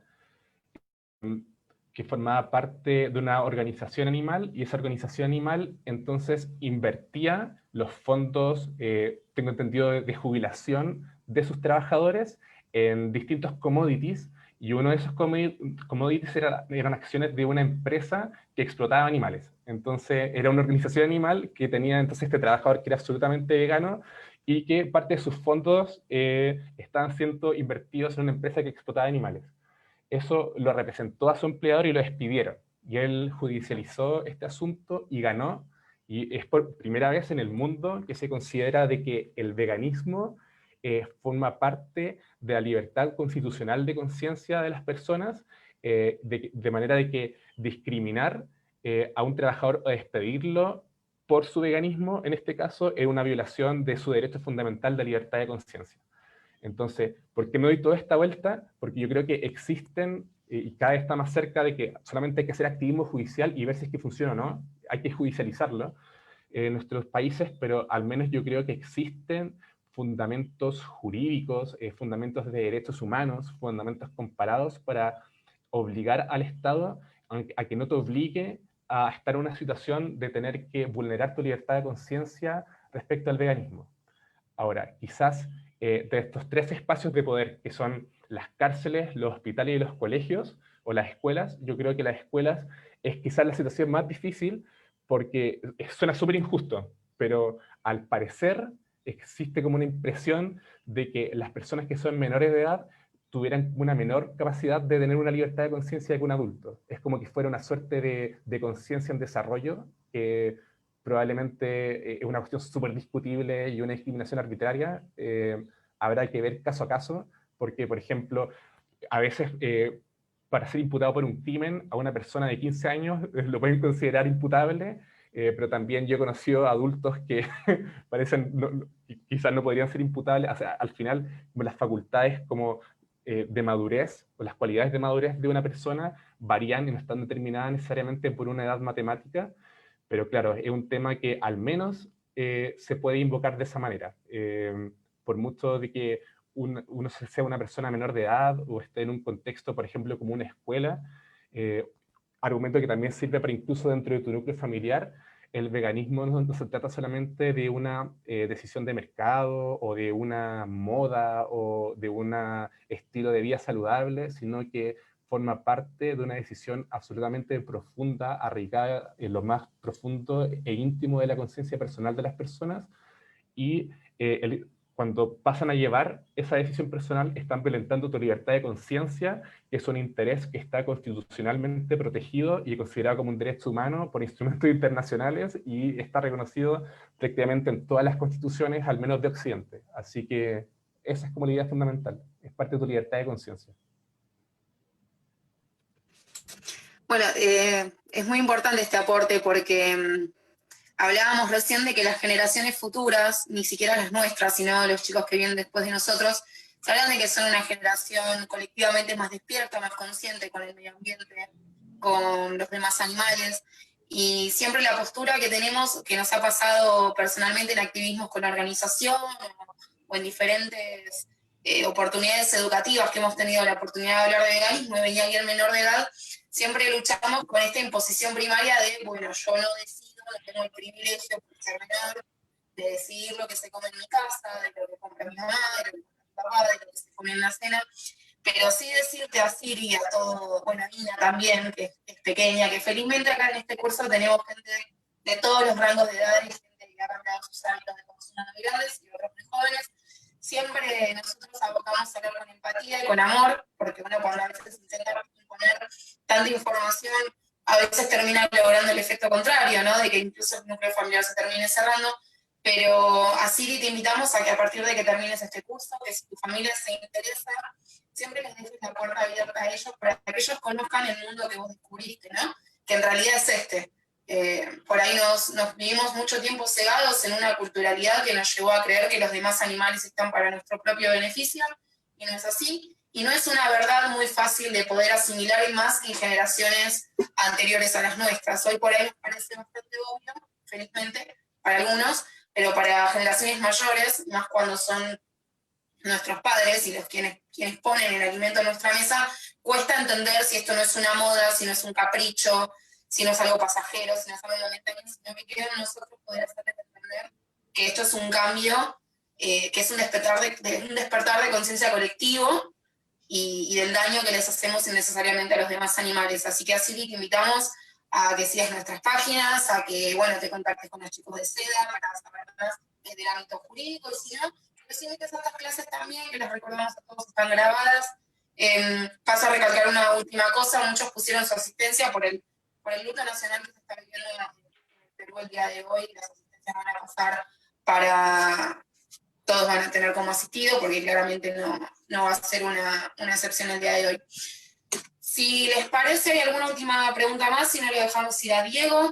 que formaba parte de una organización animal, y esa organización animal entonces invertía los fondos, tengo entendido, de jubilación de sus trabajadores en distintos commodities, y uno de esos commodities eran acciones de una empresa que explotaba animales. Entonces era una organización animal que tenía entonces este trabajador que era absolutamente vegano, y que parte de sus fondos estaban siendo invertidos en una empresa que explotaba animales. Eso lo representó a su empleador y lo despidieron. Y él judicializó este asunto y ganó. Y es por primera vez en el mundo que se considera de que el veganismo forma parte de la libertad constitucional de conciencia de las personas, de manera de que discriminar a un trabajador o despedirlo por su veganismo, en este caso, es una violación de su derecho fundamental de libertad de conciencia. Entonces, ¿por qué me doy toda esta vuelta? Porque yo creo que existen, y cada vez está más cerca de que solamente hay que hacer activismo judicial y ver si es que funciona o no, hay que judicializarlo en nuestros países, pero al menos yo creo que existen fundamentos jurídicos, fundamentos de derechos humanos, fundamentos comparados para obligar al Estado a que no te obligue a estar en una situación de tener que vulnerar tu libertad de conciencia respecto al veganismo. Ahora, quizás de estos tres espacios de poder, que son las cárceles, los hospitales y los colegios, o las escuelas, yo creo que las escuelas es quizás la situación más difícil, porque suena súper injusto, pero al parecer existe como una impresión de que las personas que son menores de edad tuvieran una menor capacidad de tener una libertad de conciencia que un adulto. Es como que fuera una suerte de conciencia en desarrollo, que probablemente es una cuestión súper discutible y una discriminación arbitraria. Habrá que ver caso a caso, porque, por ejemplo, a veces para ser imputado por un crimen a una persona de 15 años lo pueden considerar imputable, pero también yo he conocido adultos que parecen, quizás no podrían ser imputables. O sea, al final, como las facultades como de madurez, o las cualidades de madurez de una persona varían y no están determinadas necesariamente por una edad matemática, pero claro, es un tema que al menos se puede invocar de esa manera. Por mucho de que uno sea una persona menor de edad o esté en un contexto, por ejemplo, como una escuela, eh, argumento que también sirve para incluso dentro de tu núcleo familiar, el veganismo no se trata solamente de una decisión de mercado o de una moda o de un estilo de vida saludable, sino que forma parte de una decisión absolutamente profunda, arraigada en lo más profundo e íntimo de la conciencia personal de las personas, y cuando pasan a llevar esa decisión personal están violentando tu libertad de conciencia, que es un interés que está constitucionalmente protegido y considerado como un derecho humano por instrumentos internacionales y está reconocido prácticamente en todas las constituciones, al menos de Occidente. Así que esa es como la idea fundamental, es parte de tu libertad de conciencia. Bueno, es muy importante este aporte porque hablábamos recién de que las generaciones futuras, ni siquiera las nuestras, sino los chicos que vienen después de nosotros, se hablan de que son una generación colectivamente más despierta, más consciente con el medio ambiente, con los demás animales, y siempre la postura que tenemos, que nos ha pasado personalmente en activismos con la organización o en diferentes oportunidades educativas que hemos tenido la oportunidad de hablar de veganismo y venía alguien menor de edad, siempre luchamos con esta imposición primaria de, bueno, yo no decido, no tengo el privilegio por ser menor, de decidir lo que se come en mi casa, de lo que compra mi mamá, de lo que compra mi papá, de lo que se come en la cena, pero sí decirte a Siri, a todo, bueno, a Nina también, que es pequeña, que felizmente acá en este curso tenemos gente de todos los rangos de edad y gente que ha cambiado sus hábitos de consumo muy grandes y otros muy jóvenes. Siempre nosotros abocamos a hablar con empatía y con amor, porque uno cuando a veces intenta imponer tanta información, a veces termina logrando el efecto contrario, ¿no? De que incluso el núcleo familiar se termine cerrando. Pero a Siri te invitamos a que a partir de que termines este curso, que si tu familia se interesa, siempre les dejes la puerta abierta a ellos para que ellos conozcan el mundo que vos descubriste, ¿no? Que en realidad es este. Por ahí nos vivimos mucho tiempo cegados en una culturalidad que nos llevó a creer que los demás animales están para nuestro propio beneficio, y no es así. Y no es una verdad muy fácil de poder asimilar, y más en generaciones anteriores a las nuestras. Hoy por ahí nos parece bastante obvio, felizmente, para algunos, pero para generaciones mayores, más cuando son nuestros padres y los quienes ponen el alimento en nuestra mesa, cuesta entender si esto no es una moda, si no es un capricho, si no es algo pasajero, si no es algo momentáneo, sino que queda en nosotros poder hacerles entender que esto es un cambio, que es un despertar de conciencia colectivo y del daño que les hacemos innecesariamente a los demás animales. Así que así te invitamos a que sigas nuestras páginas, a que, bueno, te contactes con los chicos de SEDA para saber más del ámbito jurídico, y si no, si invitas a estas clases también, que les recordamos a todos, están grabadas. Paso a recalcar una última cosa: muchos pusieron su asistencia por el luto nacional que se está viviendo en Perú el día de hoy. Las asistencias van a pasar para... Todos van a tener como asistido, porque claramente no va a ser una excepción el día de hoy. Si les parece, hay alguna última pregunta más, si no le dejamos ir a Diego.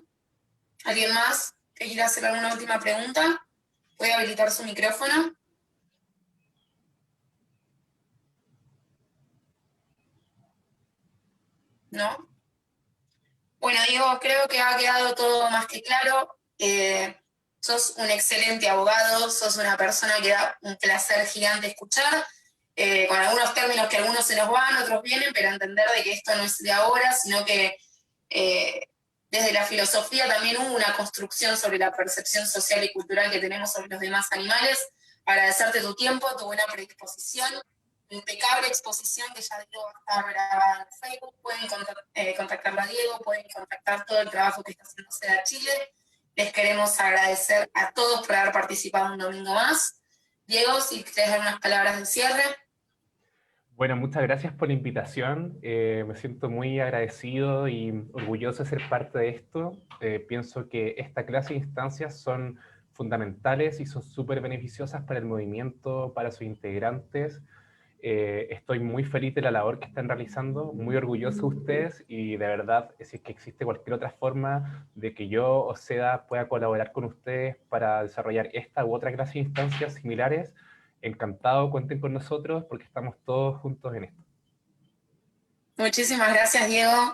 ¿Alguien más que quiera hacer alguna última pregunta? Puede habilitar su micrófono. ¿No? Bueno, Diego, creo que ha quedado todo más que claro. Sos un excelente abogado, sos una persona que da un placer gigante escuchar, con algunos términos que algunos se nos van, otros vienen, pero entender de que esto no es de ahora, sino que desde la filosofía también hubo una construcción sobre la percepción social y cultural que tenemos sobre los demás animales. Agradecerte tu tiempo, tu buena predisposición, impecable exposición que ya Diego está grabada en Facebook. Pueden contactarla a Diego, pueden contactar todo el trabajo que está haciendo SEDA Chile. les queremos agradecer a todos por haber participado un domingo más. Diego, si quieres dar unas palabras de cierre. Bueno, muchas gracias por la invitación. Me siento muy agradecido y orgulloso de ser parte de esto. Pienso que esta clase de instancias son fundamentales y son súper beneficiosas para el movimiento, para sus integrantes. Estoy muy feliz de la labor que están realizando, muy orgulloso de ustedes y de verdad, si es que existe cualquier otra forma de que yo o SEDA pueda colaborar con ustedes para desarrollar esta u otra clase de instancias similares, encantado, cuenten con nosotros porque estamos todos juntos en esto. Muchísimas gracias, Diego.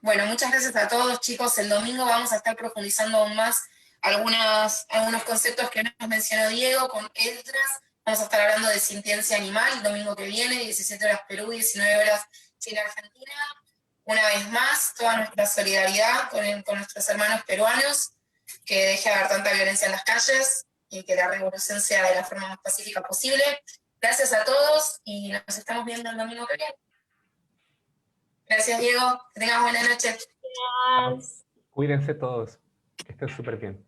Bueno, muchas gracias a todos, chicos. El domingo vamos a estar profundizando aún más algunos conceptos que nos mencionó Diego con Esdras. Vamos a estar hablando de sintiencia animal el domingo que viene, 17 horas Perú, 19 horas Chile-Argentina. Una vez más, toda nuestra solidaridad con nuestros hermanos peruanos, que deje de haber tanta violencia en las calles y que la revolución sea de la forma más pacífica posible. Gracias a todos y nos estamos viendo el domingo que viene. Gracias, Diego. Que tengas buena noche. Cuídense todos, que estén súper bien.